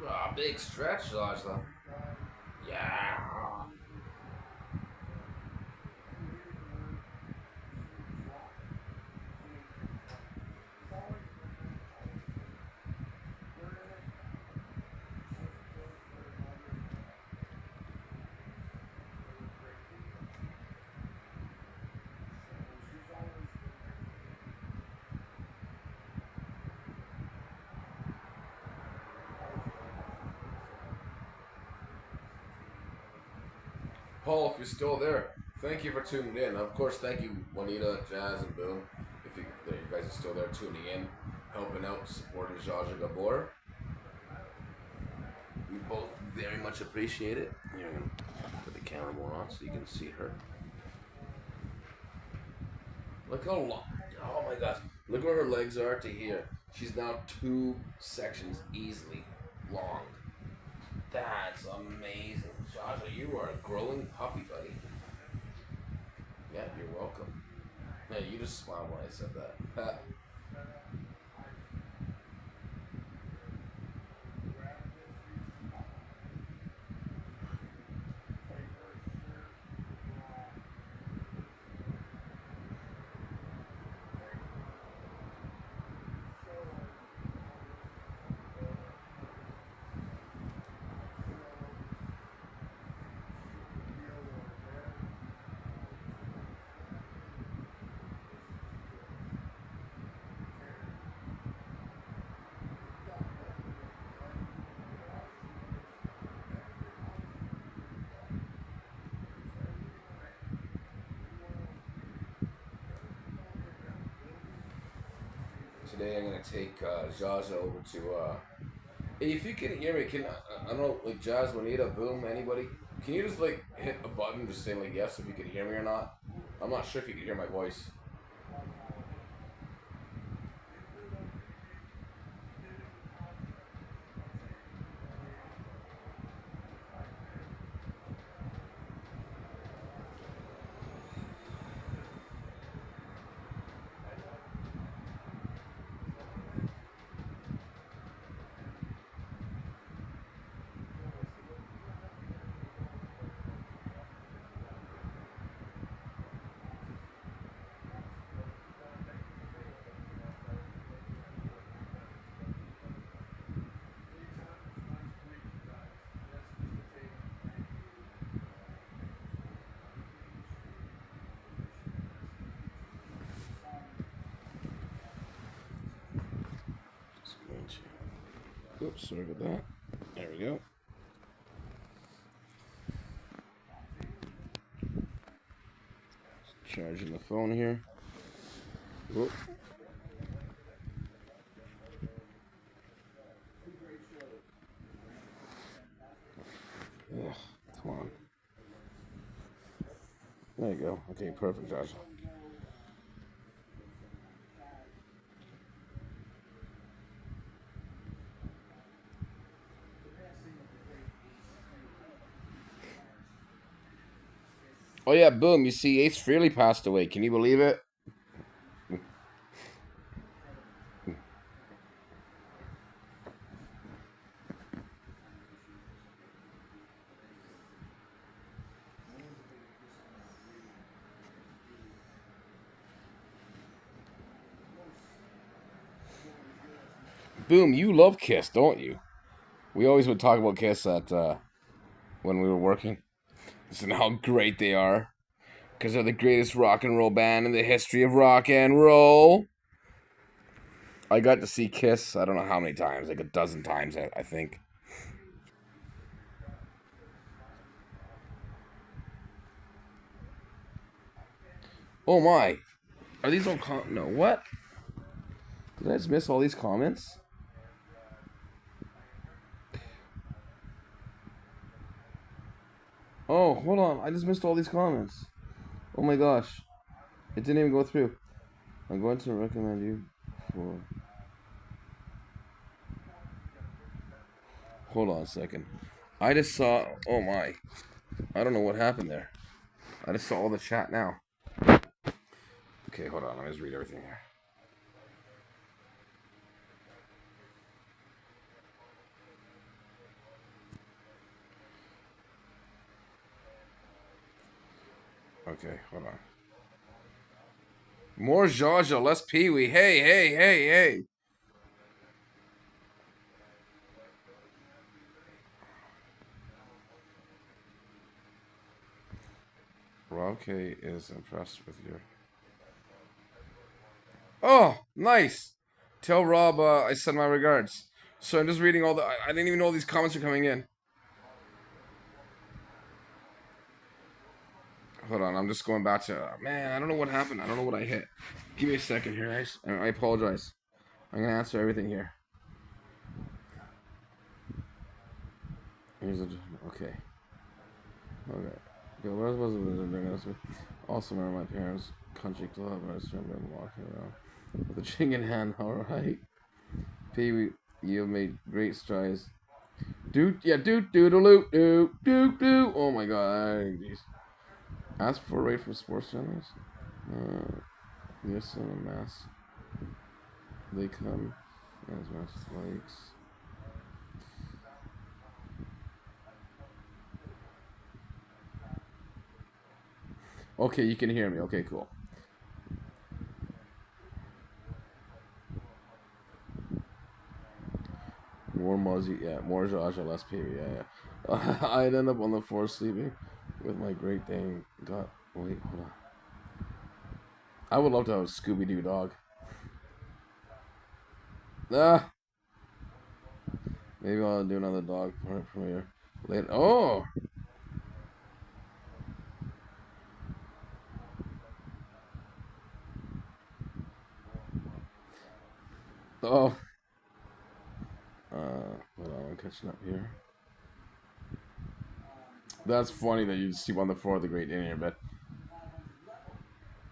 Ah, big stretch, Zsa Zsa. Yeah. Paul, if you're still there, thank you for tuning in. Of course, thank you, Juanita, Jazz, and Boom. If you guys are still there tuning in, helping out, supporting Zsa Zsa Gabor. We both very much appreciate it. Here, I'm going to put the camera more on so you can see her. Look how long. Oh my gosh. Look where her legs are to here. She's now 2 sections easily long. That's amazing. Zsa Zsa, you are a growing puppy, buddy. Yeah, you're welcome. Yeah, you just smiled when I said that. Today I'm gonna take Zsa Zsa over to. Hey, if you can hear me, I don't know, like Jazz, Juanita, Boom, anybody? Can you just like hit a button, just say like yes if you can hear me or not? I'm not sure if you can hear my voice. Oops, sorry about that. There we go. Charging the phone here. Whoop. Yeah, come on. There you go. Okay, perfect, Josh. Oh yeah, boom! You see, Ace Frehley passed away. Can you believe it? Boom! You love Kiss, don't you? We always would talk about Kiss at when we were working. And how great they are, because they're the greatest rock and roll band in the history of rock and roll. I got to see Kiss, I don't know how many times, like a dozen times, I think. Oh my. Are these all no, what? Did I just miss all these comments? Oh, hold on. I just missed all these comments. Oh my gosh. It didn't even go through. I'm going to recommend you for... Hold on a second. I just saw... Oh my. I don't know what happened there. I just saw all the chat now. Okay, hold on. Let me just read everything here. Okay, hold on. More Zsa Zsa, less Pee Wee. Hey, hey, hey, hey. Rob K is impressed with your... Oh, nice. Tell Rob I send my regards. So I'm just reading all the... I didn't even know these comments are coming in. Hold on, I'm just going back to. Man, I don't know what happened. I don't know what I hit. Give me a second here, guys. I apologize. I'm gonna answer everything here. Here's a. Okay. Okay. Also, remember my parents' country club. I just remember them walking around with a drink in hand. All right. Pee, you have made great strides. Doot, yeah, doot, doodaloo, doot, doot, doot. Oh my god. Ask for a rate from sports channels. Yes, in a mass. They come as much likes. Okay, you can hear me. Okay, cool. More Muzzy, yeah, more Zsa Zsa, less Pee. Yeah. I'd end up on the floor sleeping with my Great Dane. God, wait, hold on. I would love to have a Scooby Doo dog. Ah, maybe I'll do another dog premiere later. Oh, oh. Hold on, I'm catching up here. That's funny that you sleep on the floor of the Great Dane in your bed.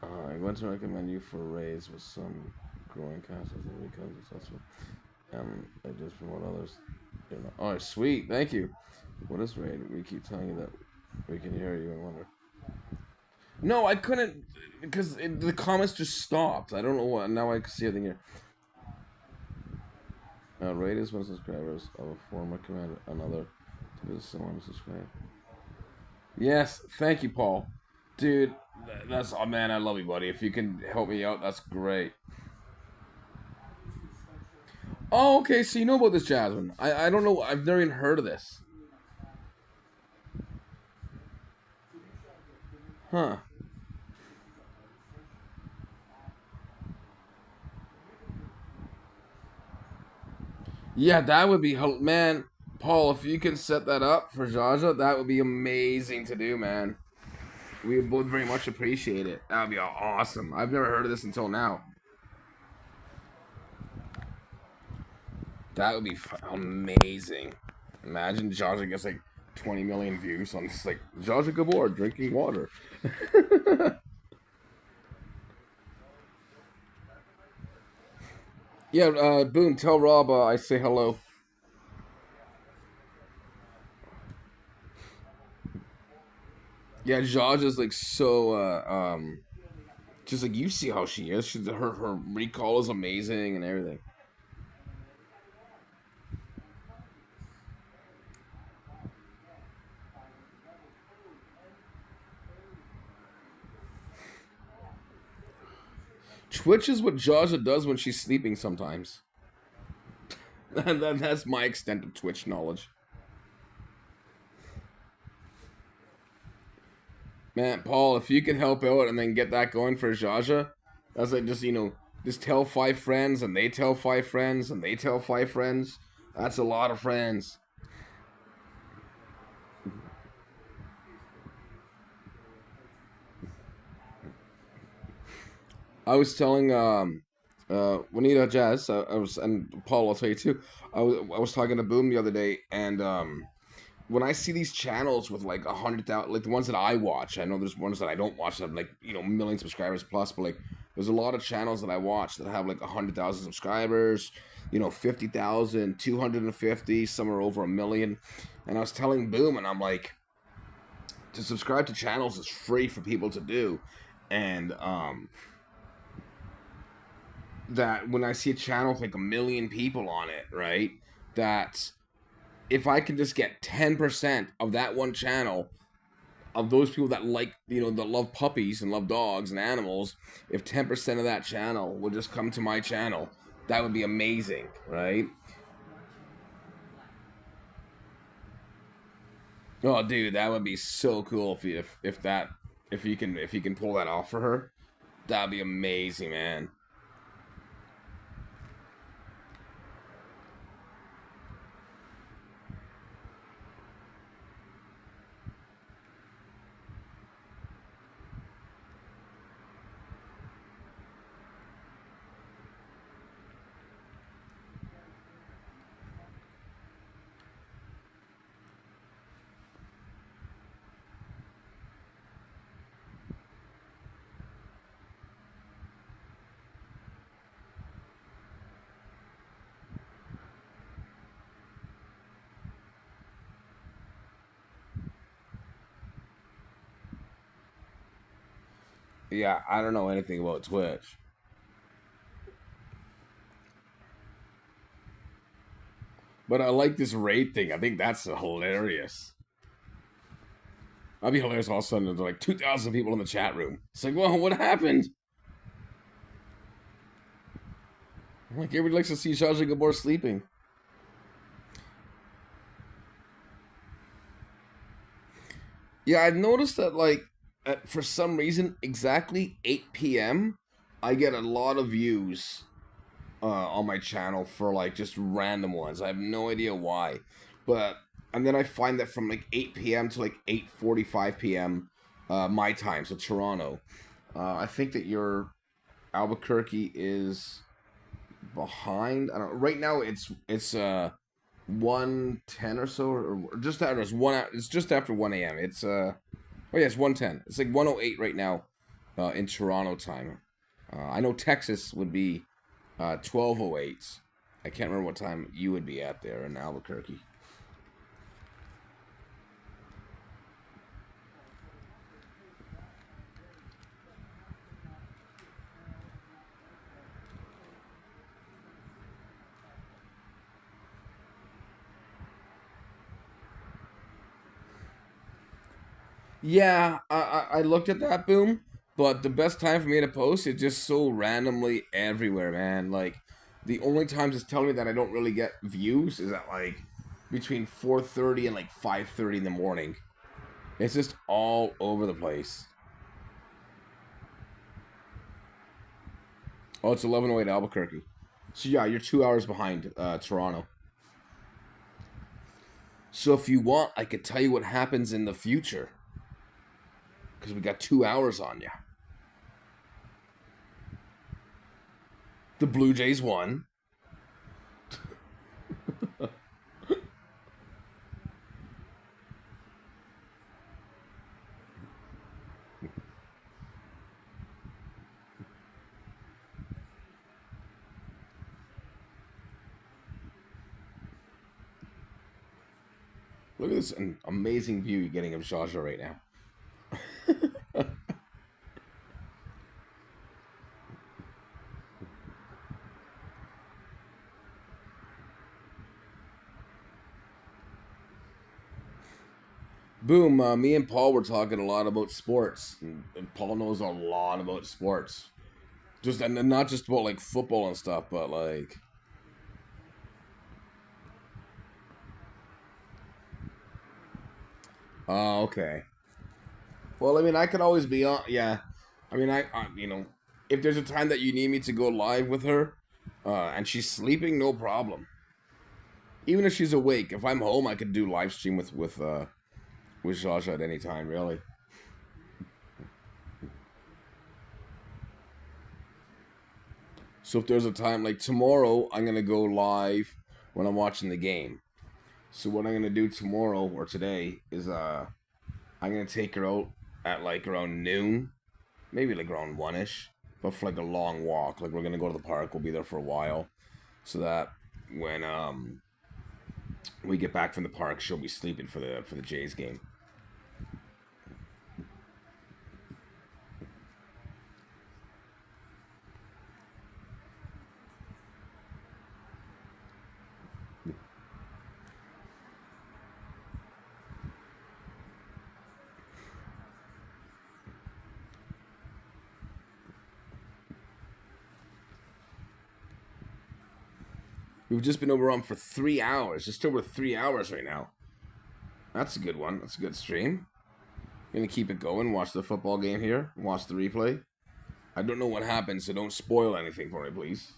I'm going to recommend you for a raise with some growing castles that become successful. I just promote others. Oh, sweet. Thank you. What is raid? We keep telling you that we can hear you and wonder. No, I couldn't because the comments just stopped. I don't know what. Now I can see everything here. Raid is one subscribers of a former commander, another to visit someone to subscribe. Yes, thank you, Paul. Dude, that's oh man, I love you, buddy. If you can help me out, that's great. Oh, okay. So you know about this, Jasmine? I don't know. I've never even heard of this. Huh. Yeah, that would be man, Paul. If you can set that up for Zsa Zsa, that would be amazing to do, man. We would both very much appreciate it. That would be awesome. I've never heard of this until now. That would be amazing. Imagine Zsa Zsa gets like 20 million views on this, like Zsa Zsa Gabor drinking water. Yeah, Boom, tell Rob I say hello. Yeah, Zsa Zsa's like so, just like you see how she is. Her recall is amazing and everything. Twitch is what Zsa Zsa does when she's sleeping sometimes. That's my extent of Twitch knowledge. Man, Paul, if you can help out and then get that going for Zsa Zsa, that's like just, just tell 5 friends and they tell 5 friends and they tell 5 friends. That's a lot of friends. I was telling Juanita Jazz, I was, and Paul, I'll tell you too. I was talking to Boom the other day, and when I see these channels with like 100,000, like the ones that I watch, I know there's ones that I don't watch that have like million subscribers plus, but like there's a lot of channels that I watch that have like 100,000 subscribers, 50,000, 250, some are over a million, and I was telling Boom, and I'm like, to subscribe to channels is free for people to do, and that when I see a channel with like a million people on it, right? That if I can just get 10% of that one channel, of those people that like, that love puppies and love dogs and animals, if 10% of that channel would just come to my channel, that would be amazing, right? Oh, dude, that would be so cool if you can pull that off for her. That'd be amazing, man. Yeah, I don't know anything about Twitch. But I like this raid thing. I think that's hilarious. That'd be hilarious all of a sudden. There's like 2,000 people in the chat room. It's like, well, what happened? Like, everybody likes to see Zsa Zsa Gabor sleeping. Yeah, I've noticed that, like, for some reason, exactly 8 p.m., I get a lot of views on my channel for, like, just random ones. I have no idea why. But, and then I find that from, like, 8 p.m. to, like, 8:45 p.m. My time, so Toronto. I think that your Albuquerque is behind. I don't. Right now, it's 1:10 or so, or just after. It's just after 1 a.m. It's Oh yeah, it's 1:10. It's like 1:08 right now, in Toronto time. I know Texas would be 12:08. I can't remember what time you would be at there in Albuquerque. Yeah, I looked at that, Boom, but the best time for me to post is just so randomly everywhere, man. Like, the only times it's telling me that I don't really get views is at like between 4:30 and like 5:30 in the morning. It's just all over the place. Oh, it's 11:08 Albuquerque. So yeah, you're 2 hours behind Toronto. So if you want, I could tell you what happens in the future because we got 2 hours on you. The Blue Jays won. Look at this an amazing view you're getting of Zsa Zsa right now. Boom, me and Paul were talking a lot about sports, and Paul knows a lot about sports. Just and not just about like football and stuff, but like, oh, okay. Well, I mean, I could always be on. Yeah, I mean, if there's a time that you need me to go live with her, and she's sleeping, no problem. Even if she's awake, if I'm home, I could do live stream with Zsa Zsa at any time, really. So if there's a time like tomorrow, I'm gonna go live when I'm watching the game. So what I'm gonna do tomorrow or today is I'm gonna take her out at like around noon, maybe like around 1ish, but for like a long walk. Like we're gonna go to the park. We'll be there for a while, so that when we get back from the park, she'll be sleeping for the Jays game. We've just been over on for 3 hours, just over 3 hours right now. That's a good one. That's a good stream. Gonna keep it going. Watch the football game here. Watch the replay. I don't know what happened, so don't spoil anything for me, please.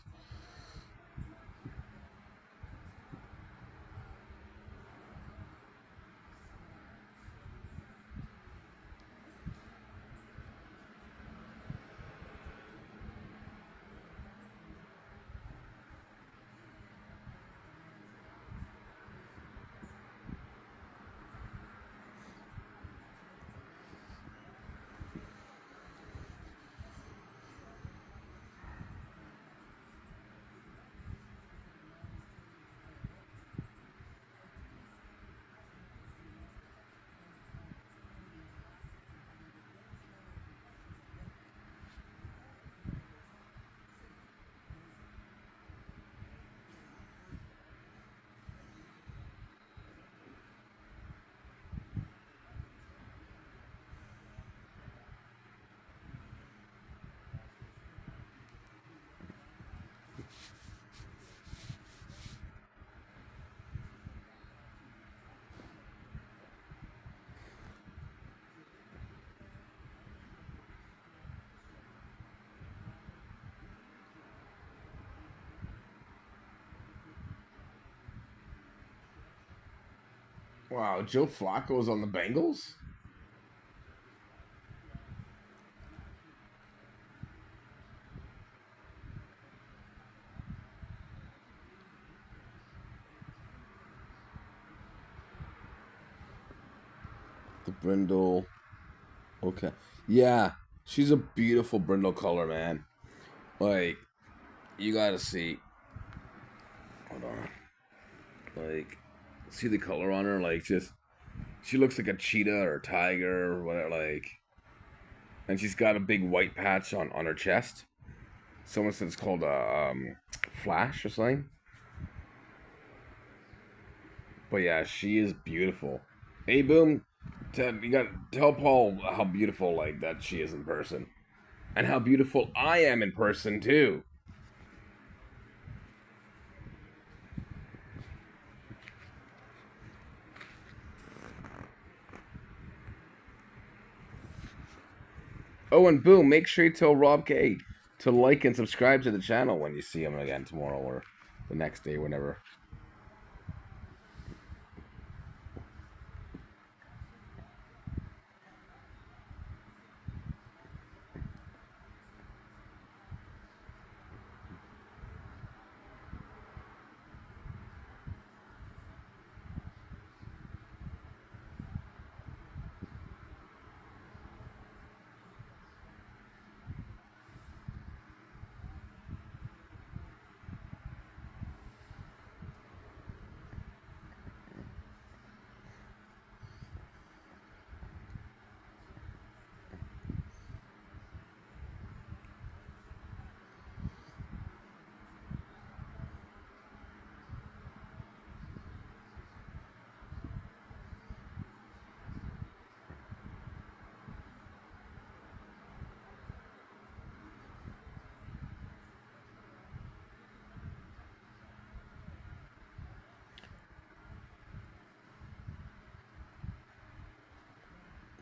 Wow, Joe Flacco's on the Bengals? The brindle. Okay. Yeah, she's a beautiful brindle color, man. Like, you gotta see. Hold on. Like, see the color on her? Like, just. She looks like a cheetah or a tiger or whatever, like. And she's got a big white patch on her chest. Someone said it's called a flash or something. But yeah, she is beautiful. Hey, Boom, you got tell Paul how beautiful like that she is in person, and how beautiful I am in person too. Oh, and Boom, make sure you tell Rob K to like and subscribe to the channel when you see him again tomorrow or the next day, whenever.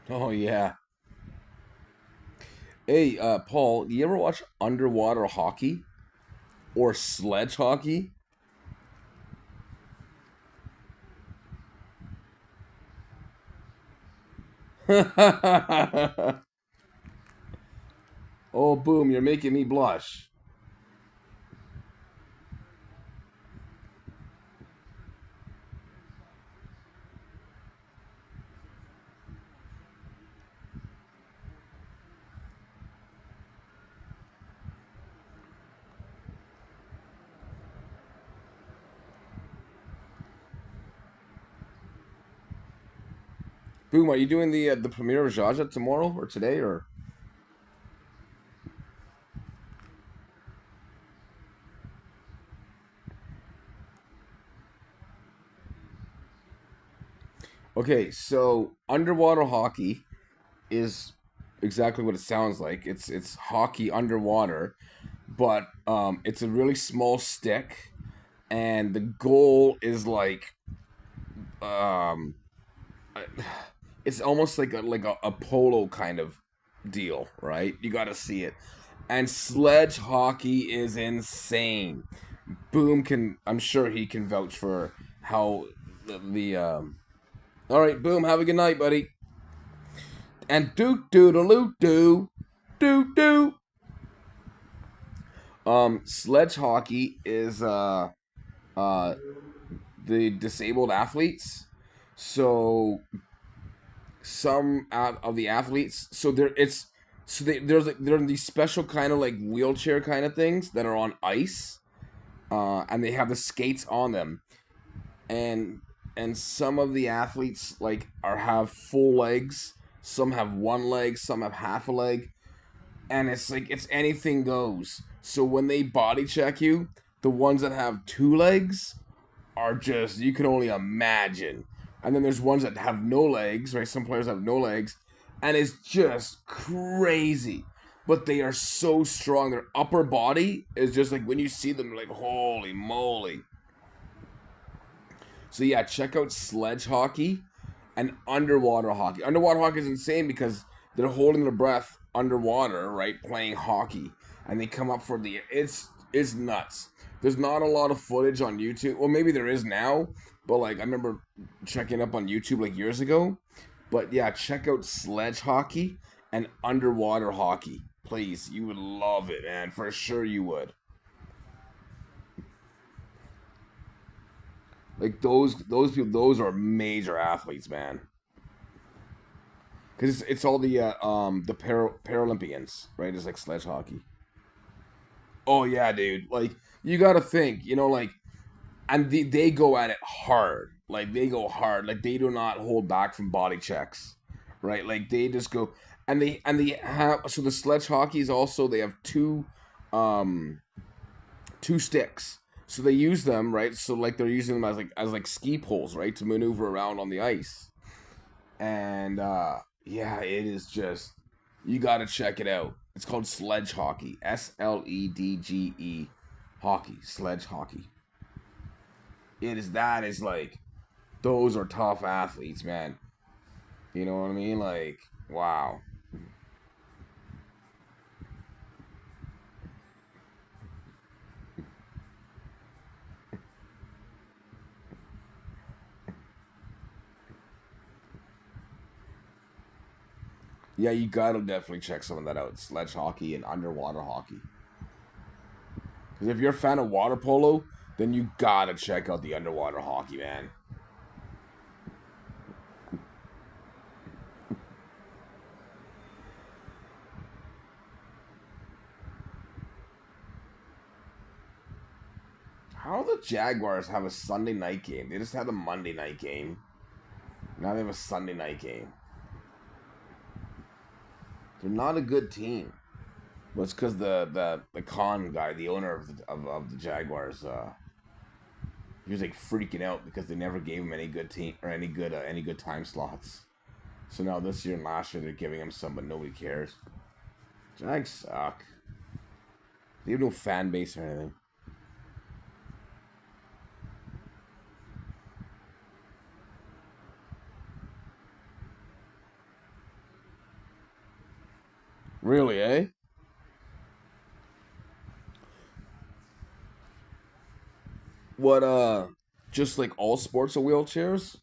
Oh yeah. Hey, Paul, you ever watch underwater hockey or sledge hockey? Oh, Boom, you're making me blush. Boom, are you doing the premiere of Zsa Zsa tomorrow or today or? Okay, so underwater hockey is exactly what it sounds like. It's hockey underwater, but it's a really small stick, and the goal is like um, it's almost like a polo kind of deal, right? You got to see it. And sledge hockey is insane. Boom can, I'm sure he can vouch for how the. All right, Boom. Have a good night, buddy. And doo doo doo doo doo doo. Sledge hockey is uh the disabled athletes. So some of the athletes, so they're these special kind of like wheelchair kind of things that are on ice, and they have the skates on them, and some of the athletes like are have full legs, some have one leg, some have half a leg, and it's like it's anything goes. So when they body check you, the ones that have two legs are just, you can only imagine. And then there's ones that have no legs, right? Some players have no legs, and it's just crazy. But they are so strong. Their upper body is just like when you see them, like holy moly. So yeah, check out sledge hockey and underwater hockey. Underwater hockey is insane because they're holding their breath underwater, right, playing hockey, and they come up for the it's nuts. there's not a lot of footage on YouTube. Well, maybe there is now, but like I remember checking up on YouTube like years ago. But yeah, check out sledge hockey and underwater hockey, please. You would love it, man. For sure, you would. Like those people, those are major athletes, man. Because it's all the Paralympians, right? It's like sledge hockey. Oh yeah, dude. Like you got to think, like, and they go at it hard. Like they go hard. Like they do not hold back from body checks, right? Like they just go, and they have, so the sledge hockey is also, they have um two sticks. So they use them, right? So like they're using them as like ski poles, right, to maneuver around on the ice. And yeah, it is just, you got to check it out. It's called sledge hockey. SLEDGE hockey, sledge hockey. That is like, those are tough athletes, man. You know what I mean? Like, wow. Yeah, you gotta definitely check some of that out. Sledge hockey and underwater hockey. Because if you're a fan of water polo, then you gotta check out the underwater hockey, man. How do the Jaguars have a Sunday night game? They just had a Monday night game. Now they have a Sunday night game. They're not a good team. But it's because the Khan guy, the owner of the Jaguars, he was like freaking out because they never gave him any good team or any good time slots. So now this year and last year they're giving him some, but nobody cares. Jags suck. They have no fan base or anything. Really, eh? What, just like all sports are wheelchairs?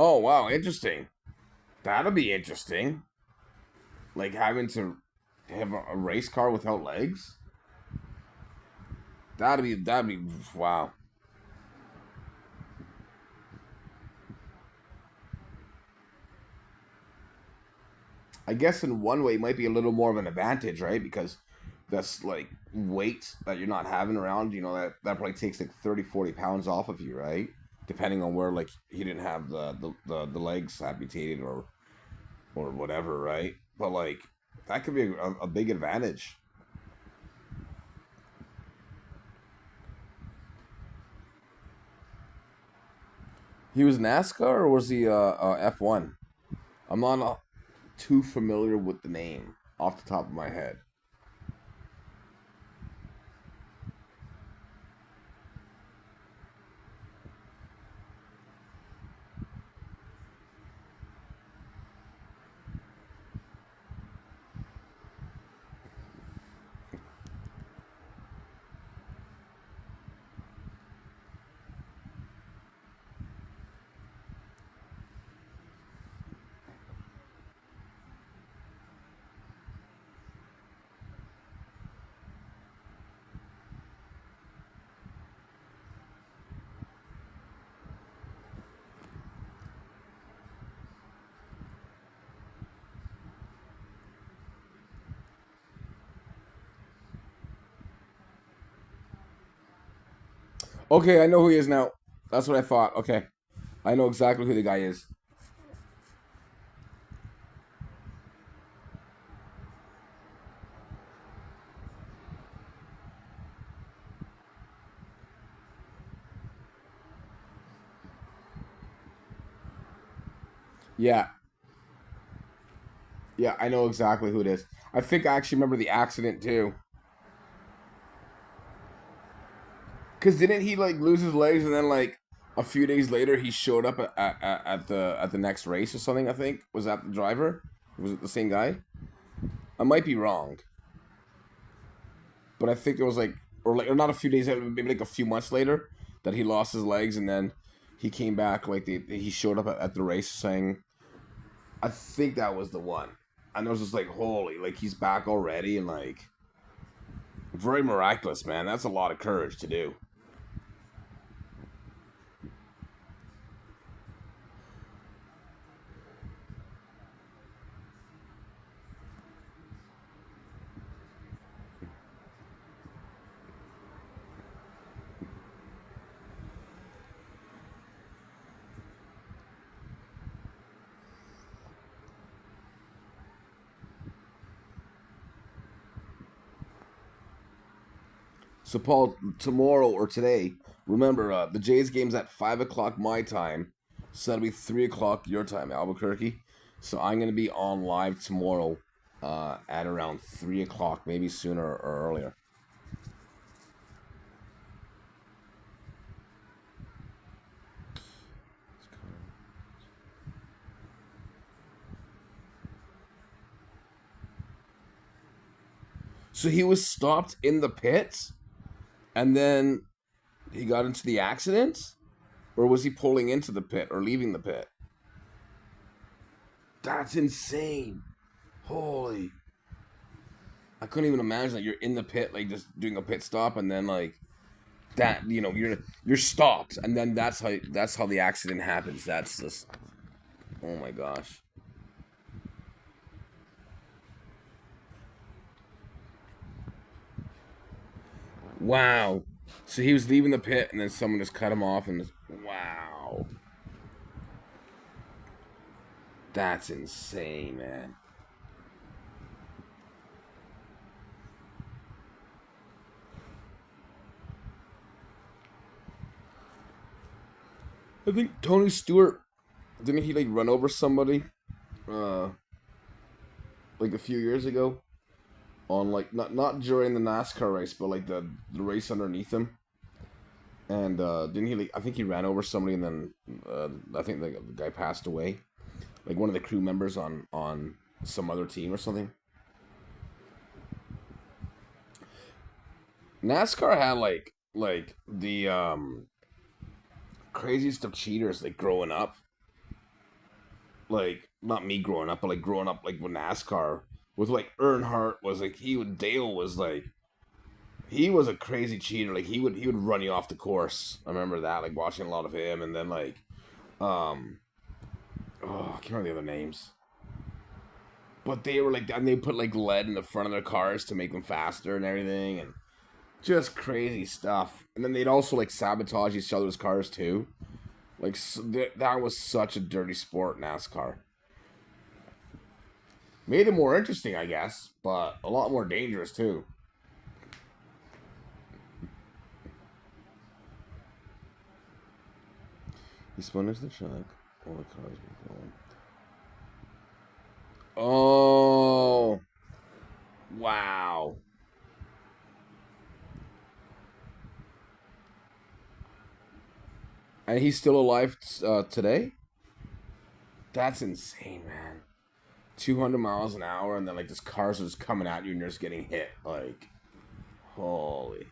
Oh, wow, interesting. That'll be interesting. Like having to have a race car without legs? That'd be wow. I guess in one way it might be a little more of an advantage, right? Because that's like weight that you're not having around, that probably takes like 30, 40 pounds off of you, right? Depending on where, like, he didn't have the legs amputated or whatever, right? But like that could be a big advantage. He was NASCAR or was he F1? I'm not too familiar with the name off the top of my head. Okay, I know who he is now. That's what I thought. Okay, I know exactly who the guy is. Yeah, yeah, I know exactly who it is. I think I actually remember the accident too. Cause didn't he like lose his legs and then like a few days later he showed up at the next race or something? I think was that the driver? Was it the same guy? I might be wrong, but I think it was like or not a few days later, maybe like a few months later that he lost his legs and then he came back like he showed up at the race saying I think that was the one. And I was just like holy like he's back already and like very miraculous man. That's a lot of courage to do. So, Paul, tomorrow or today, remember the Jays game's at 5 o'clock my time, so that'll be 3 o'clock your time, Albuquerque. So I'm gonna be on live tomorrow, at around 3 o'clock, maybe sooner or earlier. So he was stopped in the pits, and then he got into the accident, or was he pulling into the pit or leaving the pit? That's insane. Holy. I couldn't even imagine that you're in the pit, like just doing a pit stop, and then like that, you're stopped, and then that's how the accident happens. That's just oh my gosh. Wow. So he was leaving the pit, and then someone just cut him off, and just, wow, that's insane, man. I think Tony Stewart didn't he like run over somebody, uh, like a few years ago on like not during the NASCAR race, but like the race underneath him. And didn't he like? I think he ran over somebody, and then I think the guy passed away. Like one of the crew members on some other team or something. NASCAR had like the craziest of cheaters like growing up. Like not me growing up, but like growing up like with NASCAR with like Earnhardt was like Dale was like he was a crazy cheater. Like he would run you off the course. I remember that like watching a lot of him, and then like um oh I can't remember the other names. But they were like, and they put like lead in the front of their cars to make them faster and everything, and just crazy stuff. And then they'd also like sabotage each other's cars too. Like that was such a dirty sport, NASCAR. Made it more interesting, I guess, but a lot more dangerous too. He spun into the truck. All the cars were going. Oh, wow. And he's still alive today? That's insane, man. 200 miles an hour, and then like this cars are just coming at you, and you're just getting hit. Like, holy.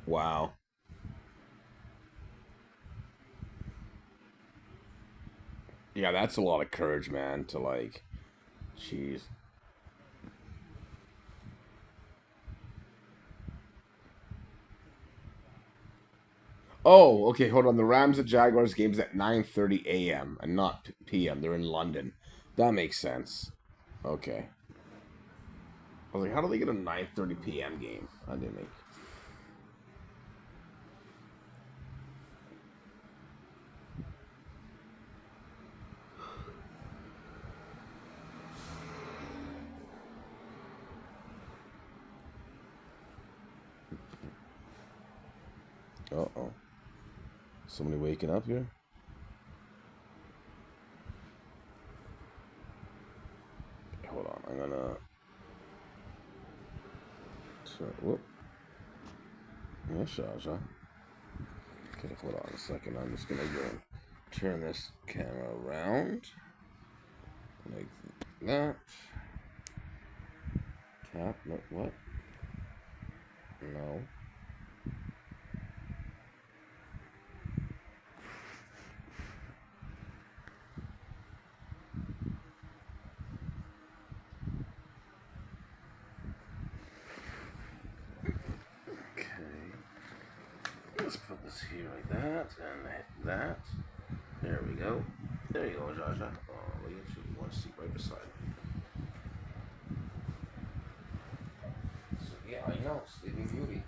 Wow. Yeah, that's a lot of courage, man, to like, jeez. Oh, okay, hold on. The Rams and Jaguars game's at 9:30 a.m. and not p.m. They're in London. That makes sense. Okay. I was like, how do they get a 9:30 p.m. game? I didn't make. Uh-oh. Somebody waking up here? Hold on, I'm gonna turn, whoop. Yeah, Zsa Zsa. Okay, hold on a second. I'm just gonna go and turn this camera around. Like that. Tap, no, what? No. Let's put this here like that, and hit that. There we go. There you go, Zsa Zsa. Oh, look at you. You want to sit right beside me. So, yeah, I know. Sleeping Beauty.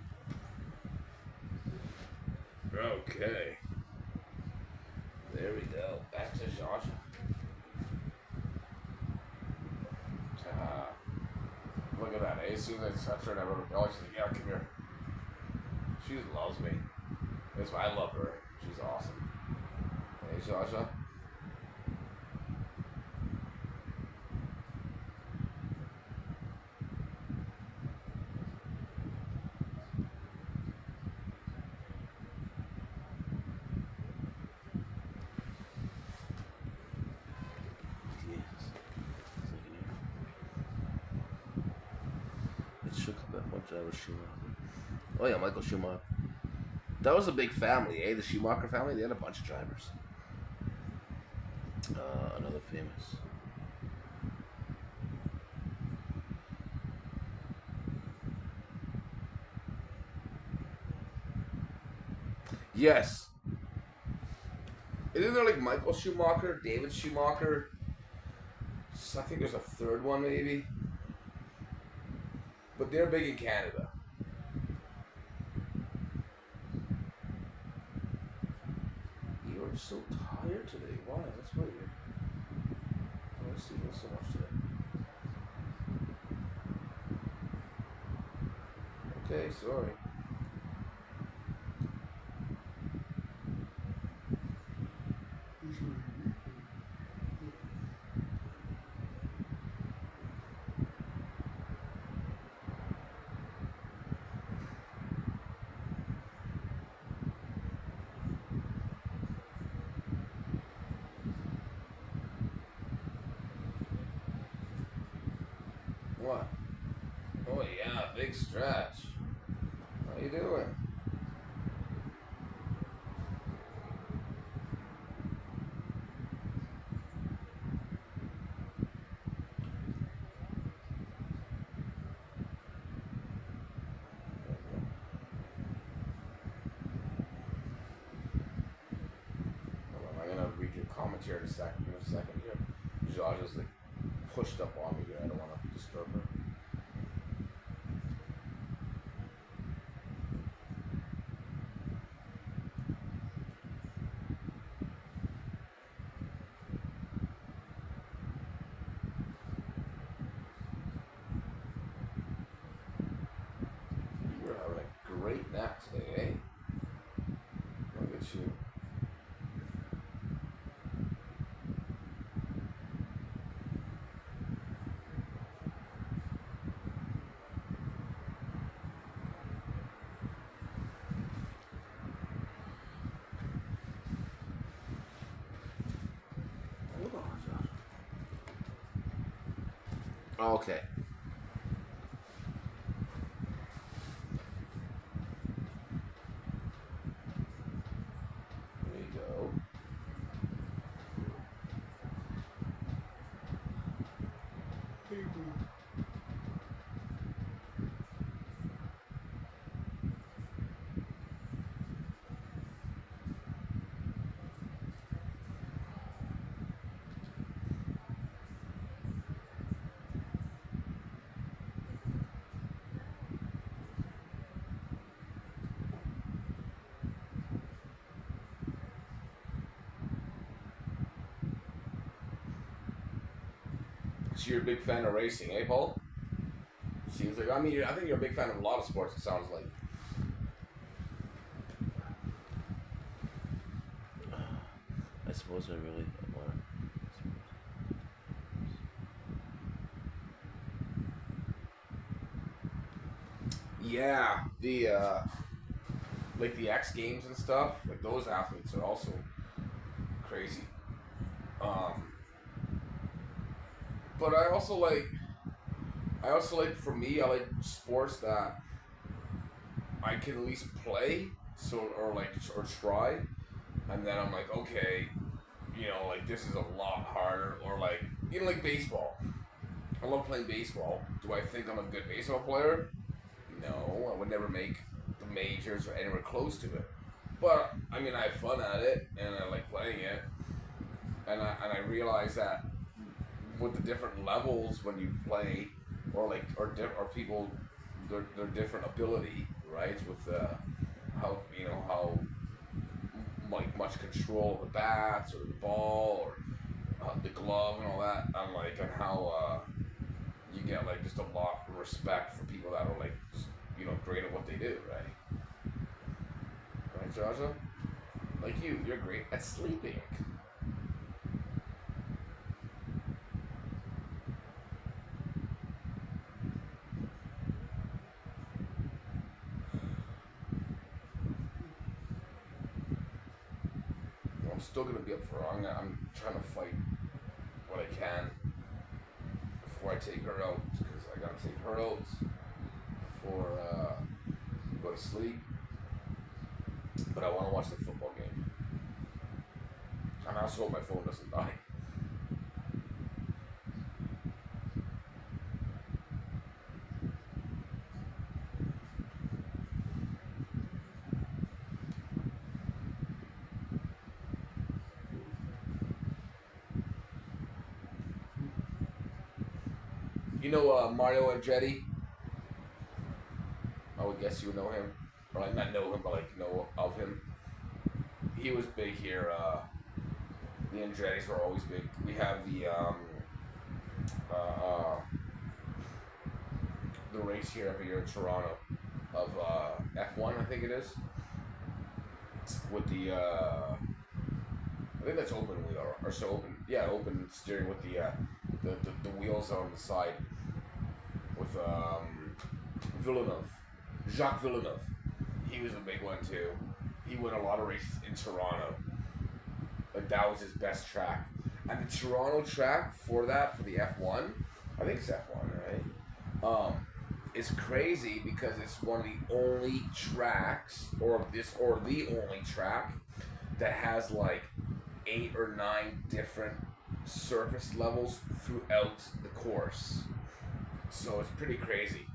Okay. There we go. Back to Zsa Zsa. Look at that. Eh? As soon as I touch her and I wrote a bell, she's like, yeah, come here. She just loves me. That's why I love her. She's awesome. Hey, Zsa Zsa. It shook up that one driver Schumacher. Oh yeah, Michael Schumacher. That was a big family, eh? The Schumacher family. They had a bunch of drivers. Another famous. Yes. Isn't there like Michael Schumacher, David Schumacher? I think there's a third one maybe. But they're big in Canada. You are so tired today. Why? That's weird. Why is sleeping so much today? Okay, sorry. What? Oh yeah, big stretch. How you doing? Hold on, I'm gonna read your commentary in a second here. Zsa just like pushed up on me here. I don't want to disturb her. You're having a great nap today, eh? Look at you. Hold on, Josh. Okay. There you go. So you're a big fan of racing, eh, Paul? Seems like I think you're a big fan of a lot of sports. It sounds like.
Was it really more?
Yeah, the like the X Games and stuff. Like those athletes are also crazy. Um, but I also like for me, I like sports that I can at least play, or try, and then I'm like, okay, like this is a lot harder, or like like baseball. I love playing baseball. Do I think I'm a good baseball player? No, I would never make the majors or anywhere close to it. But I mean, I have fun at it, and I like playing it, and I realize that with the different levels when you play, or people, their different ability, right? With how like much control of the bats or the ball or the glove and all that, and how you get like just a lot of respect for people that are like just, great at what they do, right? Right, Zsa Zsa? Like you're great at sleeping. I'm still gonna be up for it. I'm trying to fight what I can before I take her out, because I gotta take her out before go to sleep. But I want to watch the football game. And I also hope my phone doesn't die. You know Mario Andretti? I would guess you would know him. Or like not know him, but like know of him. He was big here. The Andrettis were always big. We have uh, the race here every year in Toronto of F1, I think it is. With the I think that's open wheel, or so open. Yeah, open steering with the wheels on the side with Villeneuve, Jacques Villeneuve. He was a big one too. He won a lot of races in Toronto. Like that was his best track. And the Toronto track for the F1, I think it's F1, right? Is crazy because it's one of the only tracks, or the only track that has like 8 or 9 different surface levels throughout the course. So it's pretty crazy.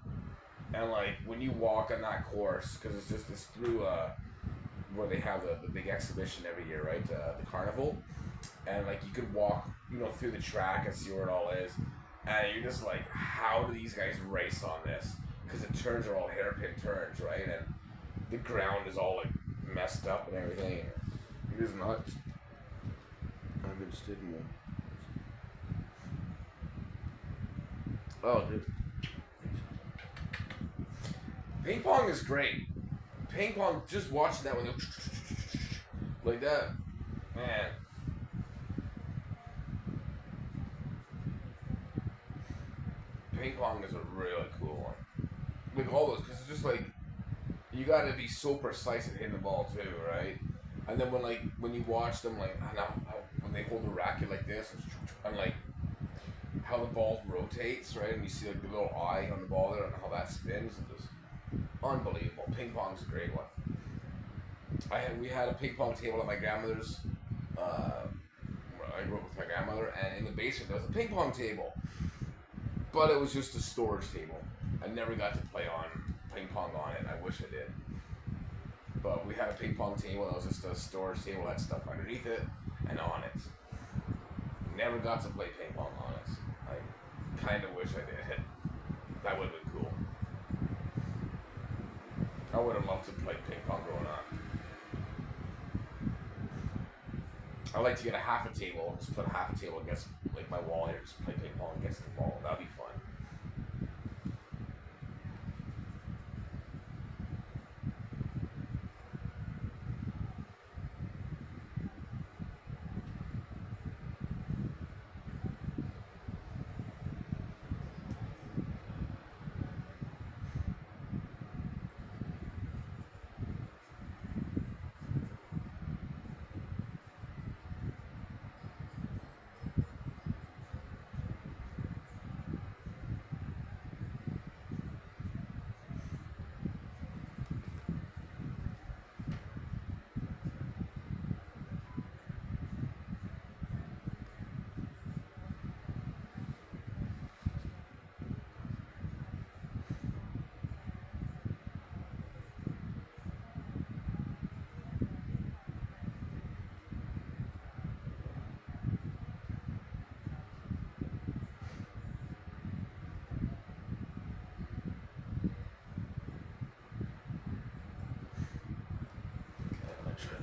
And like when you walk on that course, because it's through where they have the big exhibition every year, right? The carnival, and like you could walk, through the track and see where it all is, and you're just like, how do these guys race on this? Because the turns are all hairpin turns, right? And the ground is all like messed up and everything. It is nuts. I'm interested in one. Oh, dude. Ping pong is great. Ping pong, just watching that one like that, man. Ping pong is a really cool one. Like all those, because it's just like you gotta be so precise at hitting the ball too, right? And then when you watch them, like when they hold the racket like this, and like how the ball rotates, right? And you see like the little eye on the ball there and how that spins, and just unbelievable. Ping pong's a great one. We had a ping pong table at my grandmother's. I grew up with my grandmother, and in the basement there was a ping pong table, but it was just a storage table. I never got to play on ping pong on it. I wish I did. But we had a ping pong table that was just a storage table that had stuff underneath it and on it. Never got to play ping pong on it. I kind of wish I did. That would have been cool. I would have loved to play ping pong growing up. I like to get a half a table and just put half a table against like my wall here, just play ping pong against the ball. That'd be fun.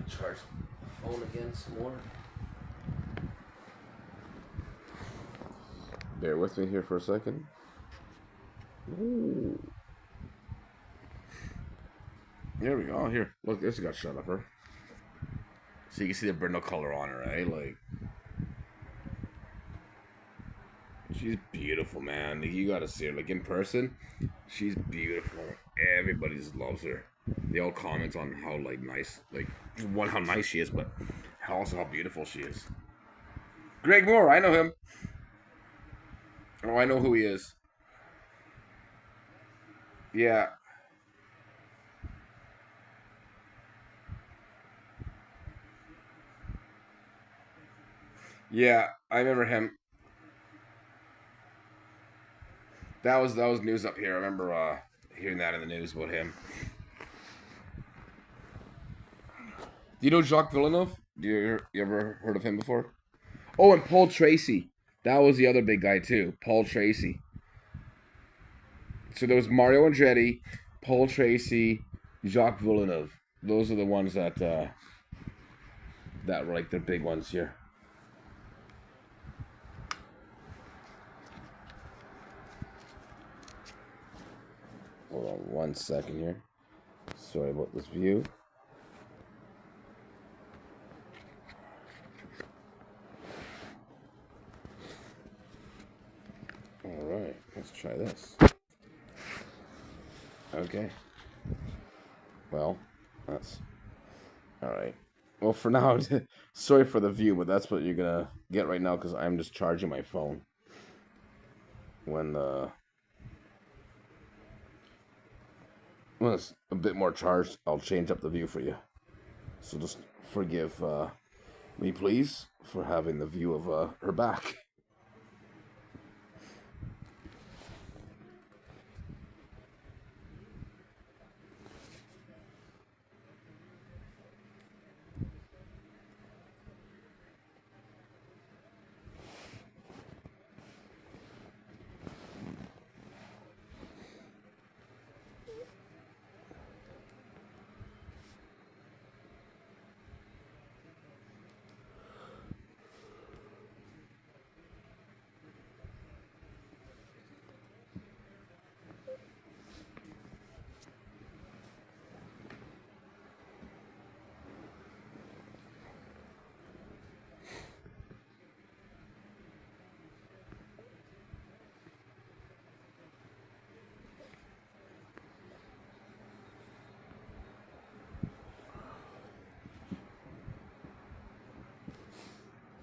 Charge the phone again some more. Bear with me here for a second. Ooh. There we go. Oh, here. Look, this got shut up her. So you can see the brindle color on her, right? Like, she's beautiful, man. Like, you gotta see her. Like, in person, she's beautiful. Everybody just loves her. They all comment on how, like, nice, like, one, how nice she is, but also how beautiful she is. Greg Moore, I know him. Oh, I know who he is. Yeah. Yeah, I remember him. That was news up here. I remember hearing that in the news about him. Do you know Jacques Villeneuve? You ever heard of him before? Oh, and Paul Tracy. That was the other big guy too. Paul Tracy. So there was Mario Andretti, Paul Tracy, Jacques Villeneuve. Those are the ones that were like the big ones here. Hold on 1 second here. Sorry about this view. Alright, let's try this. Okay. Well, that's... Alright. Well, for now, sorry for the view, but that's what you're gonna get right now because I'm just charging my phone. When it's a bit more charged, I'll change up the view for you. So just forgive me, please, for having the view of her back.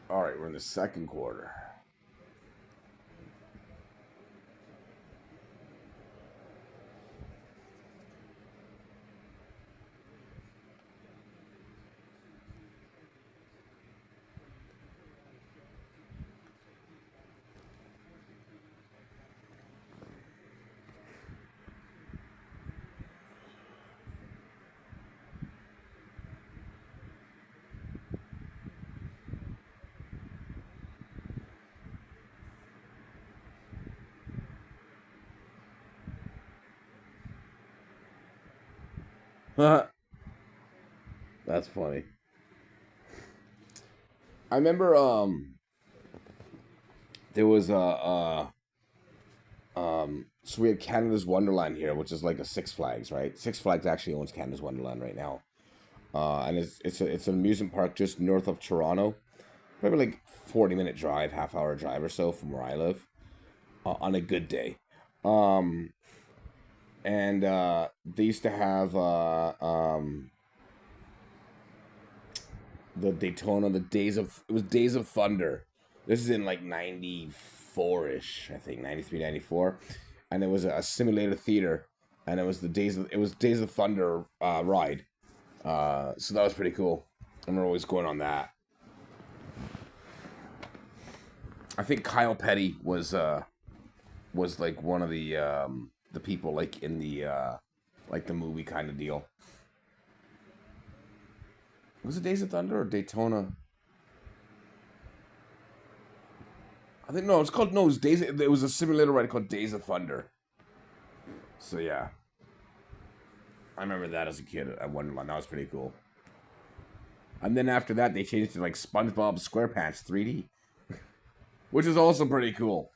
All right, we're in the second quarter. That's funny. I remember there was so we had Canada's Wonderland here, which is like a Six Flags, right? Six Flags actually owns Canada's Wonderland right now. And it's an amusement park just north of Toronto. Maybe like 40-minute drive, half-hour drive or so from where I live. On a good day. And they used to have the Daytona, it was Days of Thunder. This is in like 94-ish, I think, 93, 94. And it was a simulator theater, and it was Days of Thunder ride. So that was pretty cool. I remember always going on that. I think Kyle Petty was like one of the people like in the like the movie kind of deal. Was it Days of Thunder or Daytona? I think no, it was Days. It was a simulator ride called Days of Thunder. So yeah, I remember that as a kid at Wonderland. That was pretty cool. And then after that, they changed to like SpongeBob SquarePants 3D, which is also pretty cool.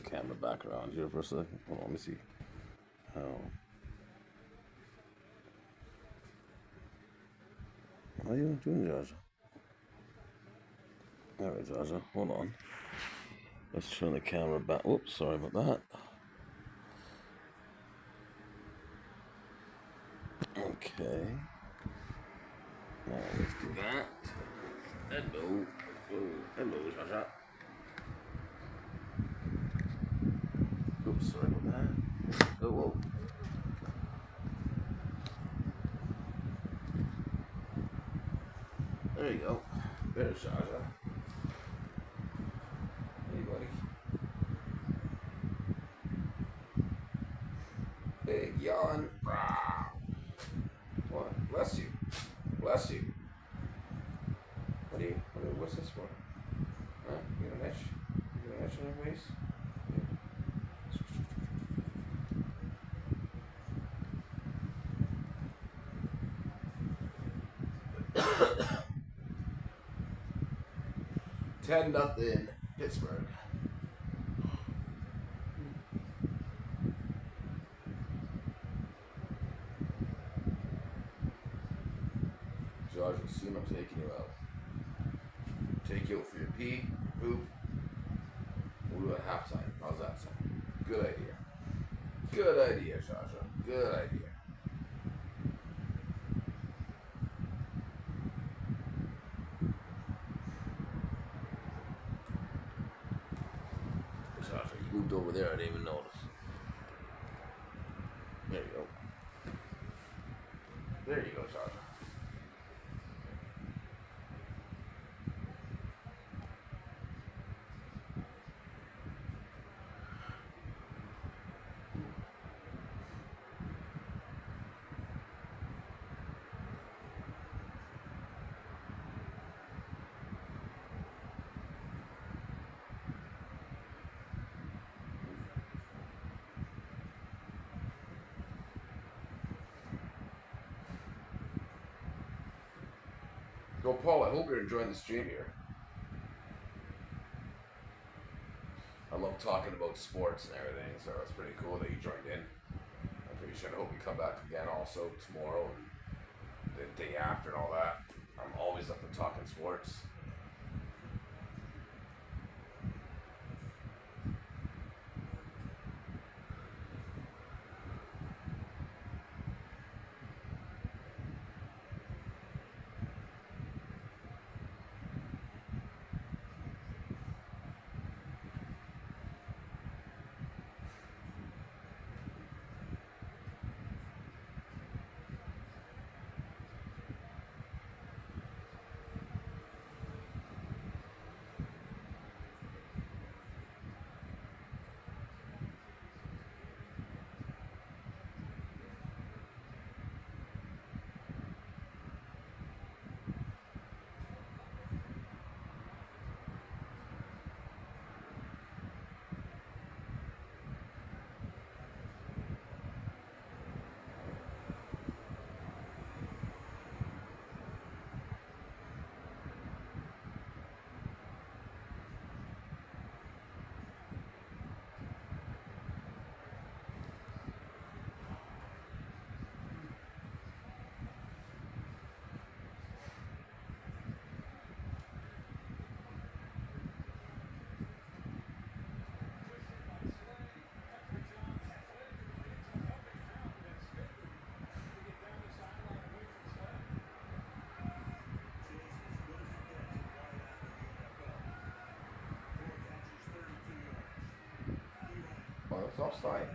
camera back around here for a second. Hold on, let me see. How are you doing, Zsa Zsa? Alright, Zsa Zsa, hold on. Let's turn the camera back. Whoops, sorry about that. Okay. Now let's do that. Hello. Oh, hello, Zsa Zsa. Oops, sorry about that. Oh, whoa. There you go. There's Zsa Zsa. Hey, buddy. Big yawn. What? Bless you. Bless you. What's this for? Huh? You got an itch? You got an itch on your face? Yeah. 10-0 Pittsburgh. George, soon I'm taking you out. Take you out for your pee, poop. We'll do it at halftime. How's that sound? Good idea. Good idea, Zsa Zsa. Good idea. Zsa Zsa, you moved over there. I didn't even notice. There you go. There you go, Zsa Zsa. Well, Paul, I hope you're enjoying the stream here. I love talking about sports and everything, so it's pretty cool that you joined in. I appreciate it. I hope you come back again also tomorrow and the day after and all that. I'm always up for talking sports. Well, it's offside.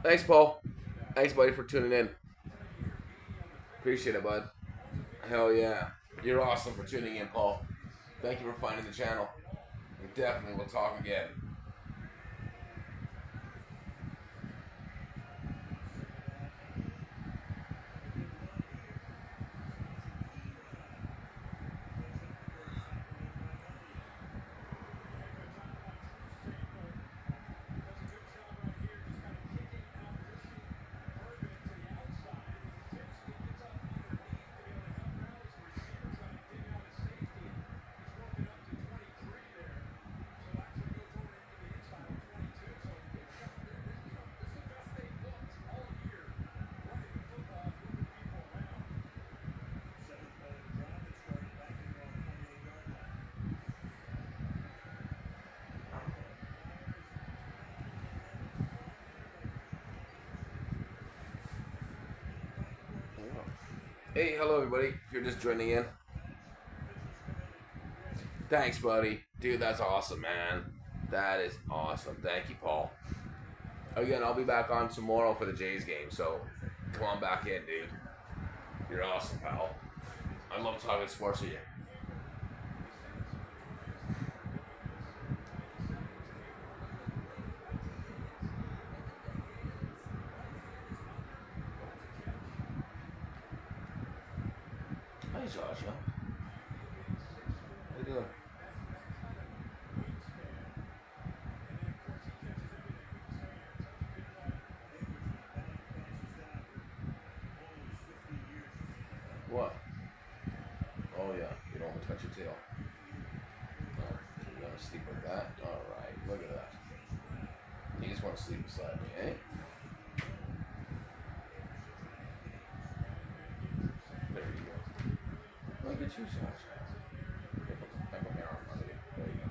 Thanks, Paul. Thanks, buddy, for tuning in. Appreciate it, bud. Hell yeah. You're awesome for tuning in, Paul. Thank you for finding the channel.
We definitely will talk again. Hey, hello everybody. If you're just joining in, thanks, buddy. Dude, that's awesome, man. That is awesome. Thank you, Paul. Again, I'll be back on tomorrow for the Jays game, so come on back in, dude. You're awesome, pal. I love talking sports with you. Hi, Zsa Zsa. How you doing? What? Oh yeah, you don't want to touch your tail. Oh, you want to sleep like that? Alright, look at that. You just want to sleep beside me, eh? There you go. Look at you, Zsa Zsa. I put my arm under you. There you go.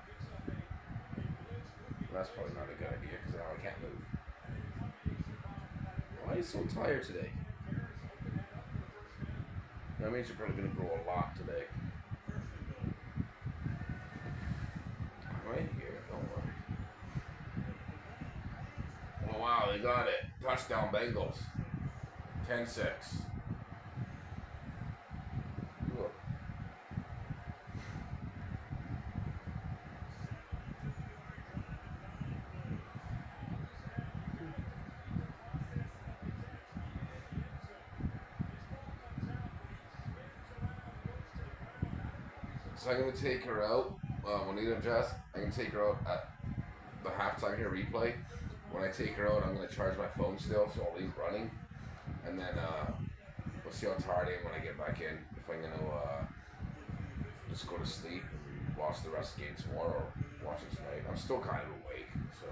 Well, that's probably not a good idea because now I can't move. Why are you so tired today? That means you're probably going to grow a lot today. Right here, don't worry. Oh wow, they got it. Touchdown Bengals. 10-6. Look. So I'm going to take her out. Juanita Jess, I'm going to take her out at the halftime here replay. When I take her out, I'm going to charge my phone still, so I'll leave running. And then we'll see how tired I am when I get back in. If I'm going to just go to sleep and watch the rest of the game tomorrow or watch it tonight. I'm still kind of awake, so.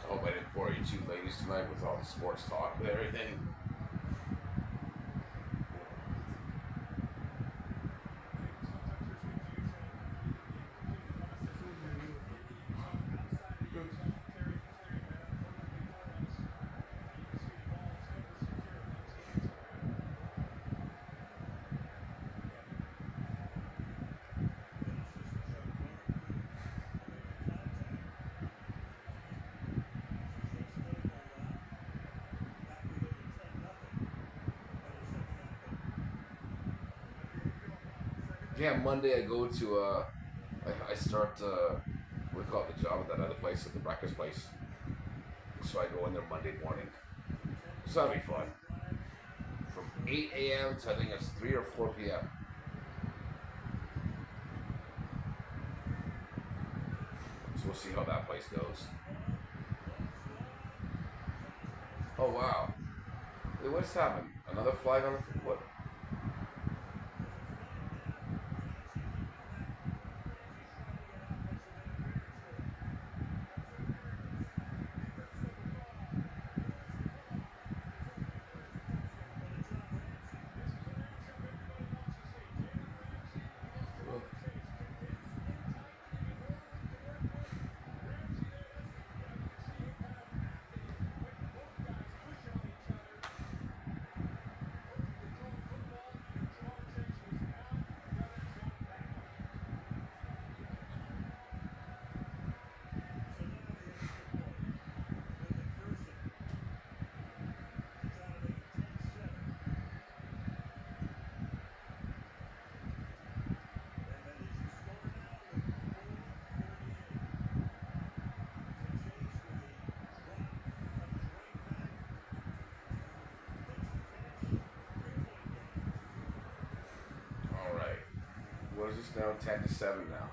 I hope I didn't bore you two ladies tonight with all the sports talk and everything. Yeah, Monday I go to, I start, we call it the job at that other place, at the breakfast place. So I go in there Monday morning. So that'll be fun. From 8 a.m. to I think it's 3 or 4 p.m. So we'll see how that place goes. Oh wow. Wait, what's happened? Another flag on the, what? What is this now? 10-7 now.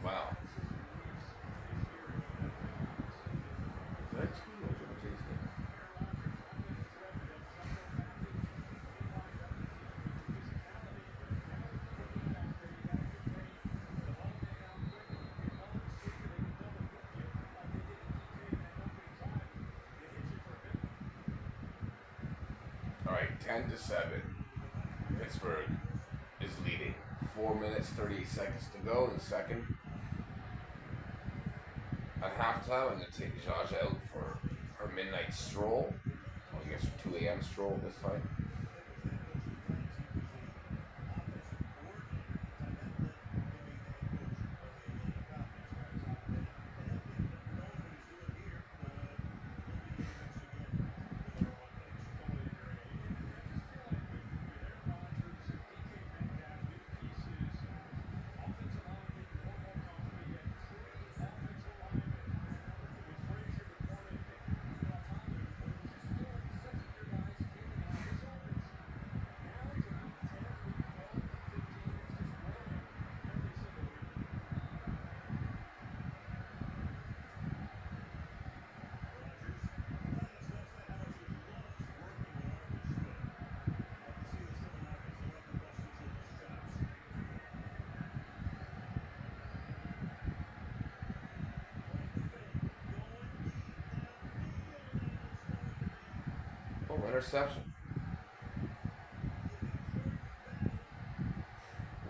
Wow. That's all right, 10-7. Pittsburgh is leading. 4 minutes, 38 seconds to go in the second. At halftime, I'm going to take Zsa Zsa out for her midnight stroll. Well, I guess her 2 a.m. stroll this time. Oh, interception.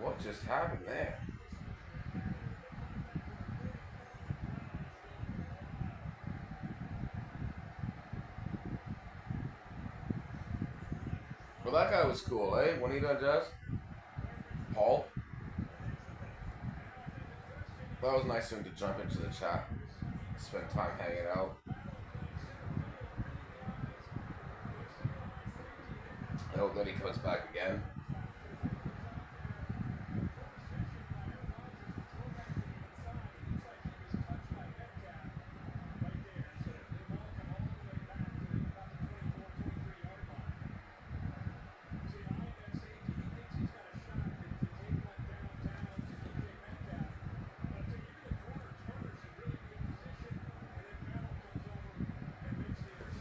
What just happened there? Well, that guy was cool, eh? When he done just Paul. That was nice of him to jump into the chat, spend time hanging out. I hope that he comes back again.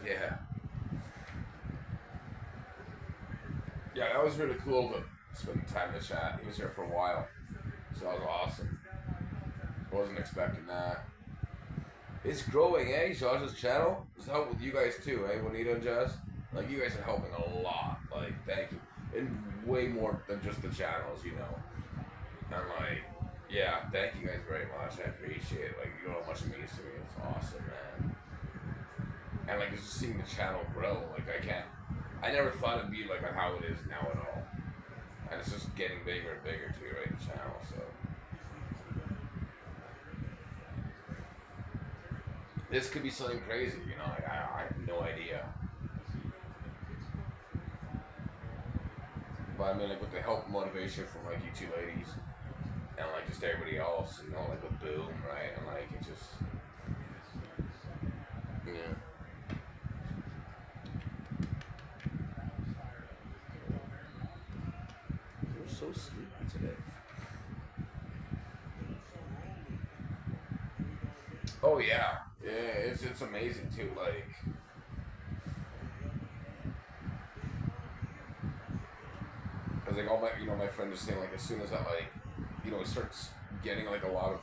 Yeah. Yeah, that was really cool to spend time in the chat. He was here for a while. So that was awesome. Wasn't expecting that. It's growing, eh? Zsa Zsa's channel. It's helped with you guys too, eh? Juanita and Jazz. Like, you guys are helping a lot. Like, thank you. And way more than just the channels, you know. And like, yeah, thank you guys very much. I appreciate it. Like, you know how much it means to me. It's awesome, man. And like, just seeing the channel grow. Like, I never thought it'd be like how it is now at all. And it's just getting bigger and bigger too, right? The channel, so. this could be something crazy. You know, like I have no idea. But I mean, like with the help, motivation from like you two ladies, and like just everybody else, you know, like with Boom, right, and like it just, yeah. We're so sleepy today. Oh yeah, yeah. It's amazing too. Like, cause like all my my friends are saying like as soon as I like it starts getting like a lot of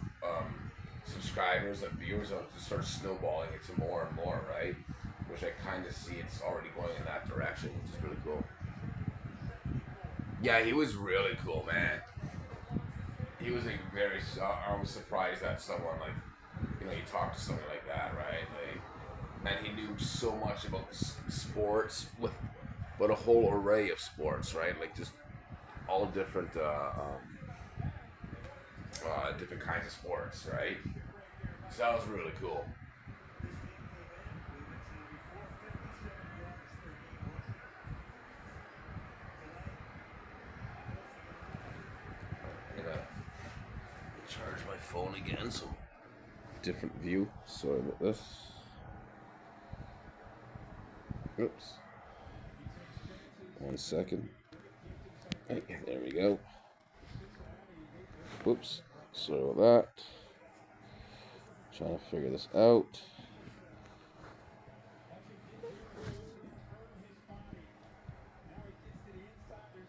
subscribers and viewers, it'll just start snowballing into more and more, right? Which I kind of see it's already going in that direction, which is really cool. Yeah, he was really cool, man. He was like very. I was surprised that someone like you talk to someone like that, right? Like, and he knew so much about sports but a whole array of sports, right? Like just all different different kinds of sports, right? So that was really cool. I'm gonna charge my phone again, so different view. Sorry about this. Oops. 1 second. Hey, there we go. Whoops. Sorry about that. Trying to figure this out.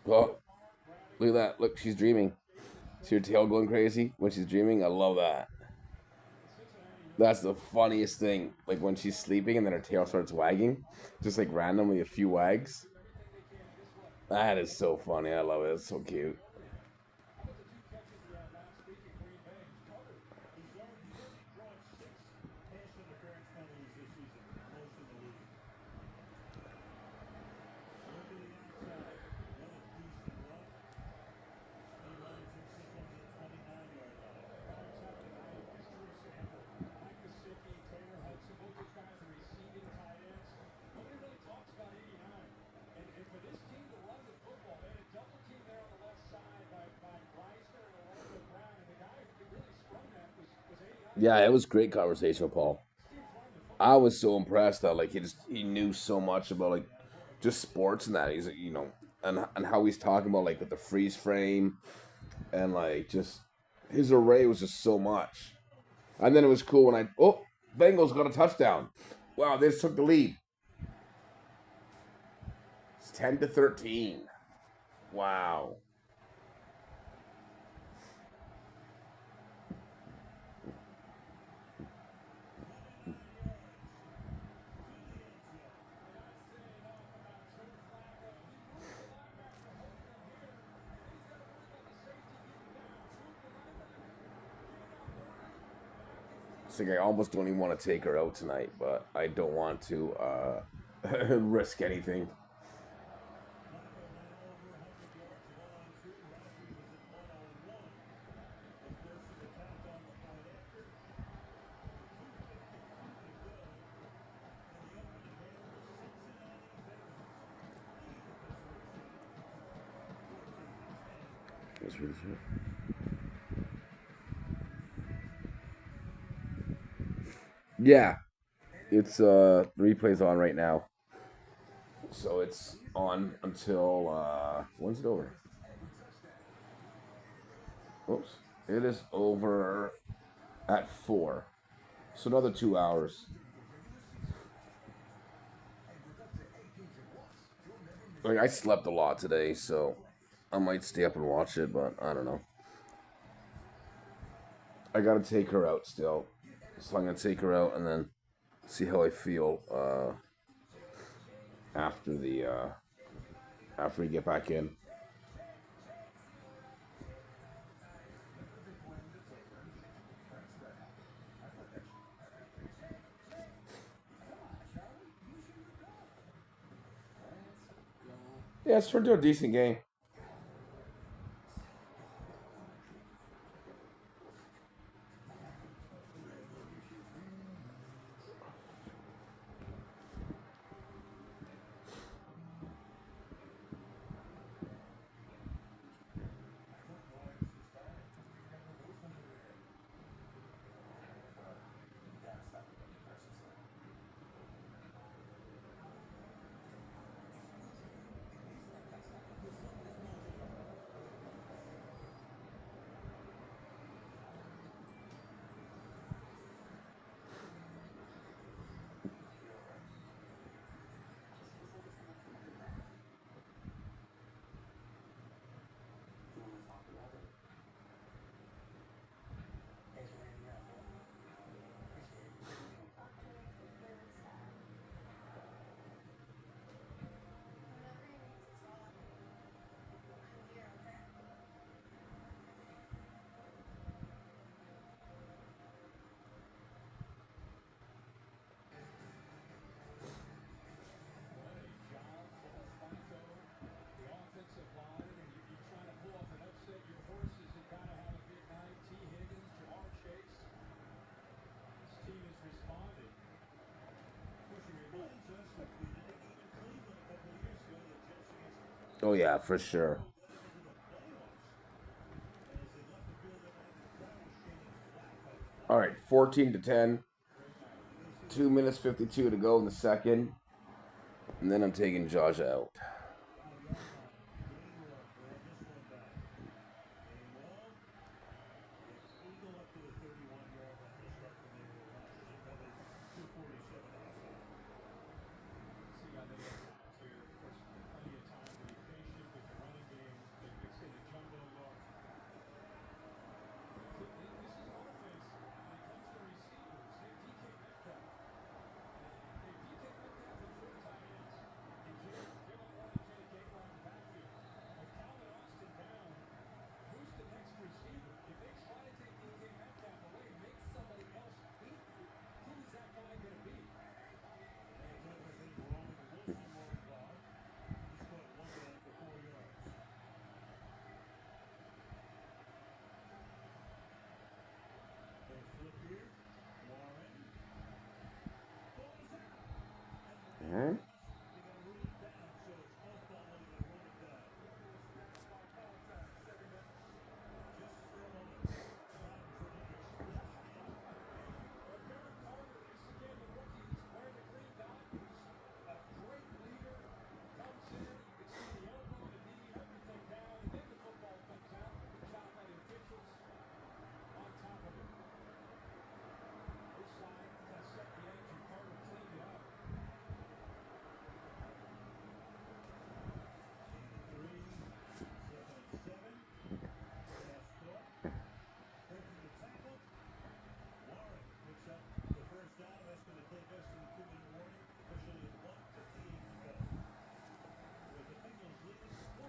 Oh, look at that. Look, she's dreaming. See her tail going crazy when she's dreaming? I love that. That's the funniest thing. Like when she's sleeping and then her tail starts wagging. Just like randomly a few wags. That is so funny. I love it. It's so cute. Yeah, it was great conversation with Paul. I was so impressed that like he knew so much about like just sports and that he's and how he's talking about like with the freeze frame and like just his array was just so much. And then it was cool when Bengals got a touchdown. Wow, they just took the lead. It's 10-13. Wow. It's like I almost don't even want to take her out tonight, but I don't want to risk anything. That's really true. Yeah, it's the replay's on right now, so it's on until when's it over? Oops, it is over at 4, so another 2 hours. Like I slept a lot today, so I might stay up and watch it, but I don't know. I gotta take her out still, so I'm gonna take her out and then see how I feel after the after we get back in. Yeah, it's turned to a decent game.
Oh yeah, for sure. All right, 14-10. 2 minutes 52 to go in the second, and then I'm taking Zsa Zsa out.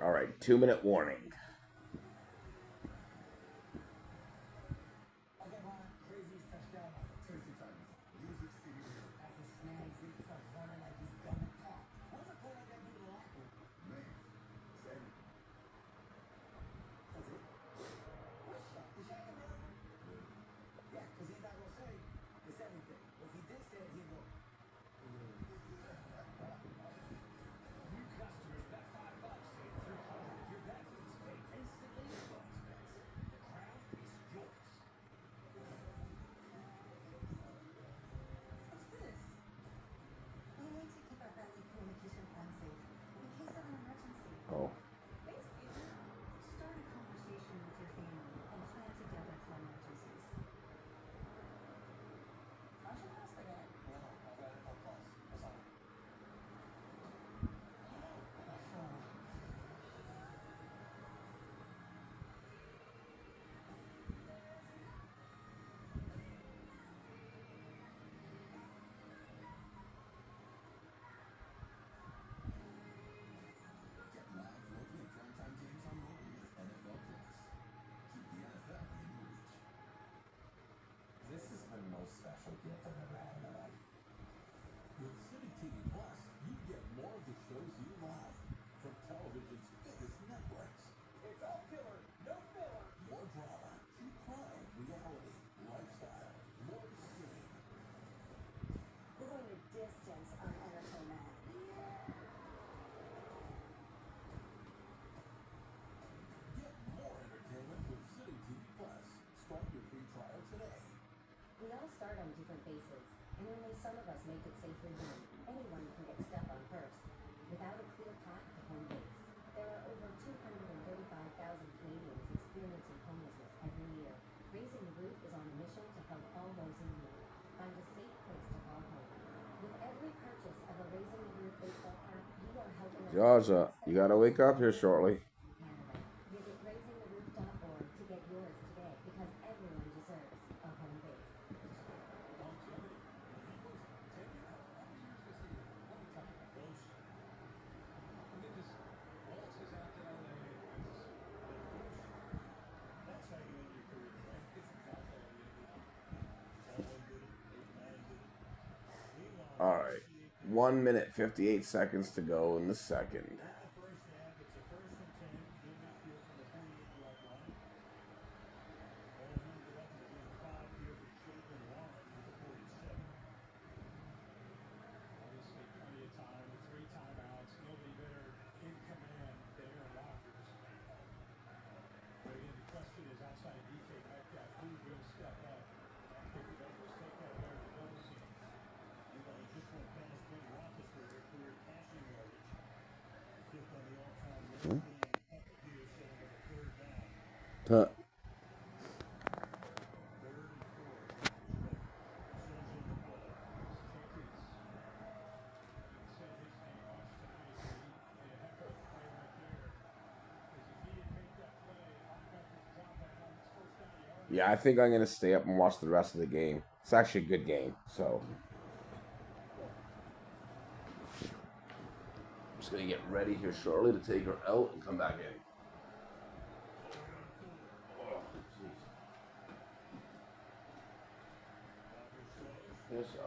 All right, 2-minute warning. Oh. Zsa Zsa, you gotta wake up here shortly. All right, 1 minute 58 seconds to go in the second. Huh. Yeah, I think I'm gonna stay up and watch the rest of the game. It's actually a good game, so I'm just gonna get ready here shortly to take her out and come back in. Oh, jeez. Yes, sir.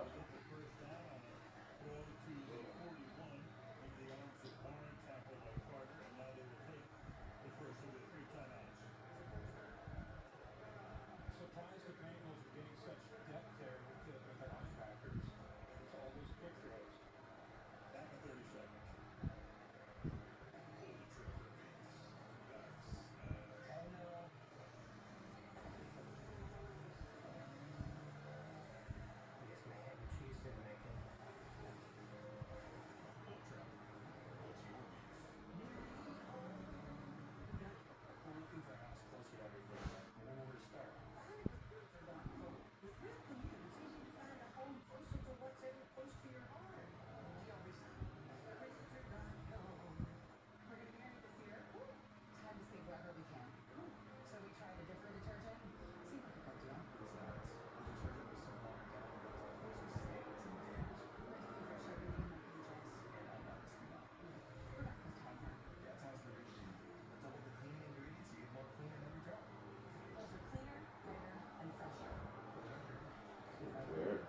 There it is.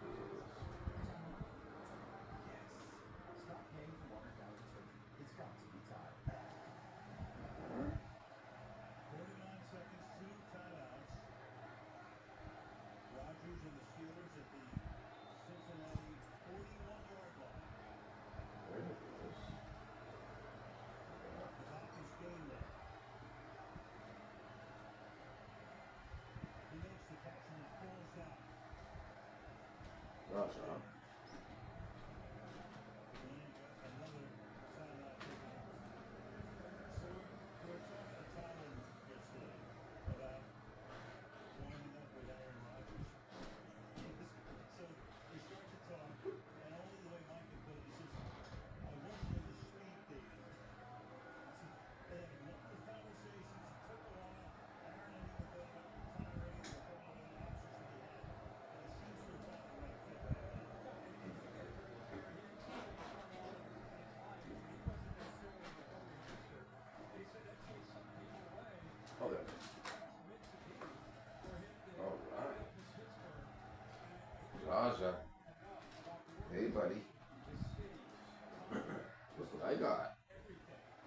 There it is. Gotcha. Oh, there it is. All right. Zsa Zsa. Hey, buddy. Look what I got.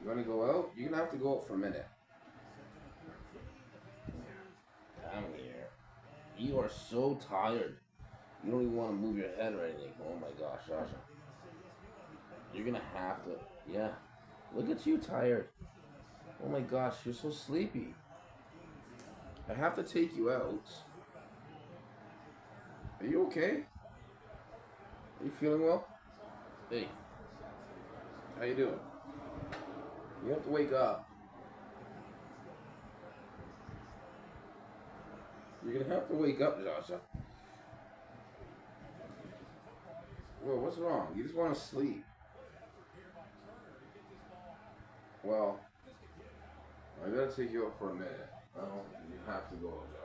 You want to go out? You're going to have to go out for a minute. Come here. You are so tired. You don't even want to move your head or anything. Oh my gosh, Zsa Zsa. You're going to have to. Yeah. Look at you tired. Oh my gosh, you're so sleepy. I have to take you out. Are you okay? Are you feeling well? Hey. How you doing? You have to wake up. You're gonna have to wake up, Zsa Zsa. Well, what's wrong? You just want to sleep. Well, I gotta take you out for a minute. Oh, you have to go, Zsa Zsa.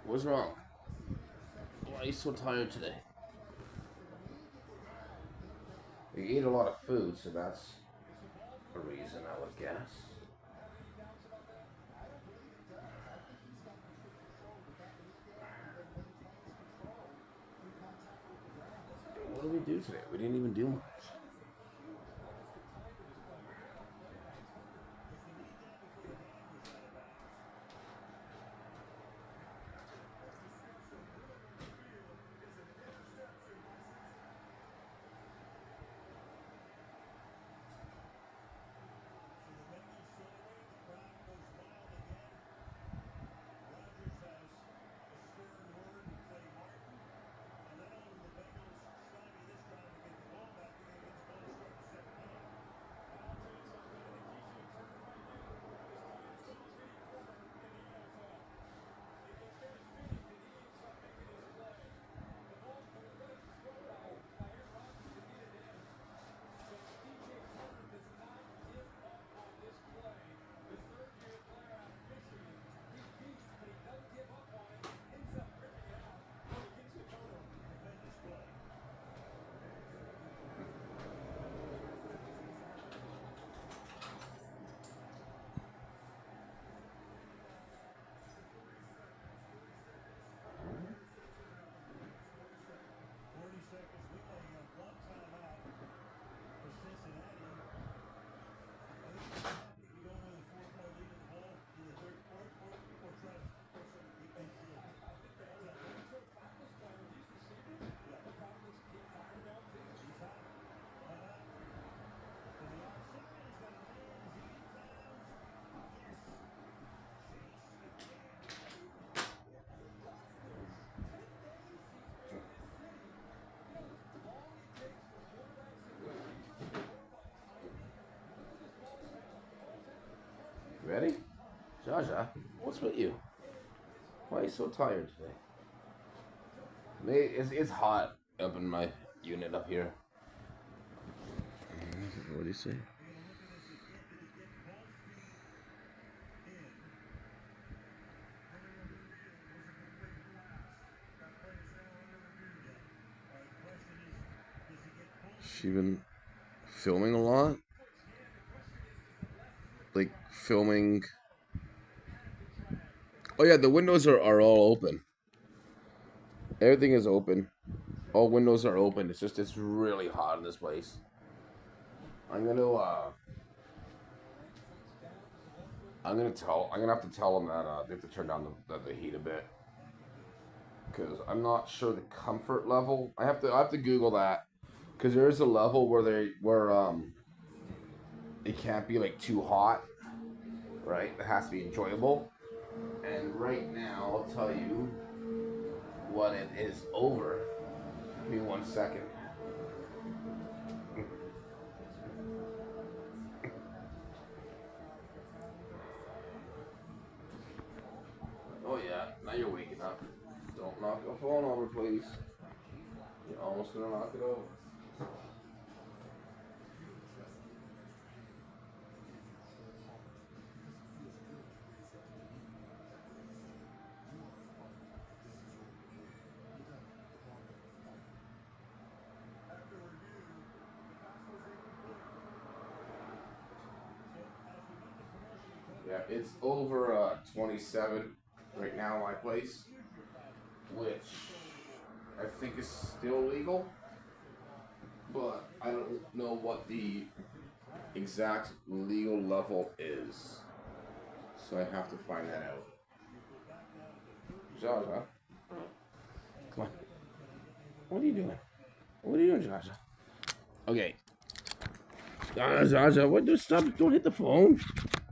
What's wrong? Why are you so tired today? You ate a lot of food, so that's a reason, I would guess. What did we do today? We didn't even do much. Zsa Zsa, what's with you? Why are you so tired today? It's hot up in my unit up here. What do you say? She been filming a lot? Like filming. Oh yeah, the windows are all open. Everything is open. All windows are open. It's just it's really hot in this place. I'm gonna have to tell them that they have to turn down the heat a bit. Because I'm not sure the comfort level. I have to Google that. Because there is a level where it can't be like too hot, right? It has to be enjoyable. And right now, I'll tell you what it is over. Give me 1 second. Oh yeah, now you're waking up. Don't knock the phone over, please. You're almost gonna knock it over. Yeah, it's over 27 right now in my place, which I think is still legal, but I don't know what the exact legal level is, so I have to find that out. Zsa Zsa, come on. What are you doing? What are you doing, Zsa Zsa? Okay. Zsa Zsa, what? Stop! Don't hit the phone.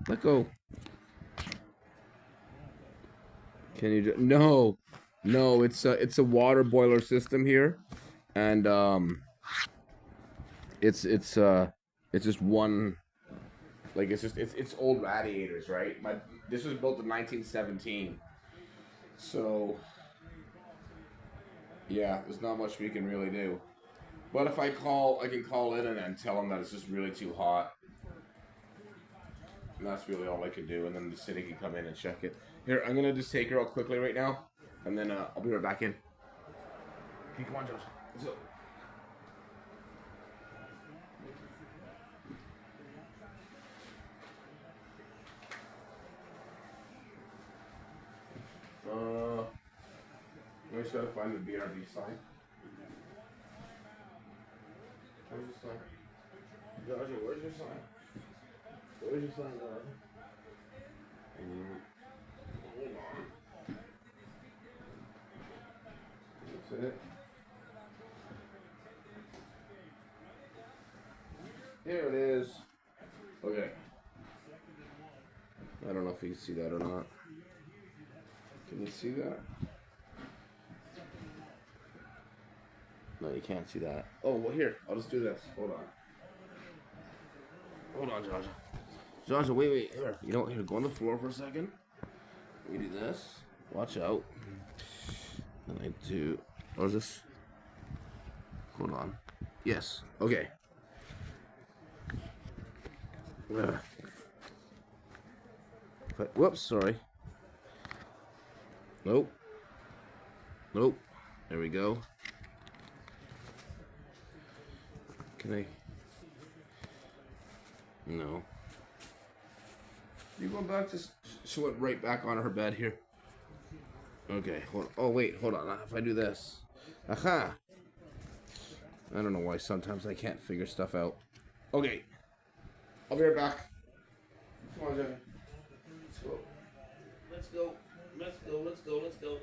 Let go. Can you? No, no. It's a water boiler system here, and it's just one. Like it's old radiators, right? This was built in 1917, so yeah, there's not much we can really do. But if I can call in and tell them that it's just really too hot. And that's really all I can do, and then the city can come in and check it. Here, I'm gonna just take her out quickly right now, and then I'll be right back in. Okay, come on, Josh. Let's go. I just gotta find the BRB sign. Where's your sign? Josh, where's your sign? Where's your sign, Josh? Hold on. That's it. Here it is. Okay. I don't know if you see that or not. Can you see that? No, you can't see that. Oh, well, here. I'll just do this. Hold on. Hold on, Zsa Zsa. Zsa Zsa, wait. Here. You know what? Here, go on the floor for a second. We do this. Watch out. And I do. What is this? Hold on. Yes. Okay. Whoops, sorry. Nope. There we go. Can I? No. You go back to. She went right back on her bed here. Okay. Oh wait, hold on. If I do this, aha. I don't know why sometimes I can't figure stuff out. Okay. I'll be right back. Come on, Jenny. Let's go. Let's go.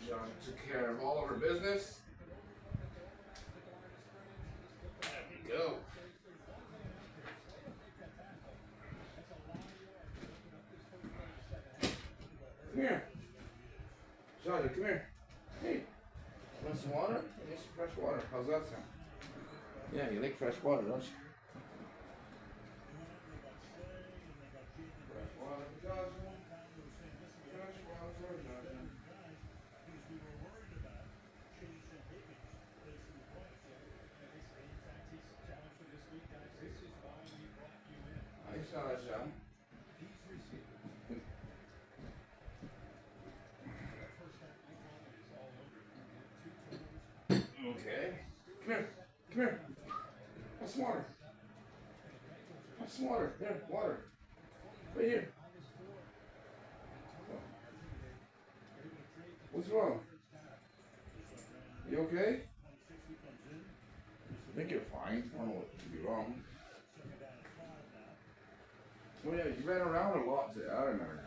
John took care of all of her business. There we go. Come here. Zsa Zsa, come here. Hey. Want some water? I need some fresh water. How's that sound? Yeah, you like fresh water, don't you? Fresh water for Zsa Zsa. Fresh water for Zsa Zsa. Hi, Zsa Zsa. Okay. Come here. Come here. Have some water. Have some water. Here, water. Right here. What's wrong? You okay? I think you're fine. I don't know what could be wrong. Oh yeah, you ran around a lot today. I remember now.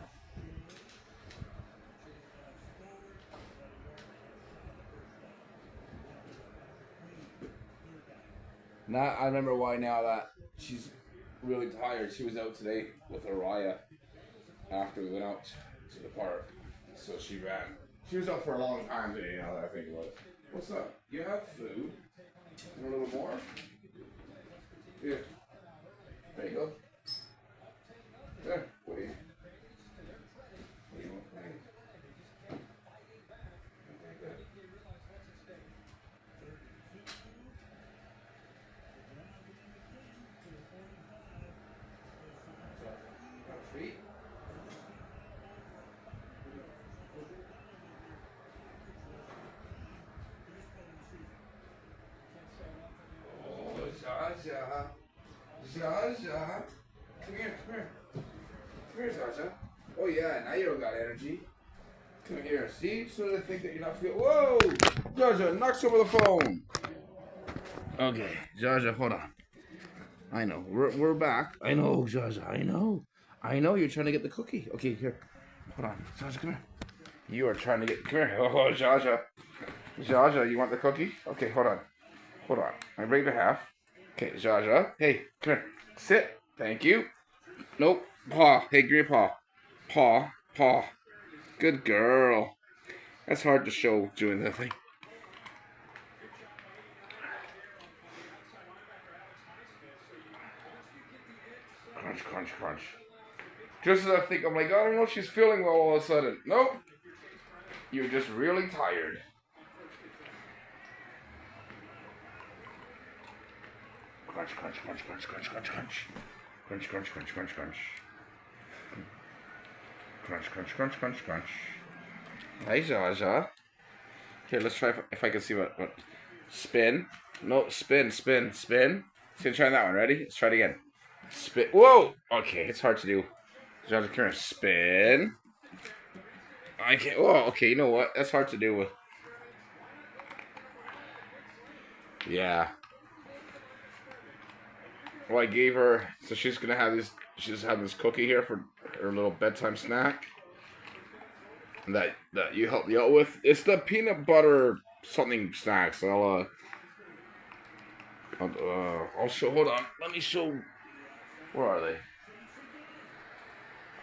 Now I remember why now that she's really tired. She was out today with Araya after we went out to the park. So she ran. She was out for a long time today now that I think about it. What's up? You have food? You want a little more? Here. There you go. There. What do you want for me? Okay, good. Treat. Oh, Zsa Zsa. Zsa Zsa. Come here, come here. Come here, Zsa Zsa. Oh yeah, now you don't got energy. Come here. See? So they think that you're not feeling. Whoa! Zsa Zsa knocks over the phone. Okay, Zsa Zsa, hold on. I know. We're back. I know, Zsa Zsa. I know. I know you're trying to get the cookie. Okay, here. Hold on. Zsa Zsa, come here. You are trying to get. Come here. Oh, Zsa Zsa. Zsa Zsa, you want the cookie? Okay, hold on. Hold on. I break it half. Okay, Zsa Zsa. Hey, come here. Sit. Thank you. Nope. Paw. Hey, give me a paw. Paw. Paw. Good girl. That's hard to show doing that thing. Crunch, crunch, crunch. Just as I think, I'm like, I don't know if she's feeling well all of a sudden. Nope. You're just really tired. Crunch, crunch, crunch, crunch, crunch, crunch, crunch. Crunch, crunch, crunch, crunch, crunch. Crunch, crunch, crunch, crunch, crunch. Hi, Zsa Zsa. Here, let's try if I can see what. Spin. No, spin, spin, spin. Let's gonna try that one. Ready? Let's try it again. Spin. Whoa! Okay, it's hard to do. Zsa Zsa, come here. Spin. I can't. Oh, okay. You know what? That's hard to do with. Yeah. Well, I gave her. So she's gonna have this. She's having this cookie here for her little bedtime snack. That you helped me out with. It's the peanut butter something snacks. I'll show. Hold on. Let me show. Where are they?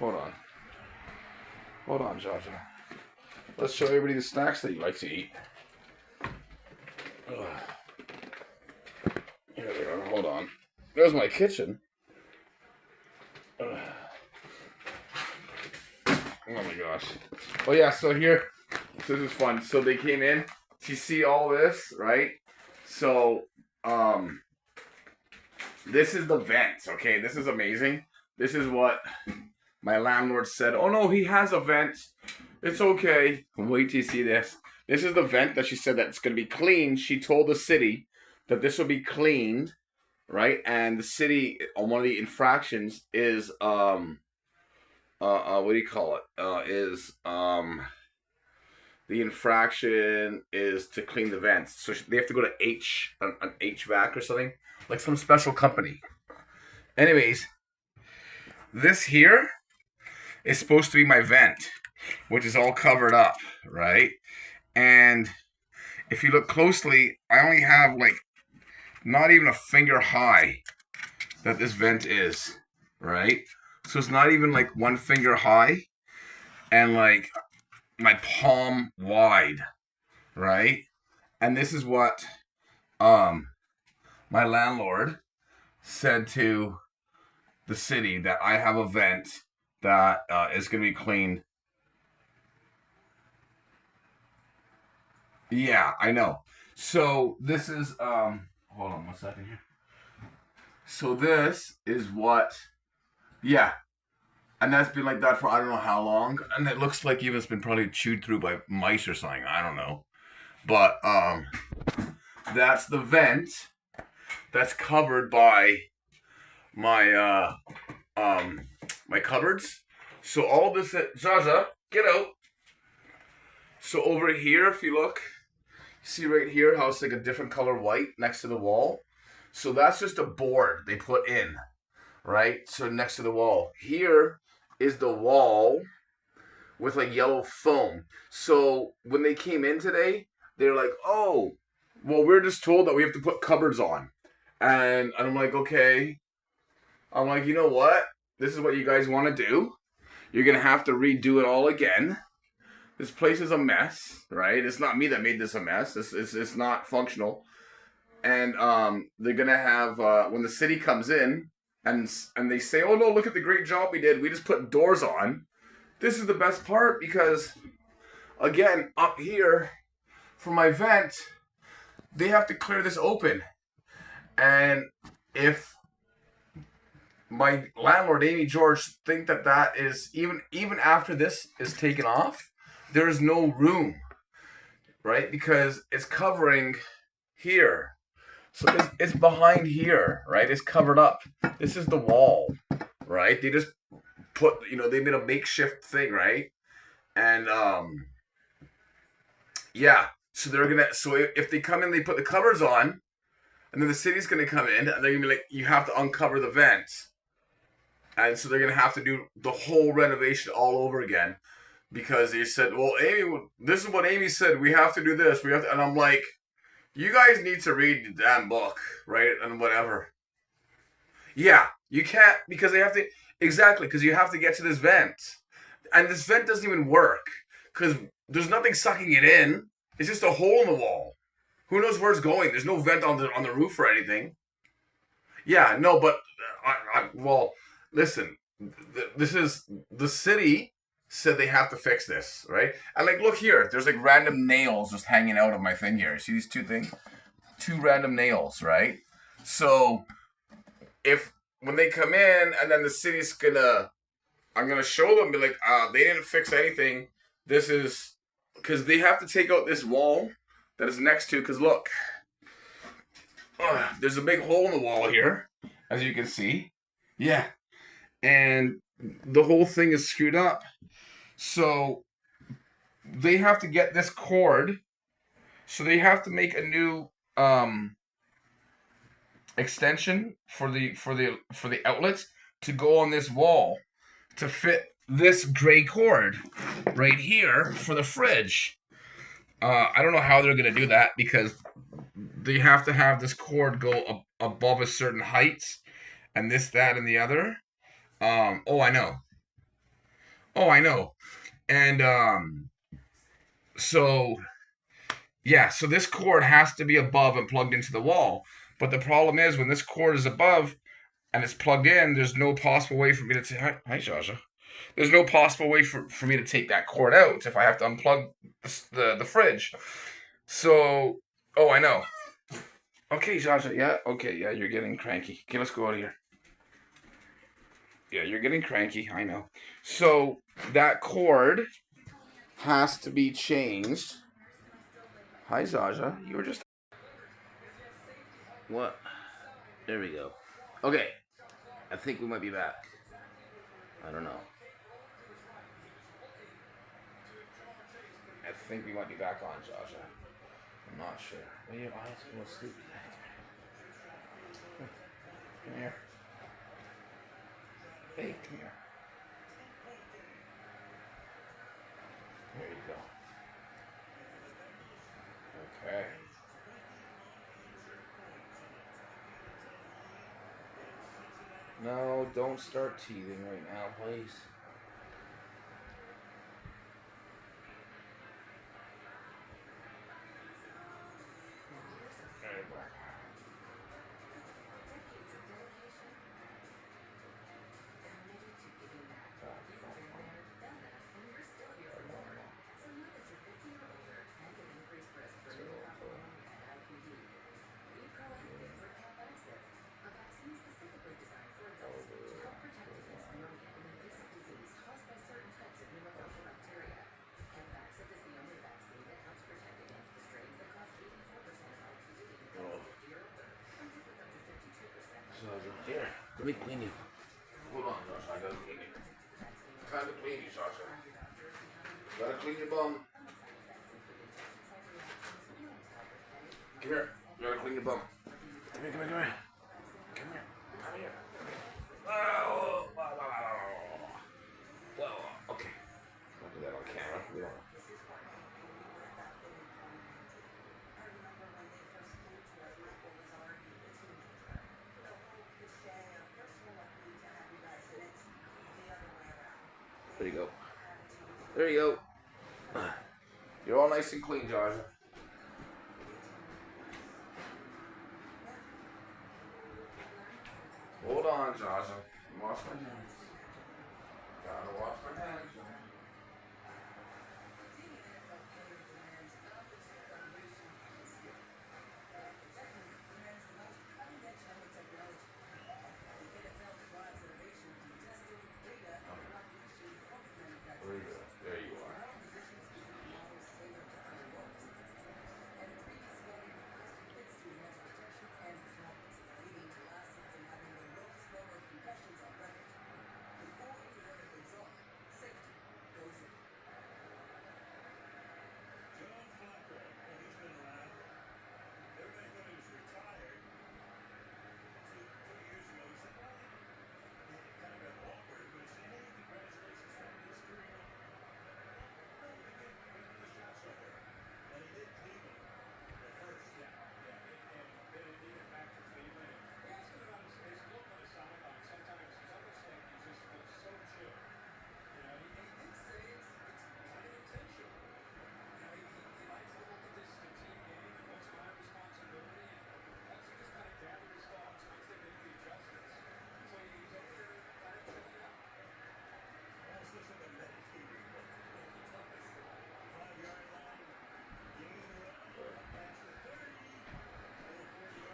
Hold on. Hold on, Zsa Zsa. Let's show everybody the snacks that you like to eat. Here they are. Hold on. There's my kitchen. Oh my gosh. Oh yeah, so here, this is fun. So they came in to see all this, right? So, this is the vent, okay? This is amazing. This is what my landlord said. Oh no, he has a vent. It's okay. Wait till you see this. This is the vent that she said that it's going to be cleaned. She told the city that this will be cleaned, right? And the city, on one of the infractions is, what do you call it? The infraction is to clean the vents. So they have to go to an HVAC or something, like some special company. Anyways, this here is supposed to be my vent, which is all covered up, right? And if you look closely, I only have like not even a finger high that this vent is, right? So it's not even like one finger high and like my palm wide, right? And this is what um my landlord said to the city, that I have a vent that is going to be cleaned. Yeah, I know. So this is hold on 1 second here. So this is what, yeah, and that's been like that for I don't know how long, and it looks like even it's been probably chewed through by mice or something. I don't know, but that's the vent that's covered by my my cupboards. So all this, Zsa Zsa, get out. So over here, if you look, see right here how it's like a different color white next to the wall. So that's just a board they put in, right? So next to the wall. Here is the wall with like yellow foam. So when they came in today, they're like, oh, well, we're just told that we have to put cupboards on. And I'm like, okay. I'm like, you know what? This is what you guys want to do. You're going to have to redo it all again. This place is a mess, right? It's not me that made this a mess. It's not functional. And they're going to have, when the city comes in and they say, oh, no, look at the great job we did. We just put doors on. This is the best part because, again, up here for my vent, they have to clear this open. And if my landlord, Amy George, think that is, even after this is taken off, there is no room, right? Because it's covering here. So it's behind here, right? It's covered up. This is the wall, right? They just put, they made a makeshift thing, right? And yeah. So if they come in, they put the covers on, and then the city's gonna come in, and they're gonna be like, you have to uncover the vents. And so they're gonna have to do the whole renovation all over again. Because they said, well, Amy, this is what Amy said. We have to do this. We have to, and I'm like, you guys need to read the damn book, right? And whatever. Yeah, you can't, because they have to, exactly, because you have to get to this vent. And this vent doesn't even work because there's nothing sucking it in. It's just a hole in the wall. Who knows where it's going? There's no vent on the roof or anything. Yeah, no, but well, listen. This is the city said they have to fix this, right? And like, look here. There's like random nails just hanging out of my thing here. See these two things? Two random nails, right? So if when they come in and then the city's I'm gonna show them, be like, they didn't fix anything. This is because they have to take out this wall that is next to. Because look, there's a big hole in the wall here, as you can see. Yeah, and the whole thing is screwed up. So they have to get this cord. So they have to make a new extension for the outlets to go on this wall to fit this gray cord right here for the fridge. I don't know how they're going to do that because they have to have this cord go above a certain height and this, that, and the other. Oh, I know. And so, yeah, so this cord has to be above and plugged into the wall. But the problem is when this cord is above and it's plugged in, there's no possible way for me to hi, Zsa Zsa. There's no possible way for me to take that cord out if I have to unplug the fridge. So, oh, I know. Okay, Zsa Zsa, yeah, okay, yeah, you're getting cranky. Okay, let's go out of here. Yeah, you're getting cranky, I know. So, that cord has to be changed. Hi, Zsa Zsa, you were just...
What? There we go. Okay. I think we might be back. I don't know. I think we might be back on, Zsa Zsa. I'm not sure. Are your eyes going to sleep? Come here. Hey, come here. There you go.
No, don't start teething right now, please. Here, let me clean you. Hold on, Josh. I gotta clean you. Time to clean you, Sasha. Gotta clean your bum. Come here. Gotta clean your bum. Come here, come here, come here. Come here. Come here. Oh, well, okay. I'll do that on camera. We don't. There you go. There you go. You're all nice and clean, Josh. Hold on, Josh. Wash my hands. Gotta wash my hands. There you are.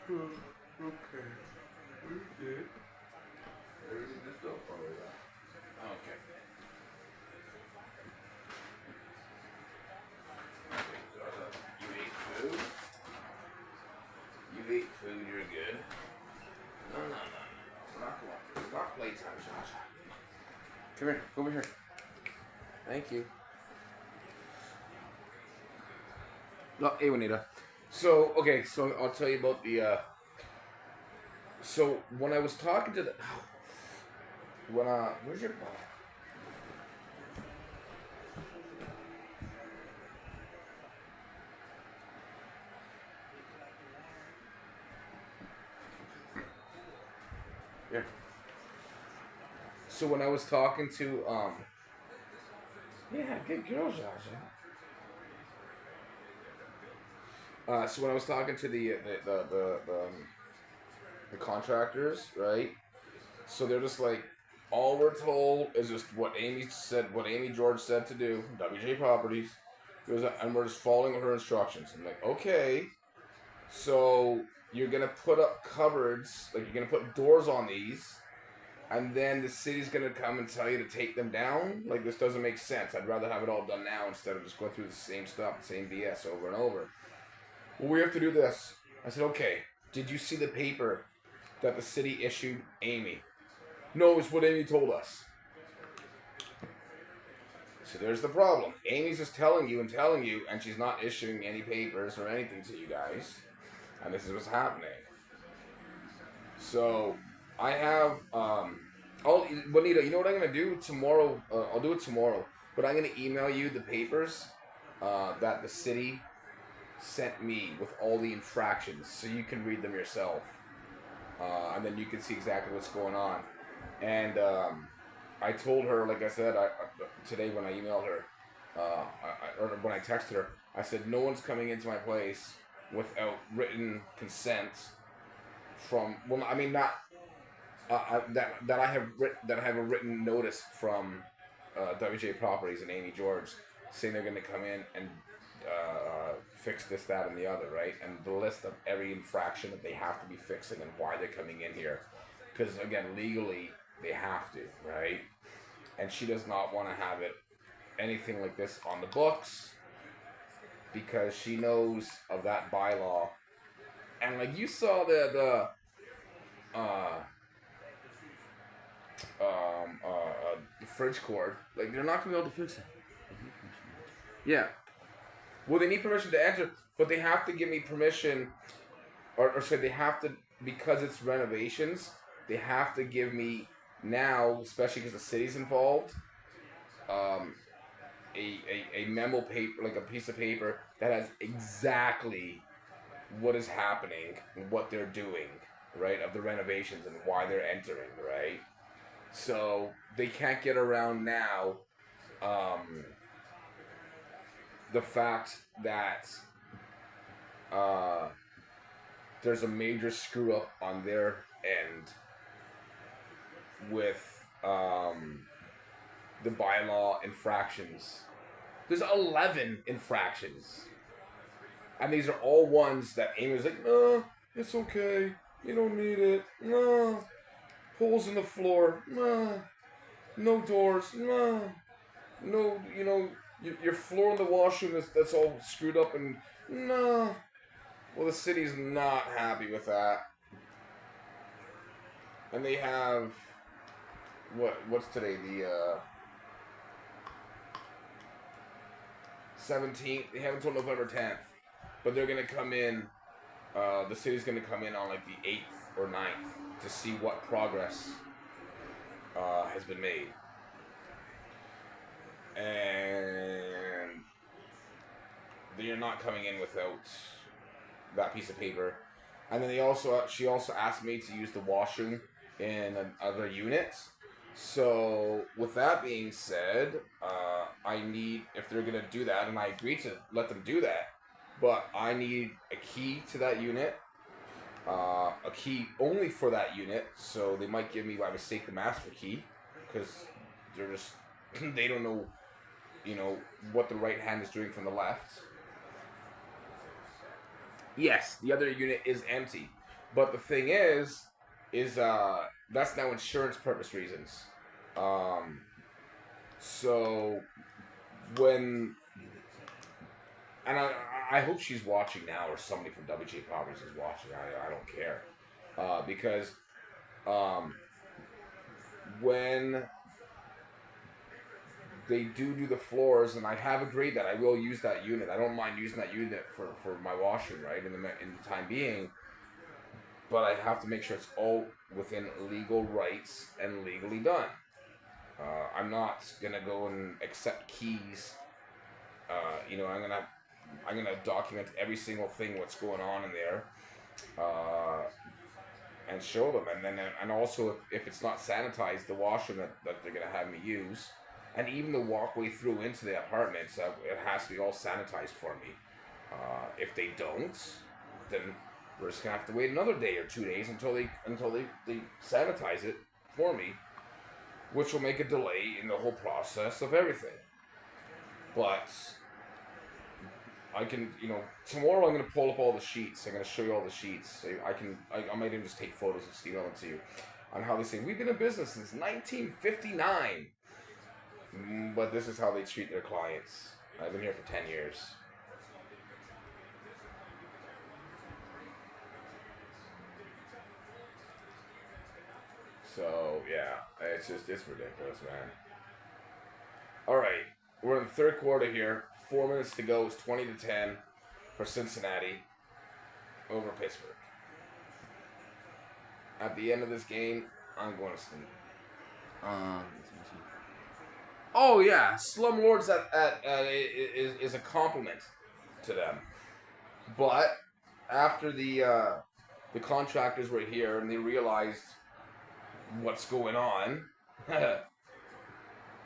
Okay. We did. Everything just don't follow that. Okay. You ate food? You ate food, you're good. No. It's not playtime, Zsa Zsa. Come here, go over here. Thank you. Oh, hey, Juanita. So, okay, so I'll tell you about the, so when I was talking to the, where's your ball? Yeah. So when I was talking to, yeah, good girl, Zsa Zsa. So when I was talking to the contractors, right? So they're just like, all we're told is just what Amy George said to do, WJ Properties, and we're just following her instructions. I'm like, okay, so you're gonna put up cupboards, like you're gonna put doors on these, and then the city's gonna come and tell you to take them down? Like, this doesn't make sense. I'd rather have it all done now instead of just going through the same stuff, the same BS over and over. Well, we have to do this. I said, okay, did you see the paper that the city issued Amy? No, it's what Amy told us. So there's the problem. Amy's just telling you, and she's not issuing any papers or anything to you guys. And this is what's happening. So, I have, Bonita, you know what I'm going to do tomorrow? I'll do it tomorrow. But I'm going to email you the papers that the city sent me with all the infractions, so you can read them yourself, and then you can see exactly what's going on.
And I told her, like I said, today when I emailed her, or when I texted her, I said no one's coming into my place without written consent from. Well, I mean not that I have a written notice from WJ Properties and Amy George saying they're going to come in and fix this, that, and the other, right? And the list of every infraction that they have to be fixing and why they're coming in here, because again, legally they have to, right? And she does not want to have it anything like this on the books because she knows of that bylaw. And like you saw the fridge cord, like they're not gonna be able to fix it. Yeah. Well, they need permission to enter, but they have to give me permission, or sorry, they have to, because it's renovations. They have to give me now, especially because the city's involved. A memo paper, like a piece of paper that has exactly what is happening and what they're doing, right, of the renovations and why they're entering, right? So they can't get around now the fact that there's a major screw up on their end with the bylaw infractions. There's 11 infractions. And these are all ones that Amy was like, no, it's okay. You don't need it. No. Holes in the floor. No. No doors. No. No, your floor in the washroom that's all screwed up and no. Well, the city's not happy with that. And they have, what's today? The 17th. They have until November 10th. But they're going to come in, the city's going to come in on like the 8th or 9th to see what progress has been made. And they are not coming in without that piece of paper. And then she also asked me to use the washroom in another unit. So with that being said, I need, if they're gonna do that, and I agree to let them do that, but I need a key to that unit, a key only for that unit. So they might give me by mistake the master key because they're just they don't know, what the right hand is doing from the left. Yes, the other unit is empty, but the thing is that's now insurance purpose reasons. So when, and I hope she's watching now, or somebody from WJ Properties is watching. I don't care, because when they do the floors, and I have agreed that I will use that unit. I don't mind using that unit for my washroom, right, in the time being. But I have to make sure it's all within legal rights and legally done. I'm not gonna go and accept keys. I'm gonna document every single thing what's going on in there, and show them. And also if it's not sanitized, the washroom that they're gonna have me use. And even the walkway through into the apartments, it has to be all sanitized for me. If they don't, then we're just gonna have to wait another day or 2 days until they sanitize it for me, which will make a delay in the whole process of everything. But I can, tomorrow I'm gonna pull up all the sheets. I'm gonna show you all the sheets. So I might even just take photos and email them to you on how they say we've been in business since 1959. But this is how they treat their clients. I've been here for 10 years. So, yeah, it's ridiculous, man. All right, we're in the third quarter here. 4 minutes to go. It's 20-10 for Cincinnati over Pittsburgh. At the end of this game, I'm going to sleep. Oh yeah, slumlords is a compliment to them. But after the contractors were here and they realized what's going on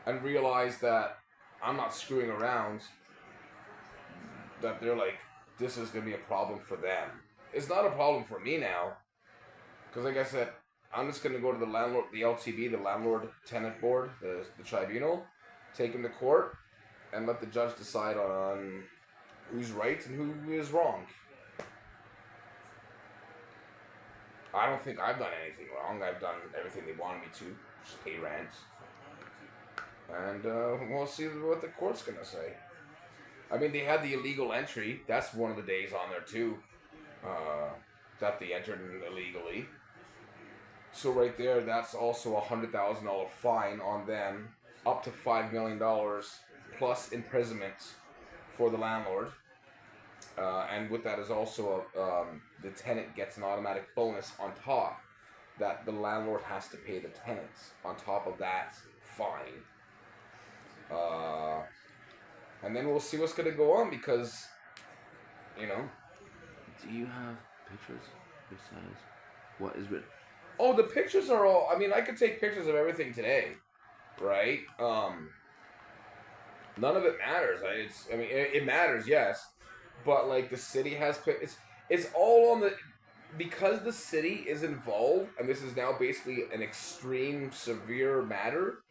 and realize that I'm not screwing around, that they're like, this is going to be a problem for them. It's not a problem for me now, because like I said, I'm just going to go to the landlord, the LTB, the landlord tenant board, the tribunal, take him to court, and let the judge decide on who's right and who is wrong. I don't think I've done anything wrong. I've done everything they wanted me to, just pay rent. And we'll see what the court's going to say. I mean, they had the illegal entry. That's one of the days on there, too, that they entered illegally. So right there, that's also a $100,000 fine on them, up to $5 million, plus imprisonment for the landlord. And with that is also the tenant gets an automatic bonus on top that the landlord has to pay the tenants on top of that fine. And then we'll see what's going to go on because, you know.
Do you have pictures besides what is written?
Oh, the pictures are all. I mean, I could take pictures of everything today, right? None of it matters. It matters, yes, but like the city has it's all on the, because the city is involved, and this is now basically an extreme, severe matter.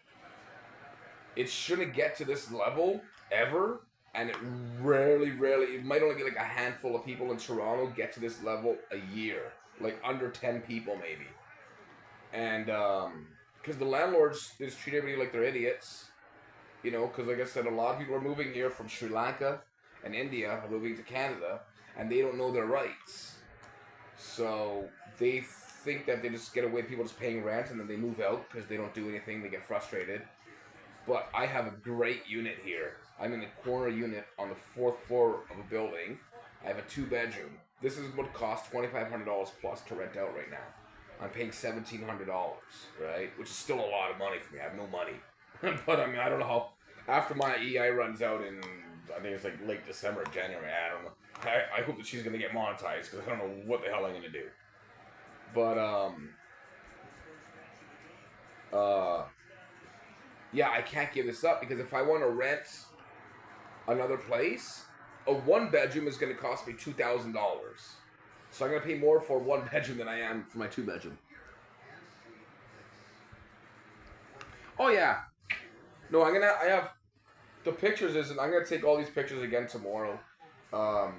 It shouldn't get to this level ever, and it rarely, it might only be like a handful of people in Toronto get to this level a year, like under 10 people maybe. And because the landlords just treat everybody like they're idiots, you know, because like I said, a lot of people are moving here from Sri Lanka and India, are moving to Canada, and they don't know their rights. So they think that they just get away with people just paying rent, and then they move out because they don't do anything, they get frustrated. But I have a great unit here. I'm in the corner unit on the 4th floor of a building. I have a 2-bedroom. This is what costs $2,500 plus to rent out right now. I'm paying $1,700, right? Which is still a lot of money for me. I have no money. But I mean, I don't know how. After my EI runs out in, I think it's like late December, January, I don't know. I hope that she's going to get monetized because I don't know what the hell I'm going to do. But, yeah, I can't give this up because if I want to rent another place, a 1-bedroom is going to cost me $2,000. So I'm going to pay more for 1-bedroom than I am for my 2-bedroom. Oh, yeah. No, I have, the pictures isn't, I'm going to take all these pictures again tomorrow. But,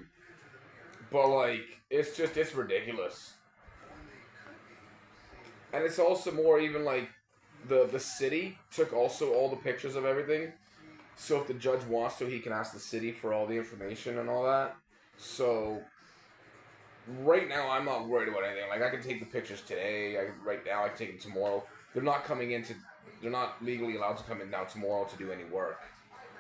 like, it's ridiculous. And it's also more even, like, the city took also all the pictures of everything. So if the judge wants to, he can ask the city for all the information and all that. So right now, I'm not worried about anything. Like, I can take the pictures today. Right now, I can take them tomorrow. They're not legally allowed to come in now tomorrow to do any work.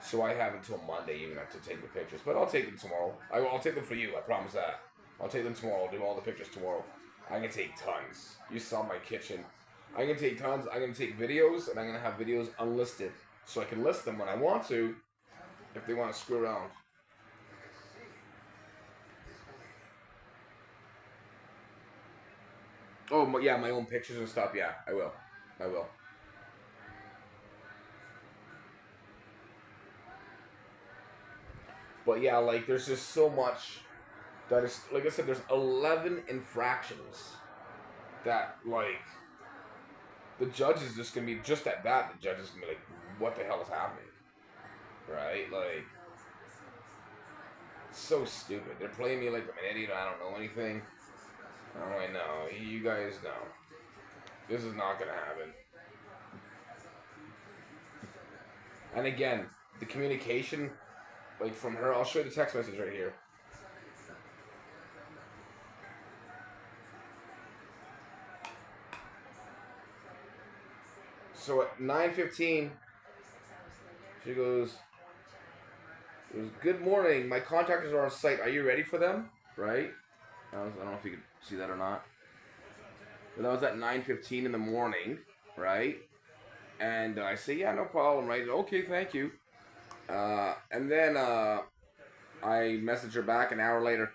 So I have until Monday even to take the pictures. But I'll take them tomorrow. I'll take them for you. I promise that. I'll take them tomorrow. I'll do all the pictures tomorrow. I can take tons. You saw my kitchen. I can take tons. I'm going to take videos, and I'm going to have videos unlisted. So I can list them when I want to, if they want to screw around. Oh, yeah, my own pictures and stuff. Yeah, I will. But yeah, like, there's just so much that is, like I said, there's 11 infractions that, like, the judge is just going to be, just at that, the judge is going to be like, what the hell is happening? Right? Like, it's so stupid. They're playing me like I'm an idiot. I don't know anything. I'm like, no, you guys know. This is not going to happen. And again, the communication, like, from her, I'll show you the text message right here. So at 9:15, she goes, good morning, my contractors are on site. Are you ready for them? Right? I don't know if you could see that or not. But that was at 9:15 in the morning, right? And I say, yeah, no problem, right? Okay, thank you. And then I message her back an hour later.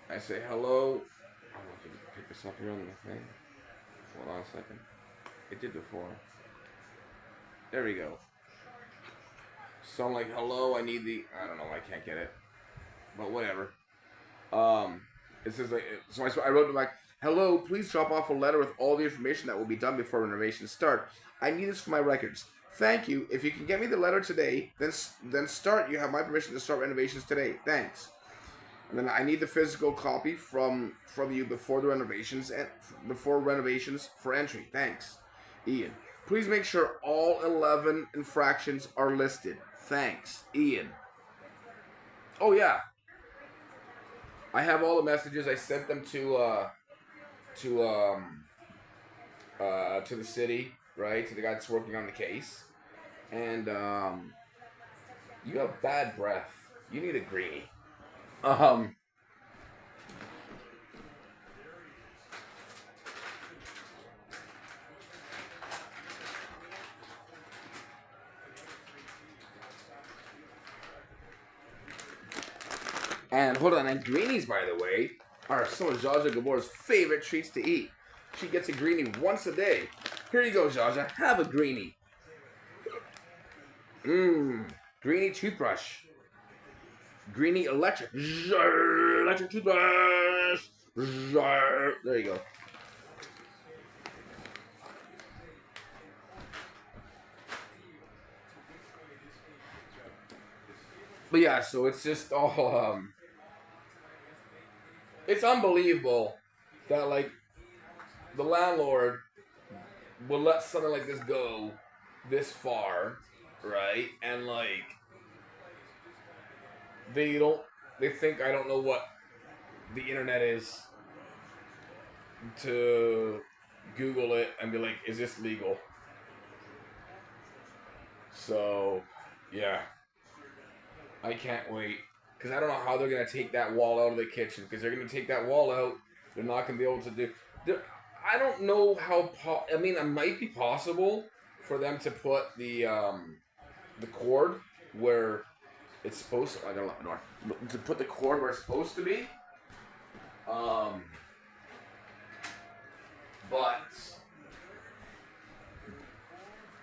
I say, hello. I don't know if you can pick this up here on the thing. Hold on a second.
It did before. There we go. So I'm like, hello, I need the... I don't know, I can't get it. But whatever. It says like... So I wrote to like, hello, please drop off a letter with all the information that will be done before renovations start. I need this for my records. Thank you. If you can get me the letter today, then start. You have my permission to start renovations today. Thanks. And then I need the physical copy from you before the renovations for entry. Thanks. Ian. Please make sure all 11 infractions are listed. Thanks. Ian. Oh yeah. I have all the messages. I sent them to the city, right? To the guy that's working on the case. And you have bad breath. You need a greenie. And hold on, and greenies, by the way, are some of Zsa Zsa Gabor's favorite treats to eat. She gets a greenie once a day. Here you go, Zsa Zsa. Have a greenie. Greenie toothbrush. Greenie electric. Electric toothbrush. There you go. But yeah, so it's just all, it's unbelievable that, like, the landlord will let something like this go this far, right? And, like, they think I don't know what the internet is to Google it and be like, is this legal? So, yeah. I can't wait. Because I don't know how they're going to take that wall out of the kitchen. Because they're going to take that wall out. They're not going to be able to do... I don't know how... I mean, it might be possible for them to put the cord where it's supposed to... I gotta lock the door. To put the cord where it's supposed to be. But...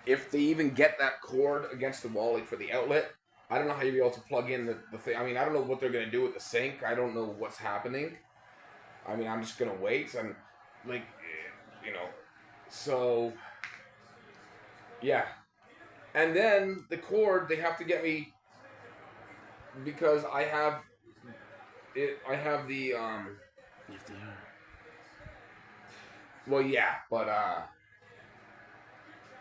if they even get that cord against the wall, like for the outlet... I don't know how you'll be able to plug in the thing. I mean, I don't know what they're going to do with the sink. I don't know what's happening. I mean, I'm just going to wait. I'm like, you know. So, yeah. And then the cord, they have to get me, because I have the, well, yeah, but,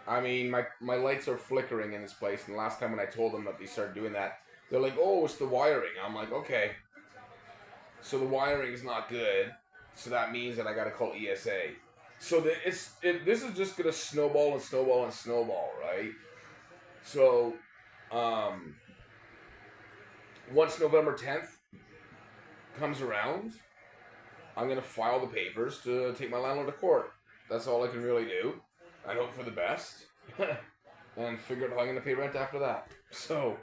I mean, my lights are flickering in this place, and last time when I told them that they started doing that, they're like, oh, it's the wiring. I'm like, okay. So the wiring's not good, so that means that I gotta call ESA. So this is just gonna snowball and snowball and snowball, right? So, once November 10th comes around, I'm gonna file the papers to take my landlord to court. That's all I can really do. I hope for the best. And figure out how I'm going to pay rent after that. So,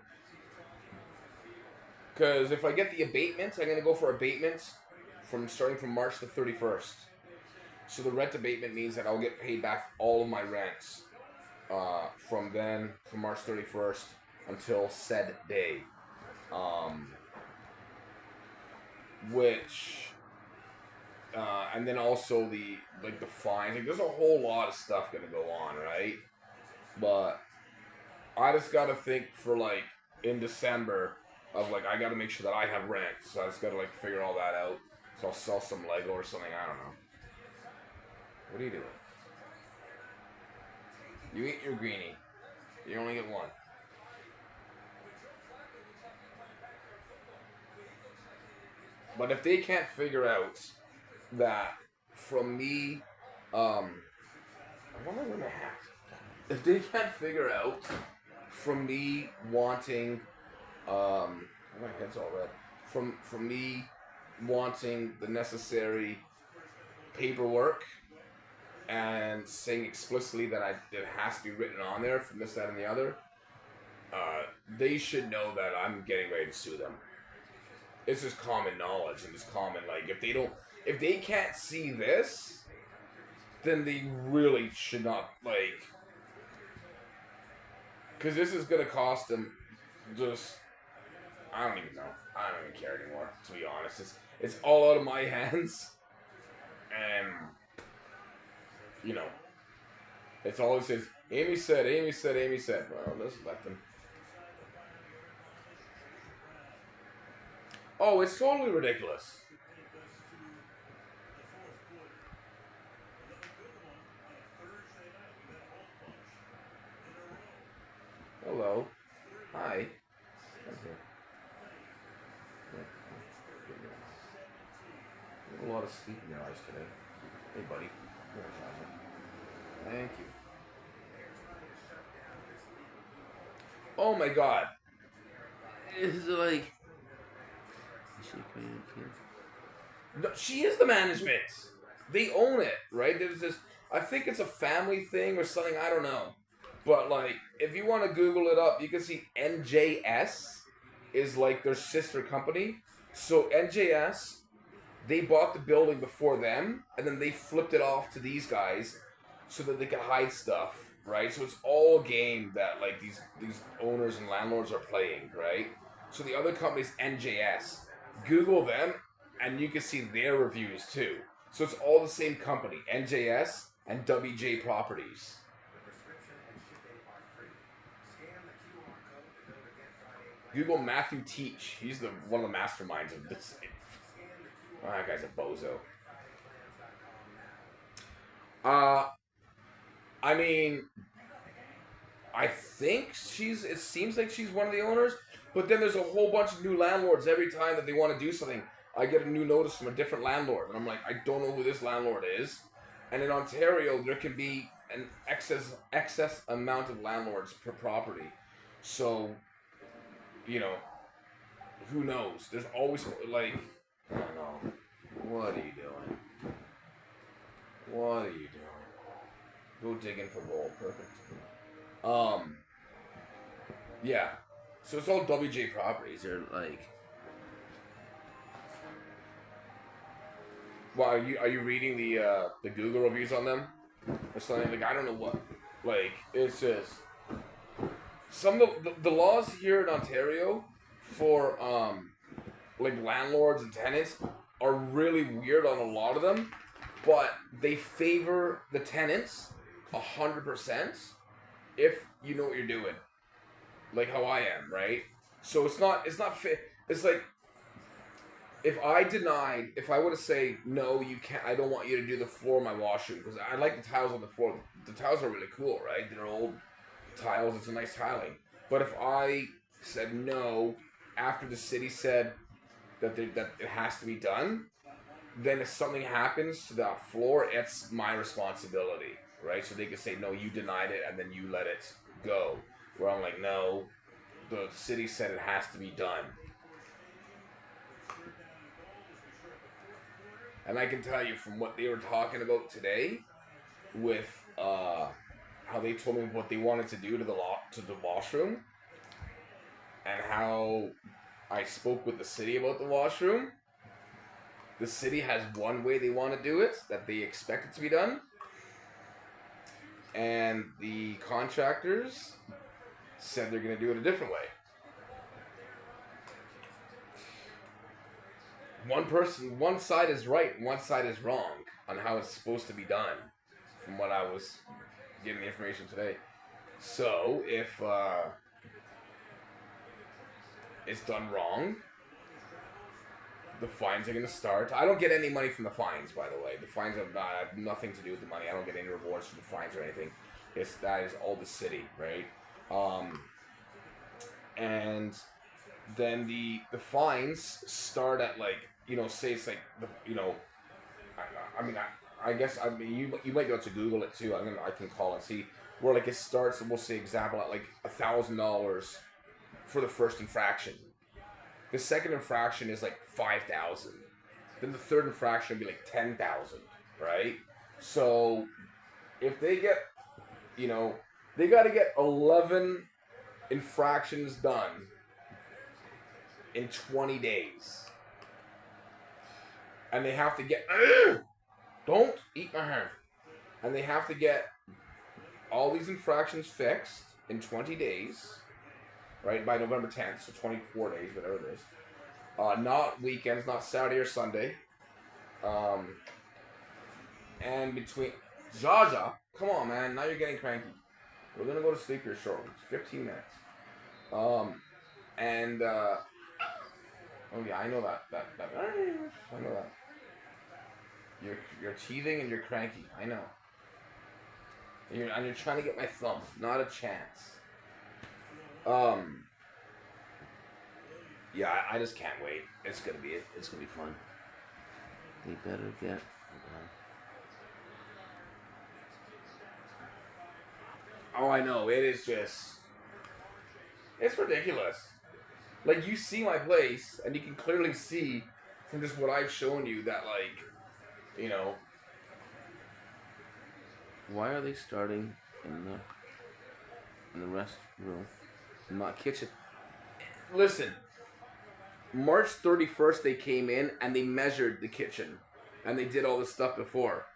because if I get the abatement, I'm going to go for abatements starting from March the 31st. So the rent abatement means that I'll get paid back all of my rents from March 31st until said day. And then also the fines. Like, there's a whole lot of stuff gonna go on, right? But I just gotta think for, like, in December of, like, I gotta make sure that I have rent. So I just gotta, like, figure all that out. So I'll sell some Lego or something. I don't know. What are you doing? You eat your greenie. You only get one. But if they can't figure out that from me, why am I wearing a hat? If they can't figure out from me wanting, my head's all red. From me wanting the necessary paperwork and saying explicitly that it has to be written on there from this, that, and the other, they should know that I'm getting ready to sue them. It's just common knowledge and just common, like, if they can't see this, then they really should not, like... Because this is going to cost them just... I don't even know. I don't even care anymore, to be honest. It's all out of my hands. And, you know, it's all it says. Amy said, Amy said, Amy said. Well, let's let them. Oh, it's totally ridiculous. Hello. Hi. A lot of sleep in your eyes today. Hey, buddy. Thank you. Oh my God. It's like... No, she is the management. They own it, right? There's this... I think it's a family thing or something. I don't know. But, like, if you want to Google it up, you can see NJS is, like, their sister company. So, NJS, they bought the building before them, and then they flipped it off to these guys so that they could hide stuff, right? So, it's all a game that, like, these owners and landlords are playing, right? So, the other company's NJS. Google them, and you can see their reviews, too. So, it's all the same company, NJS and WJ Properties. Google Matthew Teach. He's one of the masterminds of this. Oh, that guy's a bozo. I mean, I think it seems like she's one of the owners, but then there's a whole bunch of new landlords every time that they want to do something. I get a new notice from a different landlord, and I'm like, I don't know who this landlord is. And in Ontario, there can be an excess amount of landlords per property. So, you know, who knows? There's always, like, I don't know. What are you doing? What are you doing? Go digging for gold. Perfect. Yeah. So it's all WJ Properties. They're like... Well, are you reading the Google reviews on them? Or something? Like, I don't know what. Like, it's just... Some of the laws here in Ontario for like landlords and tenants are really weird on a lot of them, but they favor the tenants 100% if you know what you're doing, like how I am, right? So it's not it's like if I were to say no, you can't, I don't want you to do the floor of my washroom because I like the tiles on the floor. The tiles are really cool, right? They're old tiles, it's a nice tiling. But if I said no after the city said that it has to be done, then if something happens to that floor, it's my responsibility, right? So they could say no, you denied it, and then you let it go. Where I'm like, no, the city said it has to be done. And I can tell you from what they were talking about today with how they told me what they wanted to do to the washroom, and how I spoke with the city about the washroom. The city has one way they want to do it, that they expect it to be done, and the contractors said they're going to do it a different way. One side is right, and one side is wrong on how it's supposed to be done, from what I was getting the information today. So, if it's done wrong, the fines are going to start. I don't get any money from the fines, by the way. The fines have nothing to do with the money. I don't get any rewards from the fines or anything. That is all the city, right? And then the fines start at, like, you know, say it's like, you know, I guess you might be able to Google it too. I can call and see where, like, it starts. We'll say example at like $1,000 for the first infraction. The second infraction is like 5,000. Then the third infraction would be like 10,000, right? So if they get, you know, they got to get 11 infractions done in 20 days. And they have to get... Don't eat my hair.
and they have to get all these infractions fixed in 20 days, right, by November 10th, so 24 days, whatever it is. Not weekends, not Saturday or Sunday. And between... Zsa Zsa, come on, man, now you're getting cranky. We're going to go to sleep here shortly. It's 15 minutes. Oh, yeah, I know that. I know that. You're teething and you're cranky. I know. And you're trying to get my thumb. Not a chance. Yeah, I just can't wait. It's gonna be fun. They better get. Oh, I know. It is just. It's ridiculous. Like, you see my place, and you can clearly see from just what I've shown you that, like, you know. Why are they starting in the restroom, not kitchen? Listen, March 31st they came in and they measured the kitchen, and they did all this stuff before.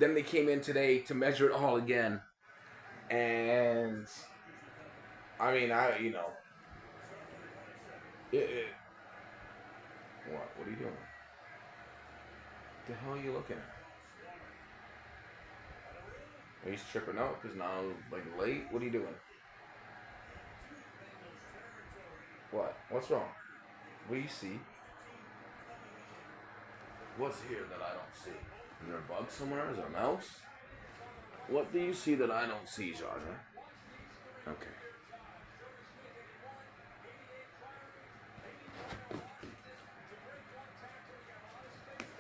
Then they came in today to measure it all again, and I mean, what are you doing? The hell are you looking at? He's tripping out because now I'm like late. What are you doing? What? What's wrong? What do you see? What's here that I don't see? Is there a bug somewhere? Is there a mouse? What do you see that I don't see, Zsa Zsa? Okay.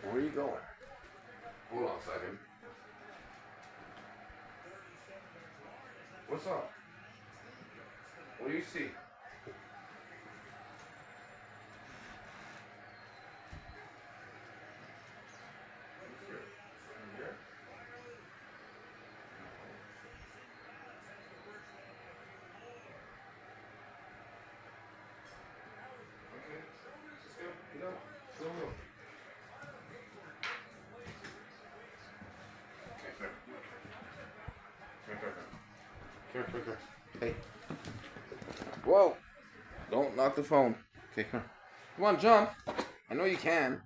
Where are you going? Hold on a second. What's up? What do you see? Come here. Hey. Whoa. Don't knock the phone. Okay, come here. Come on, jump. I know you can.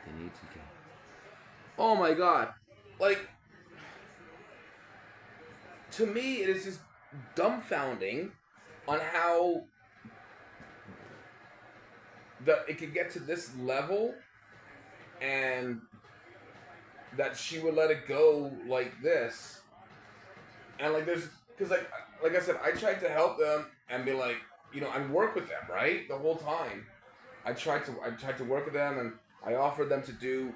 They need to go. Oh my god. Like, to me, it is just dumbfounding on how that it could get to this level and that she would let it go like this. And like there's, because like I said, I tried to help them and be like, and work with them, right? The whole time. I tried to work with them, and I offered them to do,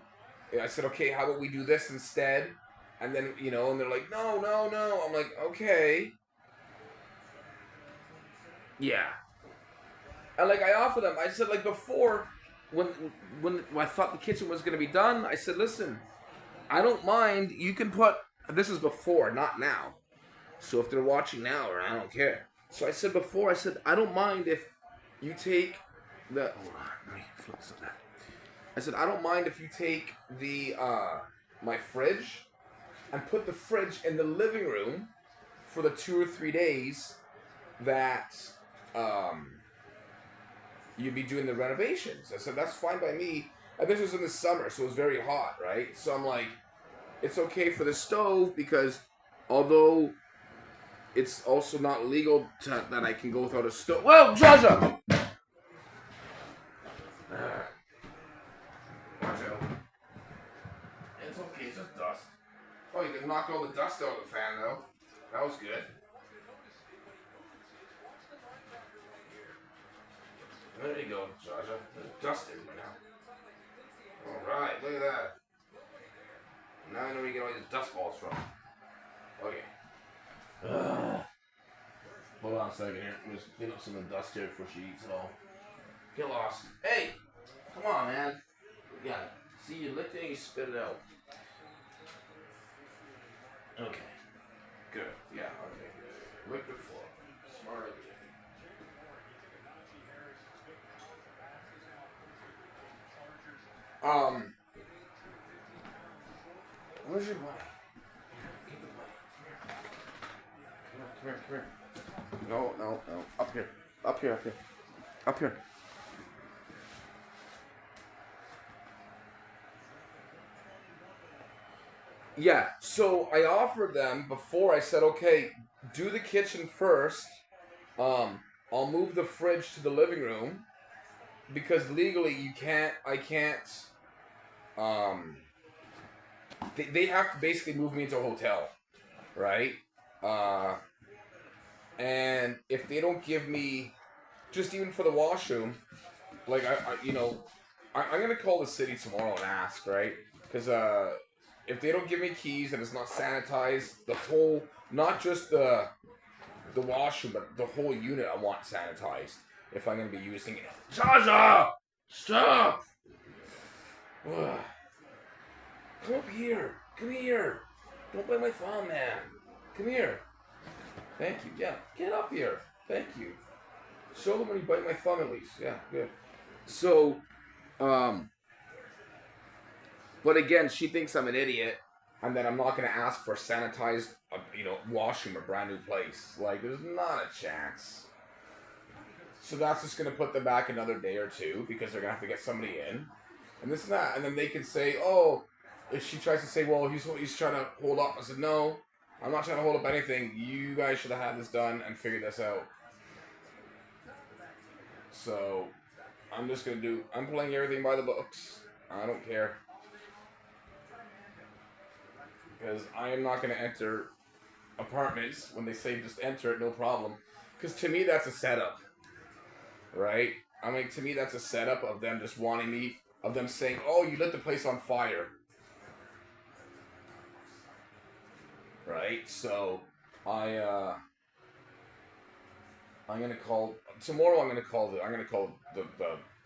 I said, okay, how about we do this instead? And then, and they're like, no. I'm like, okay. Yeah. And like I offered them, I said, like before, when I thought the kitchen was going to be done, I said, listen, I don't mind, you can put, this is before, not now. So if they're watching now, or I don't care. So I said before, I don't mind if you take the, hold on, let me flip this up. I said, I don't mind if you take the, my fridge and put the fridge in the living room for the 2 or 3 days that, you'd be doing the renovations. I said, that's fine by me. And this was in the summer, so it was very hot, right? So I'm like, it's okay for the stove because although it's also not legal that I can go without a stove. Whoa, Zsa Zsa! Watch out. It's okay, it's just dust. Oh, you can knock all the dust out of the fan, though. That was good. There you go, Zsa Zsa. There's dust everywhere now. Alright, look at that. Now I know where you get all these dust balls from. Okay. Hold on a second here. I'm just clean up some of the dust here before she eats it all. Get lost. Hey! Come on, man. Yeah. See, you licked it and you spit it out. Okay. Good. Yeah, okay. Lick the floor. Smart idea.
Where's your money? Come here. No. Up here. Up here. Yeah, so I offered them before. I said, okay, do the kitchen first. I'll move the fridge to the living room because legally I can't. They have to basically move me into a hotel, right? And if they don't give me, just even for the washroom, like I'm gonna call the city tomorrow and ask, right? Because if they don't give me keys and it's not sanitized, the whole, not just the washroom, but the whole unit I want sanitized. If I'm gonna be using it, Zsa Zsa, stop! Ugh. Come up here. Come here. Don't bite my thumb, man. Come here. Thank you. Yeah, get up here. Thank you. Show them when you bite my thumb at least. Yeah, good. So, but again, she thinks I'm an idiot, and that I'm not going to ask for a sanitized, washroom, a brand new place. Like, there's not a chance. So that's just going to put them back another day or two because they're going to have to get somebody in, and this and that, and then they can say, oh. If she tries to say, well, he's trying to hold up, I said, no, I'm not trying to hold up anything. You guys should have had this done and figured this out. So, I'm playing everything by the books. I don't care. Because I am not going to enter apartments when they say just enter it, no problem. Because to me, that's a setup. Right? I mean, to me, that's a setup of them just wanting me, of them saying, oh, you lit the place on fire. Right, so I'm gonna call tomorrow. I'm gonna call the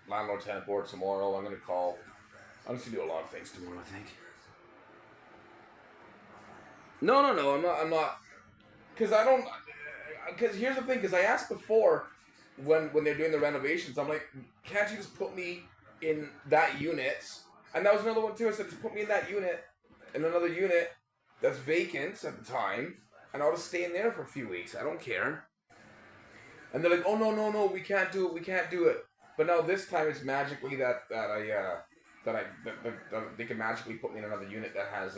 landlord tenant board tomorrow. I'm just gonna do a lot of things tomorrow, I think. No, I'm not, because here's the thing, because I asked before when they're doing the renovations, I'm like, can't you just put me in that unit? And that was another one too. I said, just put me in that unit, in another unit that's vacant at the time, and I'll just stay in there for a few weeks. I don't care. And they're like, oh, no, we can't do it. But now this time it's magically that they can magically put me in another unit that has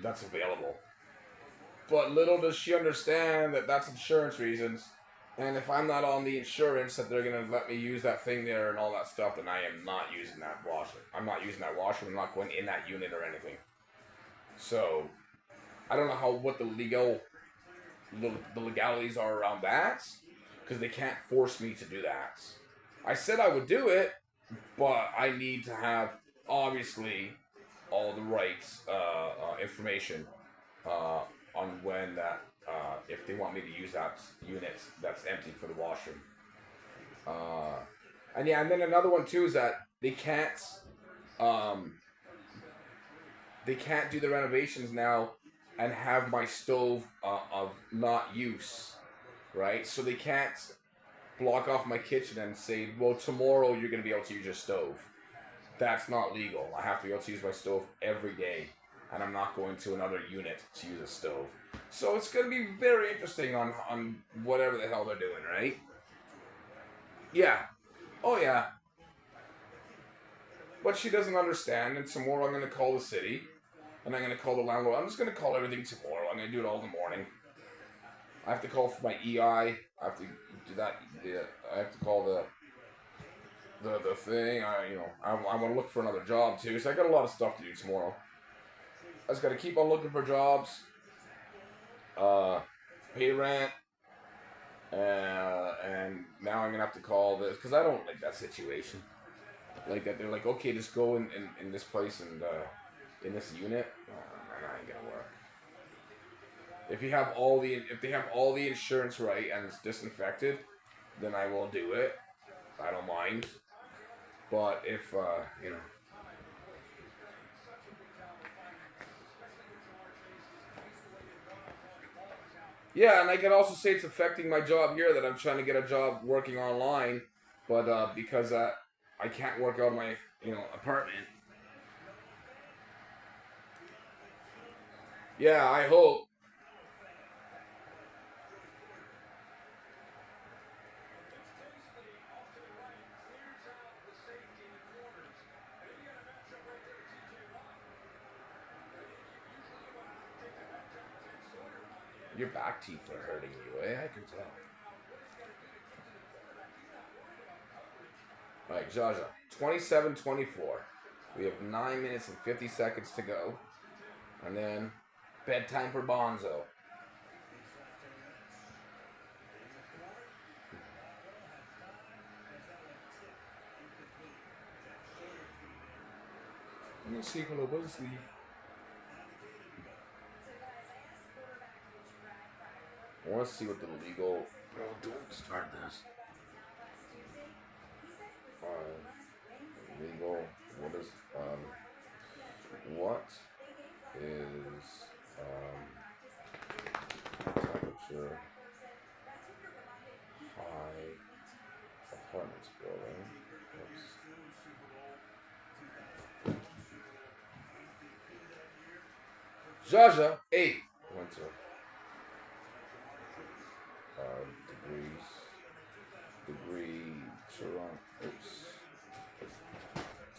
that's available. But little does she understand that that's insurance reasons. And if I'm not on the insurance that they're going to let me use that thing there and all that stuff, then I am not using that washer. I'm not using that washer. I'm not going in that unit or anything. So, I don't know what the legalities are around that, because they can't force me to do that. I said I would do it, but I need to have, obviously, all the right information on when that, if they want me to use that unit that's empty for the washroom. And then another one too is that they can't do the renovations now and have my stove of not use, right? So they can't block off my kitchen and say, well, tomorrow you're going to be able to use your stove. That's not legal. I have to be able to use my stove every day, and I'm not going to another unit to use a stove. So it's going to be very interesting on whatever the hell they're doing, right? Yeah. Oh, yeah. But she doesn't understand, and tomorrow I'm going to call the city, and I'm going to call the landlord. I'm just going to call everything tomorrow. I'm going to do it all in the morning. I have to call for my EI. I have to do that. I have to call the thing. I want to look for another job too. So I got a lot of stuff to do tomorrow. I just got to keep on looking for jobs. Pay rent. And now I'm gonna have to call this because I don't like that situation. Like that, they're like, okay, just go in this place and in this unit. That ain't gonna work. If they have all the insurance right and it's disinfected, then I will do it. I don't mind. But if
Yeah, and I could also say it's affecting my job here that I'm trying to get a job working online, but because I can't work out of my apartment. Yeah, I hope. Your back teeth are hurting you, eh? I can tell. All right, Zsa Zsa, 27-24. We have 9 minutes and 50 seconds to go. And then bedtime for Bonzo. Let me see, hello, go to sleep. I want to see what the legal. Oh, don't start this. Legal. What is temperature high apartments building? Oops. Zsa Zsa, 8 winter. Degree Toronto. Oops.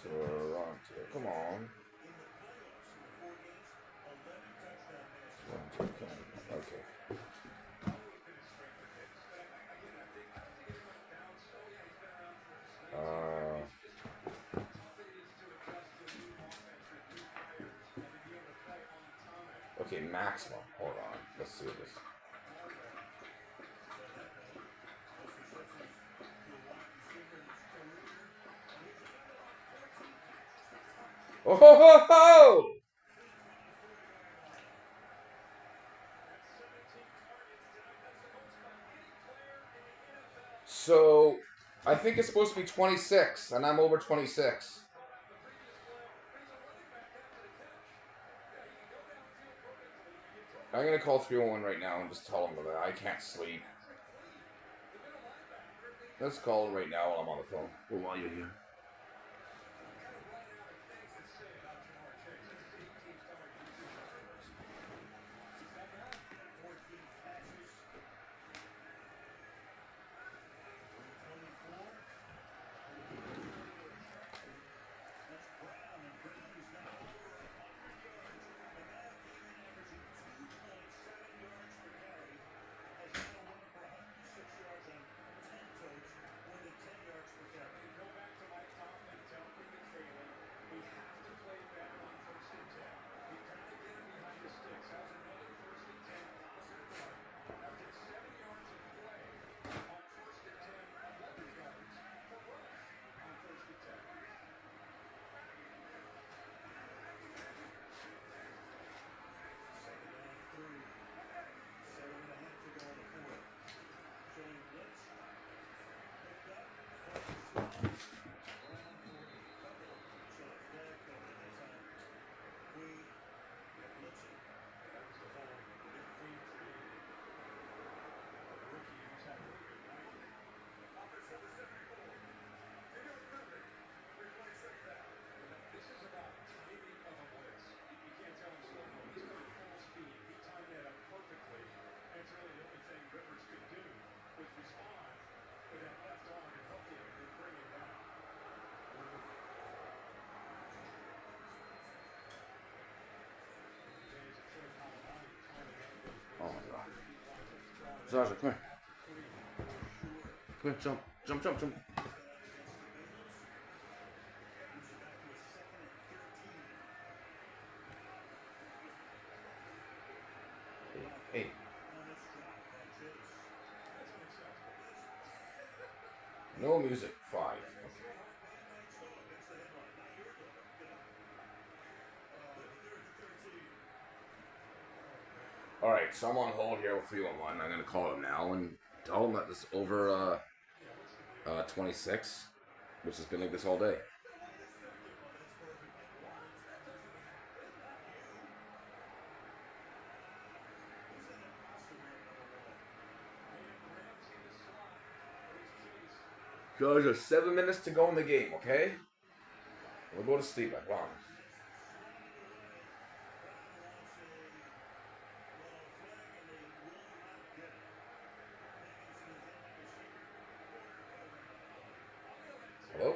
Toronto. Come on. Toronto. Okay. Okay, maximum. Hold on. Let's see this. Oh ho ho ho! So, I think it's supposed to be 26, and I'm over 26. I'm gonna call 301 right now and just tell them that I can't sleep. Let's call right now while I'm on the phone. Or while you're here. Oh my god. Zsa Zsa, come here. Come here, jump. Jump, jump, jump. Hey. No music. 5. Alright, so I'm on hold here with 311. I'm going to call him now and tell him that this is over 26, which has been like this all day. Guys, there's 7 minutes to go in the game, okay? We'll go to sleep, I promise. Hello?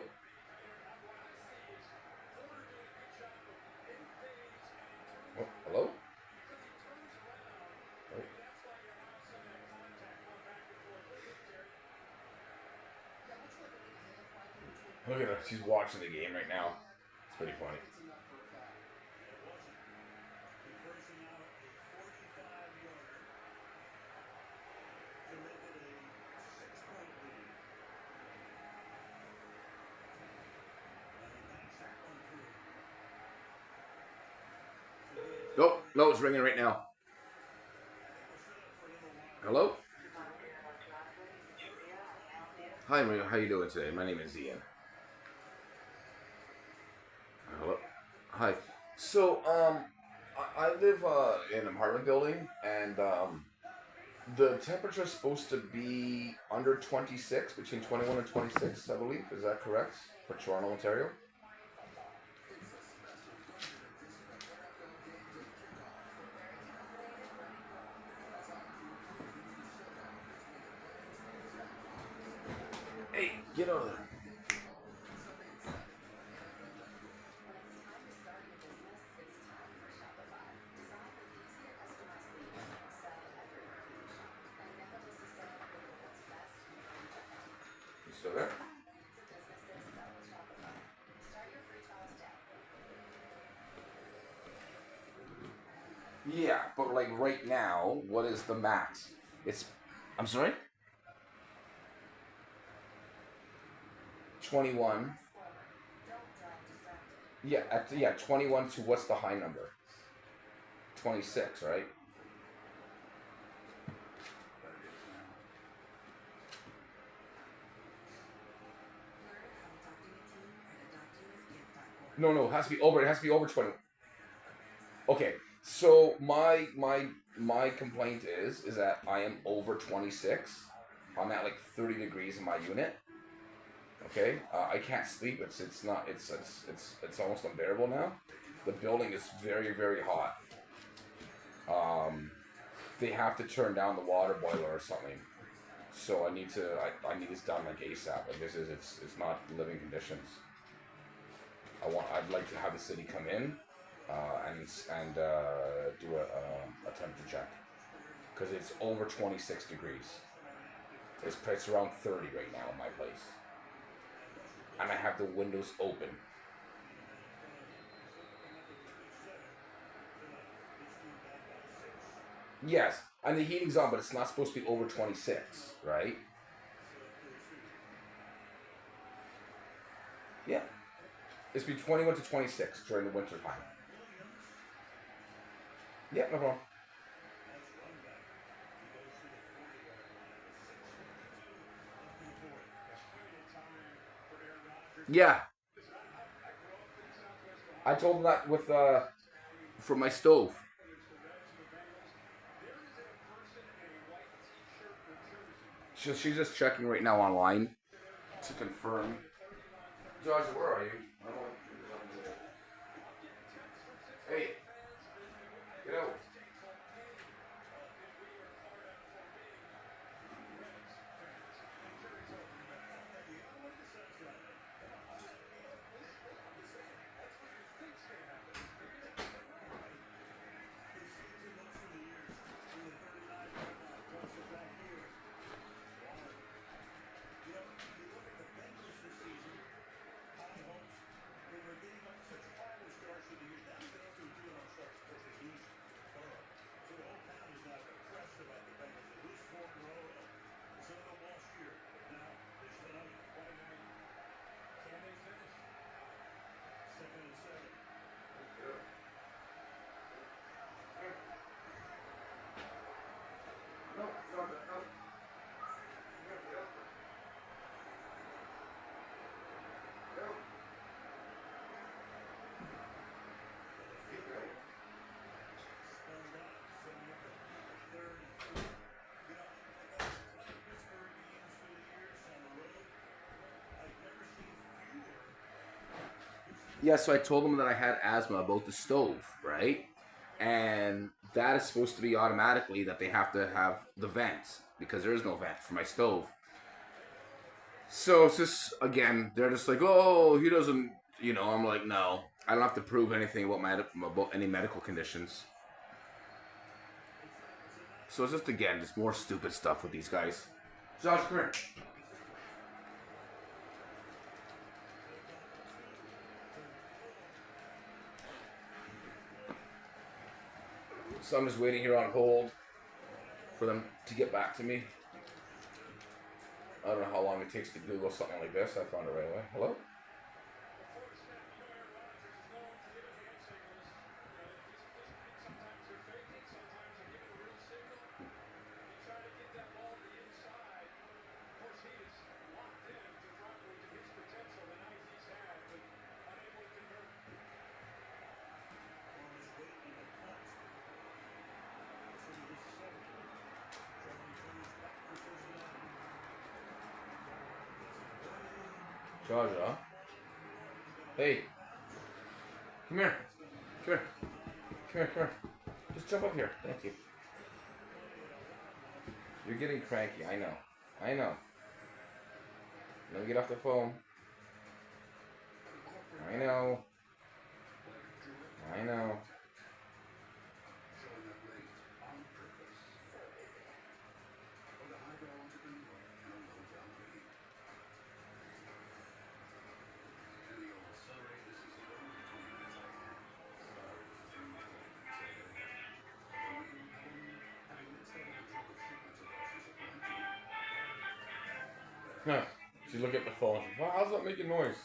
Oh, hello? Oh. Look at her. She's watching the game right now. It's pretty funny. Nope, no, it's ringing right now. Hello? Hi, Maria. How you doing today? My name is Ian. Hello. Hi. So, I live in an apartment building, and the temperature is supposed to be under 26, between 21 and 26, I believe. Is that correct for Toronto, Ontario? Hey, get out of there. You still there? Yeah, but like right now, what is the max? It's, I'm sorry? 21. Yeah, 21 to what's the high number? 26, right? No, it has to be over. It has to be over 20. Okay, so my complaint is that I am over 26. I'm at like 30 degrees in my unit. Okay, I can't sleep. It's not. It's almost unbearable now. The building is very hot. They have to turn down the water boiler or something. So I need to. I need this done like ASAP. Like this is it's not living conditions. I'd like to have the city come in and do a temperature check because it's over 26 degrees. It's around 30 right now in my place, and I have the windows open. Yes, and the heating's on, but it's not supposed to be over 26, right? Yeah, it's between 21 to 26 during the winter time. Yeah, no problem. Yeah, I told him that with for my stove. She's just checking right now online to confirm. Josh, where are you? Hey, get out. Yeah, so I told them that I had asthma about the stove, right? And that is supposed to be automatically that they have to have the vent because there is no vent for my stove. So it's just again, they're just like, oh, he doesn't. I'm like, no, I don't have to prove anything about any medical conditions. So it's just again, just more stupid stuff with these guys. Josh, come here. So I'm just waiting here on hold for them to get back to me. I don't know how long it takes to Google something like this. I found it right away. Hello? Zsa Zsa. Hey. Come here. Come here. Come here, come here. Just jump up here. Thank you. You're getting cranky. I know. I know. Let me get off the phone. I know. I know. Huh. She's looking at the phone. Well, how's that making noise?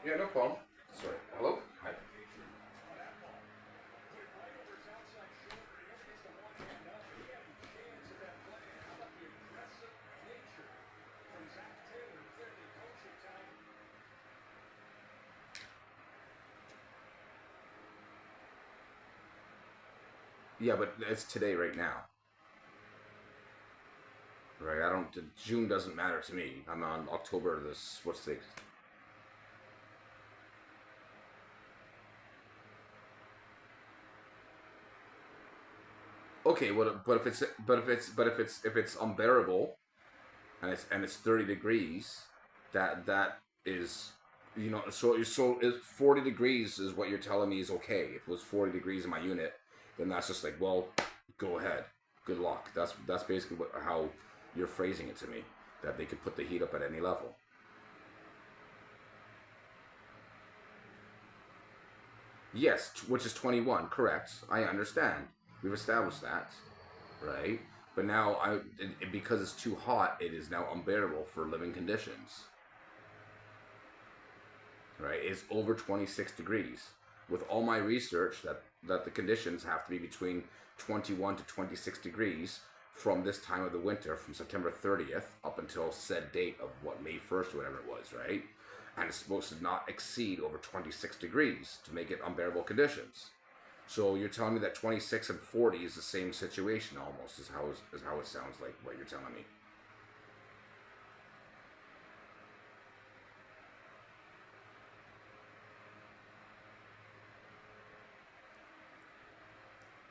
Yeah, no problem. Sorry. Hello? Hi. Yeah, but it's today right now. Right? I don't. June doesn't matter to me. I'm on October this. What's the. Okay, well, but if it's unbearable and it's 30 degrees, that is, so 40 degrees is what you're telling me is okay. If it was 40 degrees in my unit, then that's just like, well, go ahead, good luck. That's basically how you're phrasing it to me, that they could put the heat up at any level. Yes, which is 21, correct. I understand. We've established that, right? But now, because it's too hot, it is now unbearable for living conditions. Right? It's over 26 degrees. With all my research, that the conditions have to be between 21 to 26 degrees from this time of the winter, from September 30th up until said date of what, May 1st or whatever it was, right? and it's supposed to not exceed over 26 degrees to make it unbearable conditions. So you're telling me that 26 and 40 is the same situation almost, is how it sounds like what you're telling me.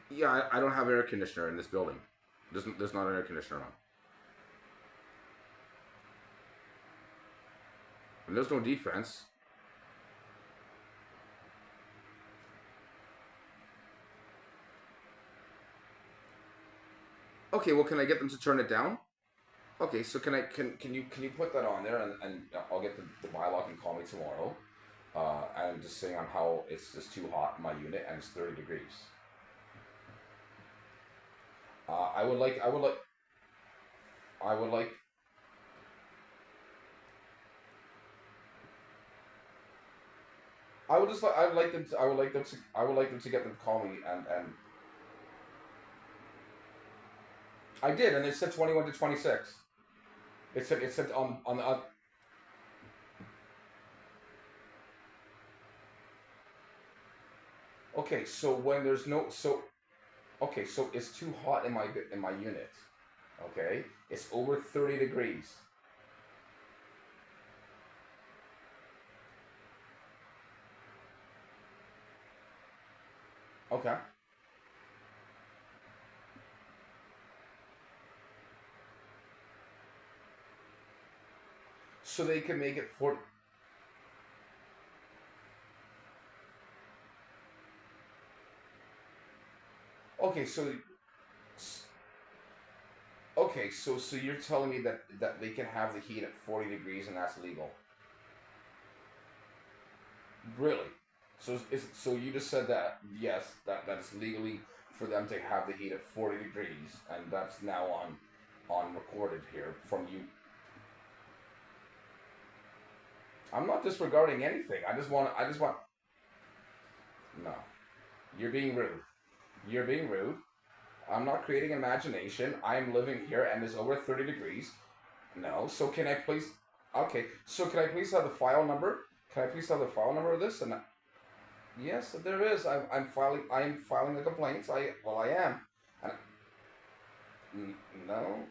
Yeah, I don't have air conditioner in this building. There's not an air conditioner on. And there's no defense. Okay, well, can I get them to turn it down? Okay, so can you put that on there, and I'll get the bylaw can call me tomorrow, and just saying on how it's just too hot in my unit and it's 30 degrees. I would like I would like I would like I would just like I would like them to, I would like them to get them to call me, and I did, and it said 21 to 26. It said on the okay, so when there's no so okay, so it's too hot in my unit. Okay, it's over 30 degrees. Okay, so they can make it 40. Okay, so you're telling me that they can have the heat at 40 degrees and that's legal? Really? So you just said that yes, that is legally for them to have the heat at 40 degrees, and that's now on recorded here from you. I'm not disregarding anything. I just want. No, you're being rude. You're being rude. I'm not creating imagination. I'm living here and it's over 30 degrees. No. So can I please? Okay. So can I please have the file number? Can I please have the file number of this? And yes, there is. I'm filing. I'm filing the complaints. I am. And, no.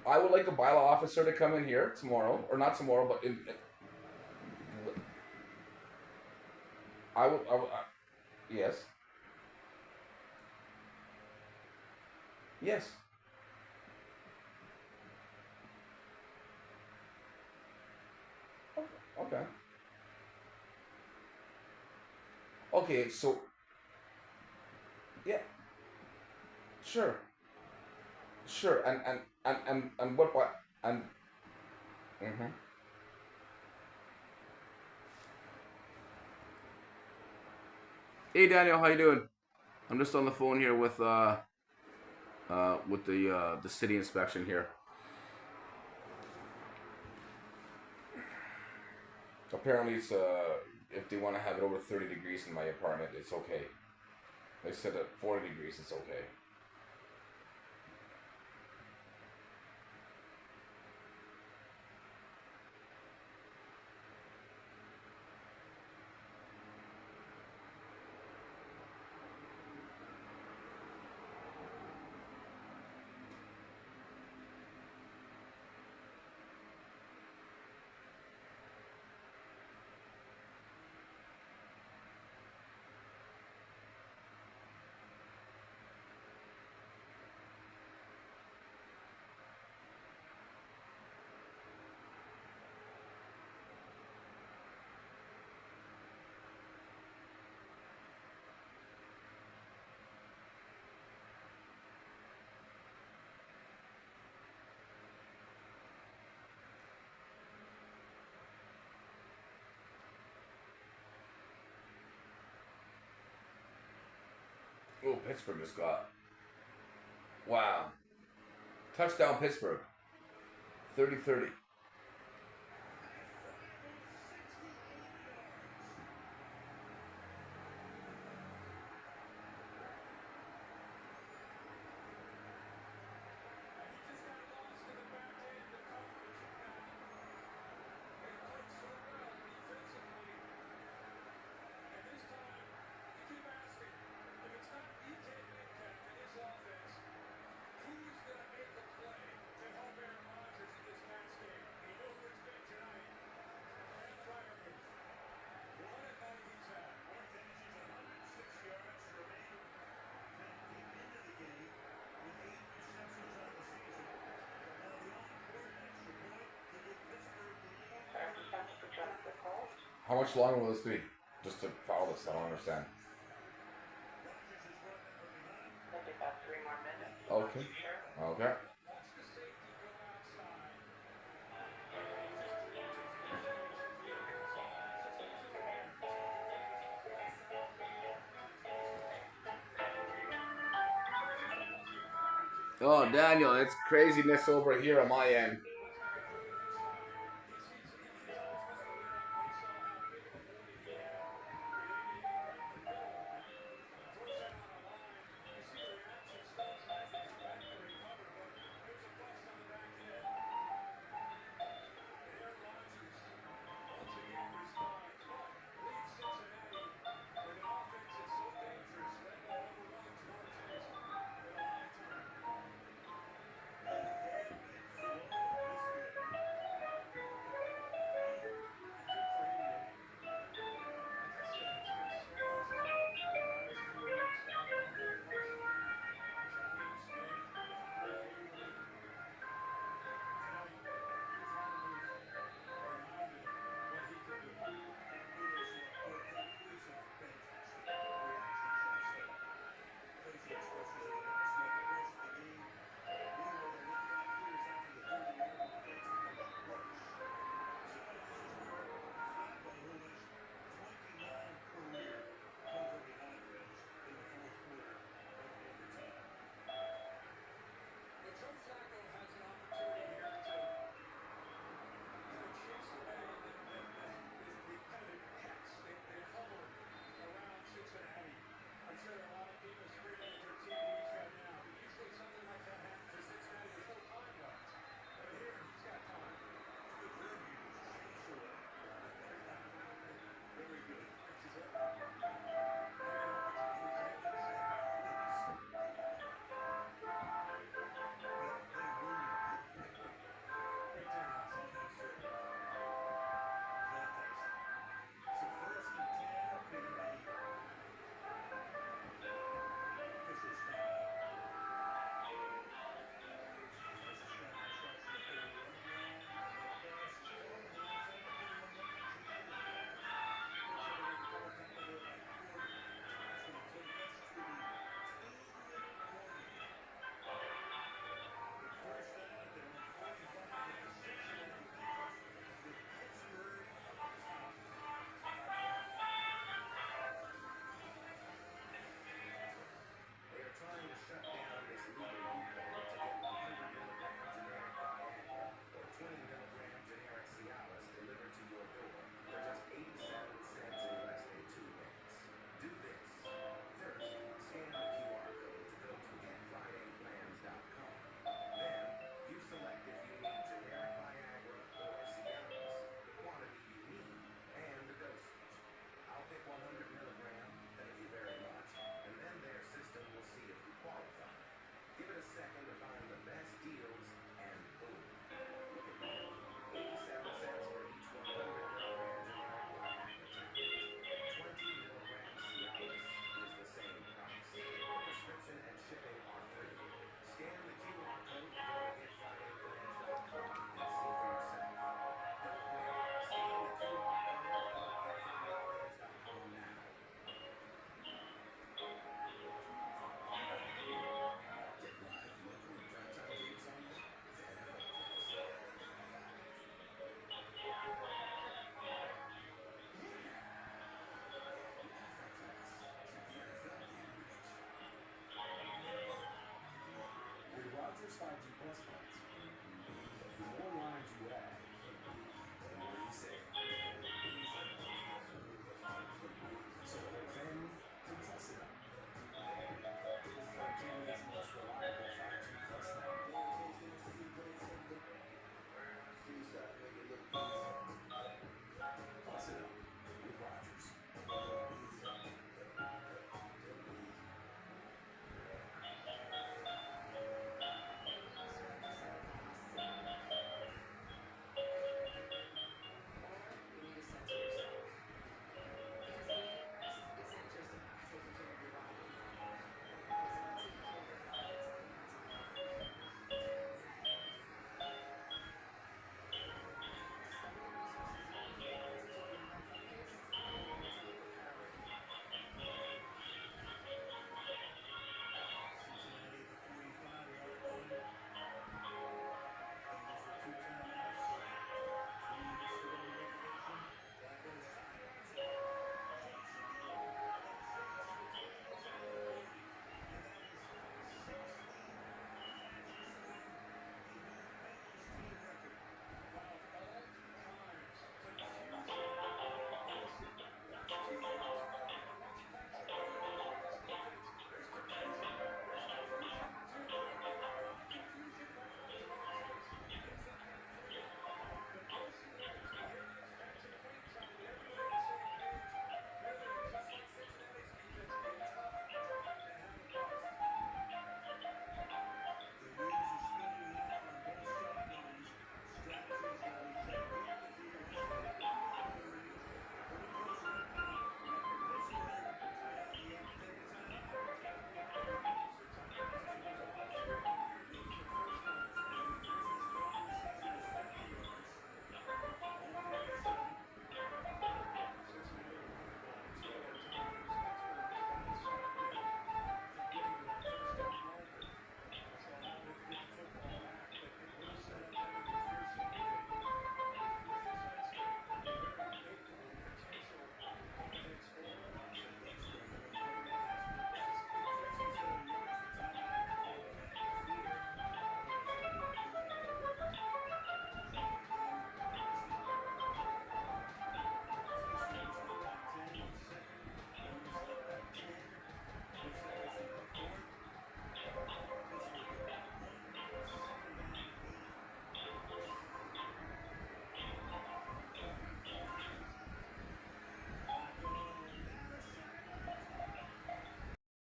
I would like a bylaw officer to come in here tomorrow, or not tomorrow, but yes, yes. Okay. Okay. So yeah, sure, sure. And what and. Mm-hmm. Hey Daniel, how you doing? I'm just on the phone here with the city inspection here. Apparently, it's if they want to have it over 30 degrees in my apartment, it's okay. They said at 40 degrees, it's okay. Oh, Pittsburgh just got. Wow. Touchdown, Pittsburgh. 30-30. How much longer will this be? Just to follow this, I don't understand.
Maybe about 3 more minutes.
Okay. Okay. Oh, Daniel, it's craziness over here on my end.